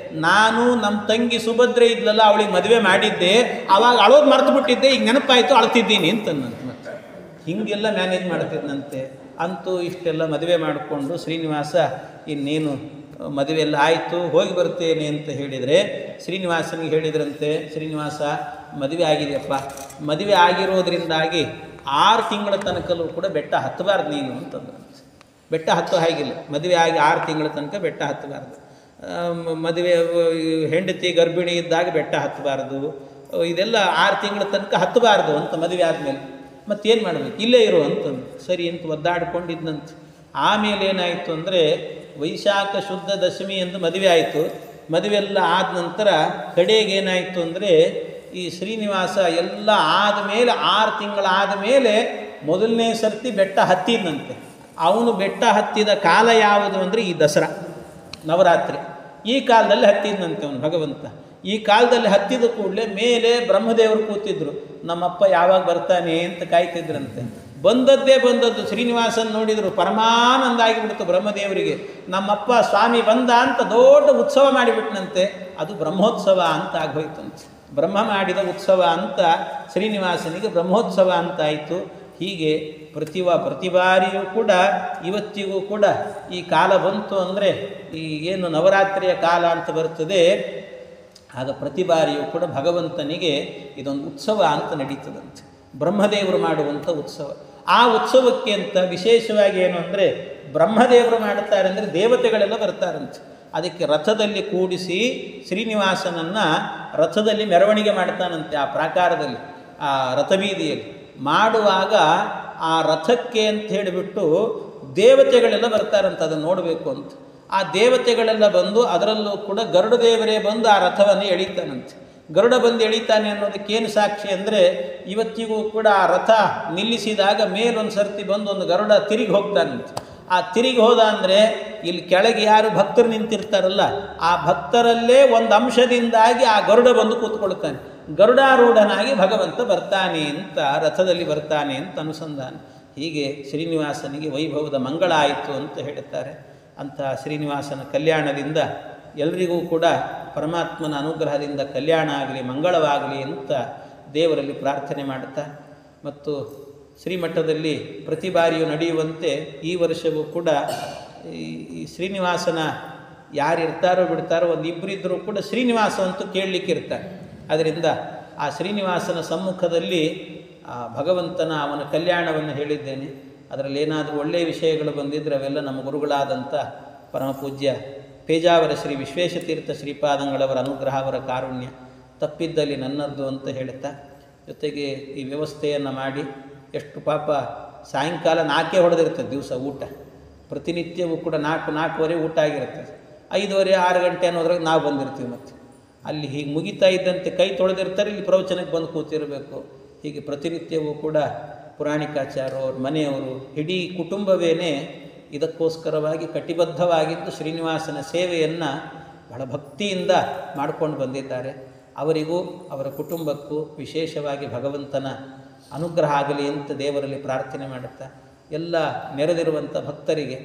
ನಾನು ನಮ್ಮ ತಂಗಿ ಸುಭದ್ರೆ ಇದ್ಲಲ್ಲ, ಅವಳಿಗೆ ಮದುವೆ ಮಾಡಿದ್ದೆ, ಆವಾಗ ಅಳೋದು ಮರ್ತು ಬಿಟ್ಟಿದ್ದೆ, ಈಗ ನೆನಪಾಯಿತು ಅಳ್ತಿದ್ದೀನಿ ಅಂತಂದಂತೆ. ಮತ್ತೆ ಹೀಗೆಲ್ಲ ಮ್ಯಾನೇಜ್ ಮಾಡ್ತಿದ್ದಂತೆ. ಅಂತೂ ಇಷ್ಟೆಲ್ಲ ಮದುವೆ ಮಾಡಿಕೊಂಡು ಶ್ರೀನಿವಾಸ ಇನ್ನೇನು ಮದುವೆ ಎಲ್ಲ ಆಯಿತು, ಹೋಗಿ ಬರ್ತೇನೆ ಅಂತ ಹೇಳಿದರೆ ಶ್ರೀನಿವಾಸನಿಗೆ ಹೇಳಿದ್ರಂತೆ, ಶ್ರೀನಿವಾಸ ಮದುವೆ ಆಗಿದೆಯಪ್ಪ, ಮದುವೆ ಆಗಿರೋದ್ರಿಂದಾಗಿ 6 ತಿಂಗಳ ತನಕಲ್ಲೂ ಕೂಡ ಬೆಟ್ಟ ಹತ್ತಬಾರ್ದು ನೀನು ಅಂತಂದ್ರಂತೆ. ಬೆಟ್ಟ ಹತ್ತೋ ಹಾಗಿಲ್ಲ, ಮದುವೆ ಆಗಿ 6 ತಿಂಗಳ ತನಕ ಬೆಟ್ಟ ಹತ್ತಬಾರ್ದು. ಮದುವೆ ಹೆಂಡತಿ ಗರ್ಭಿಣಿ ಇದ್ದಾಗ ಬೆಟ್ಟ ಹತ್ತಬಾರ್ದು, ಇದೆಲ್ಲ 6 ತಿಂಗಳ ತನಕ ಹತ್ತಬಾರ್ದು ಅಂತ ಮದುವೆ ಆದಮೇಲೆ. ಮತ್ತೇನು ಮಾಡಬೇಕು, ಇಲ್ಲೇ ಇರು ಅಂತಂದು ಸರಿ ಅಂತ ಒದ್ದಾಡಿಕೊಂಡಿದ್ದಂತೆ. ಆಮೇಲೆ ಏನಾಯಿತು ಅಂದರೆ ವೈಶಾಖ ಶುದ್ಧ ದಶಮಿ ಎಂದು ಮದುವೆ ಆಯಿತು. ಮದುವೆ ಎಲ್ಲ ಆದ ನಂತರ ಕಡೆಗೆ ಏನಾಯಿತು ಅಂದರೆ ಈ ಶ್ರೀನಿವಾಸ ಎಲ್ಲ ಆದಮೇಲೆ 6 ತಿಂಗಳಾದ ಮೇಲೆ ಮೊದಲನೇ ಸರ್ತಿ ಬೆಟ್ಟ ಹತ್ತಿದಂತೆ. ಅವನು ಬೆಟ್ಟ ಹತ್ತಿದ ಕಾಲ ಯಾವುದು ಅಂದರೆ ಈ ದಸರಾ ನವರಾತ್ರಿ, ಈ ಕಾಲದಲ್ಲಿ ಹತ್ತಿದಂತೆ ಅವನು ಭಗವಂತ. ಈ ಕಾಲದಲ್ಲಿ ಹತ್ತಿದ ಕೂಡಲೇ ಮೇಲೆ ಬ್ರಹ್ಮದೇವರು ಕೂತಿದ್ರು, ನಮ್ಮಪ್ಪ ಯಾವಾಗ ಬರ್ತಾನೆ ಅಂತ ಕಾಯ್ತಿದ್ರಂತೆ. ಬಂದದ್ದು ಶ್ರೀನಿವಾಸನ್ ನೋಡಿದರು, ಪರಮಾನಂದ ಆಗಿಬಿಡ್ತು ಬ್ರಹ್ಮದೇವರಿಗೆ. ನಮ್ಮಪ್ಪ ಸ್ವಾಮಿ ಬಂದ ಅಂತ ದೊಡ್ಡ ಉತ್ಸವ ಮಾಡಿಬಿಟ್ನಂತೆ. ಅದು ಬ್ರಹ್ಮೋತ್ಸವ ಅಂತ ಆಗೋಯ್ತಂತೆ. ಬ್ರಹ್ಮ ಮಾಡಿದ ಉತ್ಸವ ಅಂತ ಶ್ರೀನಿವಾಸನಿಗೆ ಬ್ರಹ್ಮೋತ್ಸವ ಅಂತಾಯಿತು. ಹೀಗೆ ಪ್ರತಿ ಬಾರಿಯೂ ಕೂಡ ಇವತ್ತಿಗೂ ಕೂಡ ಈ ಕಾಲ ಬಂತು ಅಂದರೆ ಈ ಏನು ನವರಾತ್ರಿಯ ಕಾಲ ಅಂತ ಬರ್ತದೆ, ಆಗ ಪ್ರತಿ ಬಾರಿಯೂ ಕೂಡ ಭಗವಂತನಿಗೆ ಇದೊಂದು ಉತ್ಸವ ಅಂತ ನಡೀತದಂತೆ, ಬ್ರಹ್ಮದೇವರು ಮಾಡುವಂಥ ಉತ್ಸವ. ಆ ಉತ್ಸವಕ್ಕೆ ಅಂತ ವಿಶೇಷವಾಗಿ ಏನು ಅಂದರೆ ಬ್ರಹ್ಮದೇವರು ಮಾಡುತ್ತಾರೆ ಅಂದರೆ ದೇವತೆಗಳೆಲ್ಲ ಬರ್ತಾರಂತೆ. ಅದಕ್ಕೆ ರಥದಲ್ಲಿ ಕೂಡಿಸಿ ಶ್ರೀನಿವಾಸನನ್ನು ರಥದಲ್ಲಿ ಮೆರವಣಿಗೆ ಮಾಡ್ತಾನಂತೆ. ಆ ಪ್ರಾಕಾರದಲ್ಲಿ, ಆ ರಥಬೀದಿಯಲ್ಲಿ ಮಾಡುವಾಗ ಆ ರಥಕ್ಕೆ ಅಂತ ಹೇಳಿಬಿಟ್ಟು ದೇವತೆಗಳೆಲ್ಲ ಬರ್ತಾರಂತೆ ಅದನ್ನು ನೋಡಬೇಕು ಅಂತ. ಆ ದೇವತೆಗಳೆಲ್ಲ ಬಂದು ಅದರಲ್ಲೂ ಕೂಡ ಗರುಡ ದೇವರೇ ಬಂದು ಆ ರಥವನ್ನು ಎಳೀತಾನಂತೆ. ಗರುಡ ಬಂದು ಎಳೀತಾನೆ ಅನ್ನೋದಕ್ಕೇನು ಸಾಕ್ಷಿ ಅಂದರೆ ಇವತ್ತಿಗೂ ಕೂಡ ಆ ರಥ ನಿಲ್ಲಿಸಿದಾಗ ಮೇಲೊಂದು ಸರ್ತಿ ಬಂದು ಒಂದು ಗರುಡ ತಿರುಗಿ ಹೋಗ್ತಾನಂತೆ. ಆ ತಿರುಗಿ ಹೋದ ಅಂದರೆ ಇಲ್ಲಿ ಕೆಳಗೆ ಯಾರು ಭಕ್ತರು ನಿಂತಿರ್ತಾರಲ್ಲ, ಆ ಭಕ್ತರಲ್ಲೇ ಒಂದು ಅಂಶದಿಂದಾಗಿ ಆ ಗರುಡ ಬಂದು ಕೂತ್ಕೊಳ್ತಾನೆ. ಗರುಡಾರೂಢನಾಗಿ ಭಗವಂತ ಬರ್ತಾನೆ ಅಂತ, ರಥದಲ್ಲಿ ಬರ್ತಾನೆ ಅಂತ ಅನುಸಂಧಾನ. ಹೀಗೆ ಶ್ರೀನಿವಾಸನಿಗೆ ವೈಭವದ ಮಂಗಳ ಆಯಿತು ಅಂತ ಹೇಳುತ್ತಾರೆ. ಅಂತಹ ಶ್ರೀನಿವಾಸನ ಕಲ್ಯಾಣದಿಂದ ಎಲ್ರಿಗೂ ಕೂಡ ಪರಮಾತ್ಮನ ಅನುಗ್ರಹದಿಂದ ಕಲ್ಯಾಣ ಆಗಲಿ, ಮಂಗಳವಾಗಲಿ ಅಂತ ದೇವರಲ್ಲಿ ಪ್ರಾರ್ಥನೆ ಮಾಡುತ್ತಾ, ಮತ್ತು ಶ್ರೀಮಠದಲ್ಲಿ ಪ್ರತಿ ಬಾರಿಯೂ ನಡೆಯುವಂತೆ ಈ ವರ್ಷವೂ ಕೂಡ ಈ ಶ್ರೀನಿವಾಸನ ಯಾರು ಇರ್ತಾರೋ ಬಿಡ್ತಾರೋ ಒಂದು ಇಬ್ಬರಿದ್ದರೂ ಕೂಡ ಶ್ರೀನಿವಾಸ ಅಂತೂ ಕೇಳಲಿಕ್ಕೆ ಇರ್ತಾರೆ. ಅದರಿಂದ ಆ ಶ್ರೀನಿವಾಸನ ಸಮ್ಮುಖದಲ್ಲಿ ಆ ಭಗವಂತನ ಅವನ ಕಲ್ಯಾಣವನ್ನು ಹೇಳಿದ್ದೇನೆ. ಅದರಲ್ಲಿ ಏನಾದರೂ ಒಳ್ಳೆಯ ವಿಷಯಗಳು ಬಂದಿದ್ದರೆ ಅವೆಲ್ಲ ನಮ್ಮ ಗುರುಗಳಾದಂಥ ಪರಮಪೂಜ್ಯ ಪೇಜಾವರ ಶ್ರೀ ವಿಶ್ವೇಶತೀರ್ಥ ಶ್ರೀಪಾದಂಗಳವರ ಅನುಗ್ರಹ, ಅವರ ಕಾರುಣ್ಯ, ತಪ್ಪಿದ್ದಲ್ಲಿ ನನ್ನದ್ದು ಅಂತ ಹೇಳುತ್ತಾ, ಜೊತೆಗೆ ಈ ವ್ಯವಸ್ಥೆಯನ್ನು ಮಾಡಿ ಎಷ್ಟು ಪಾಪ ಸಾಯಂಕಾಲ 4 ಹೊಡೆದಿರ್ತದೆ ದಿವಸ ಊಟ, ಪ್ರತಿನಿತ್ಯವೂ ಕೂಡ 4-4:15 ಊಟ ಆಗಿರ್ತದೆ. 5:30 6 ಗಂಟೆ ಅನ್ನೋದ್ರಾಗ ನಾವು ಬಂದಿರ್ತೀವಿ. ಮತ್ತು ಅಲ್ಲಿ ಹೀಗೆ ಮುಗಿತಾ ಇದ್ದಂತೆ ಕೈ ತೊಳೆದಿರ್ತಾರೆ, ಇಲ್ಲಿ ಪ್ರವಚನಕ್ಕೆ ಬಂದು ಕೂತಿರಬೇಕು. ಹೀಗೆ ಪ್ರತಿನಿತ್ಯವೂ ಕೂಡ ಪುರಾಣಿಕಾಚಾರ್ಯ ಅವ್ರ ಮನೆಯವರು ಇಡೀ ಕುಟುಂಬವೇ ಇದಕ್ಕೋಸ್ಕರವಾಗಿ ಕಟಿಬದ್ಧವಾಗಿದ್ದು ಶ್ರೀನಿವಾಸನ ಸೇವೆಯನ್ನು ಬಹಳ ಭಕ್ತಿಯಿಂದ ಮಾಡಿಕೊಂಡು ಬಂದಿದ್ದಾರೆ. ಅವರಿಗೂ ಅವರ ಕುಟುಂಬಕ್ಕೂ ವಿಶೇಷವಾಗಿ ಭಗವಂತನ ಅನುಗ್ರಹ ಆಗಲಿ ಅಂತ ದೇವರಲ್ಲಿ ಪ್ರಾರ್ಥನೆ ಮಾಡುತ್ತಾ, ಎಲ್ಲ ನೆರೆದಿರುವಂಥ ಭಕ್ತರಿಗೆ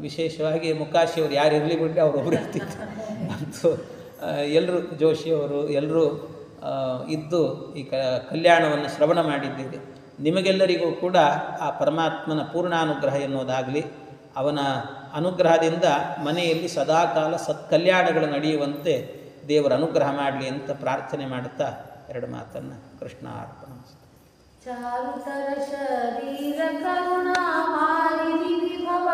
ವಿಶೇಷವಾಗಿ ಮುಕಾಶಿಯವರು ಯಾರು ಇರಲಿ ಬಿಟ್ಟರೆ ಅವರೊಬ್ಬರು ಇರ್ತಿತ್ತು ಅಂತೂ ಎಲ್ಲರೂ ಜೋಶಿಯವರು ಎಲ್ಲರೂ ಇದ್ದು ಈ ಕಲ್ಯಾಣವನ್ನು ಶ್ರವಣ ಮಾಡಿದ್ದೀರಿ. ನಿಮಗೆಲ್ಲರಿಗೂ ಕೂಡ ಆ ಪರಮಾತ್ಮನ ಪೂರ್ಣಾನುಗ್ರಹ ಎನ್ನುವುದಾಗಲಿ, ಅವನ ಅನುಗ್ರಹದಿಂದ ಮನೆಯಲ್ಲಿ ಸದಾಕಾಲ ಸತ್ಕಲ್ಯಾಣಗಳು ನಡೆಯುವಂತೆ ದೇವರ ಅನುಗ್ರಹ ಮಾಡಲಿ ಅಂತ ಪ್ರಾರ್ಥನೆ ಮಾಡುತ್ತಾ 2 ಮಾತನ್ನು ಕೃಷ್ಣ ಅರ್ಪಣ. ಚಾರುತರ ಶರೀರ ಕರುಣಾ ಮಾರಿ ವಿಭವ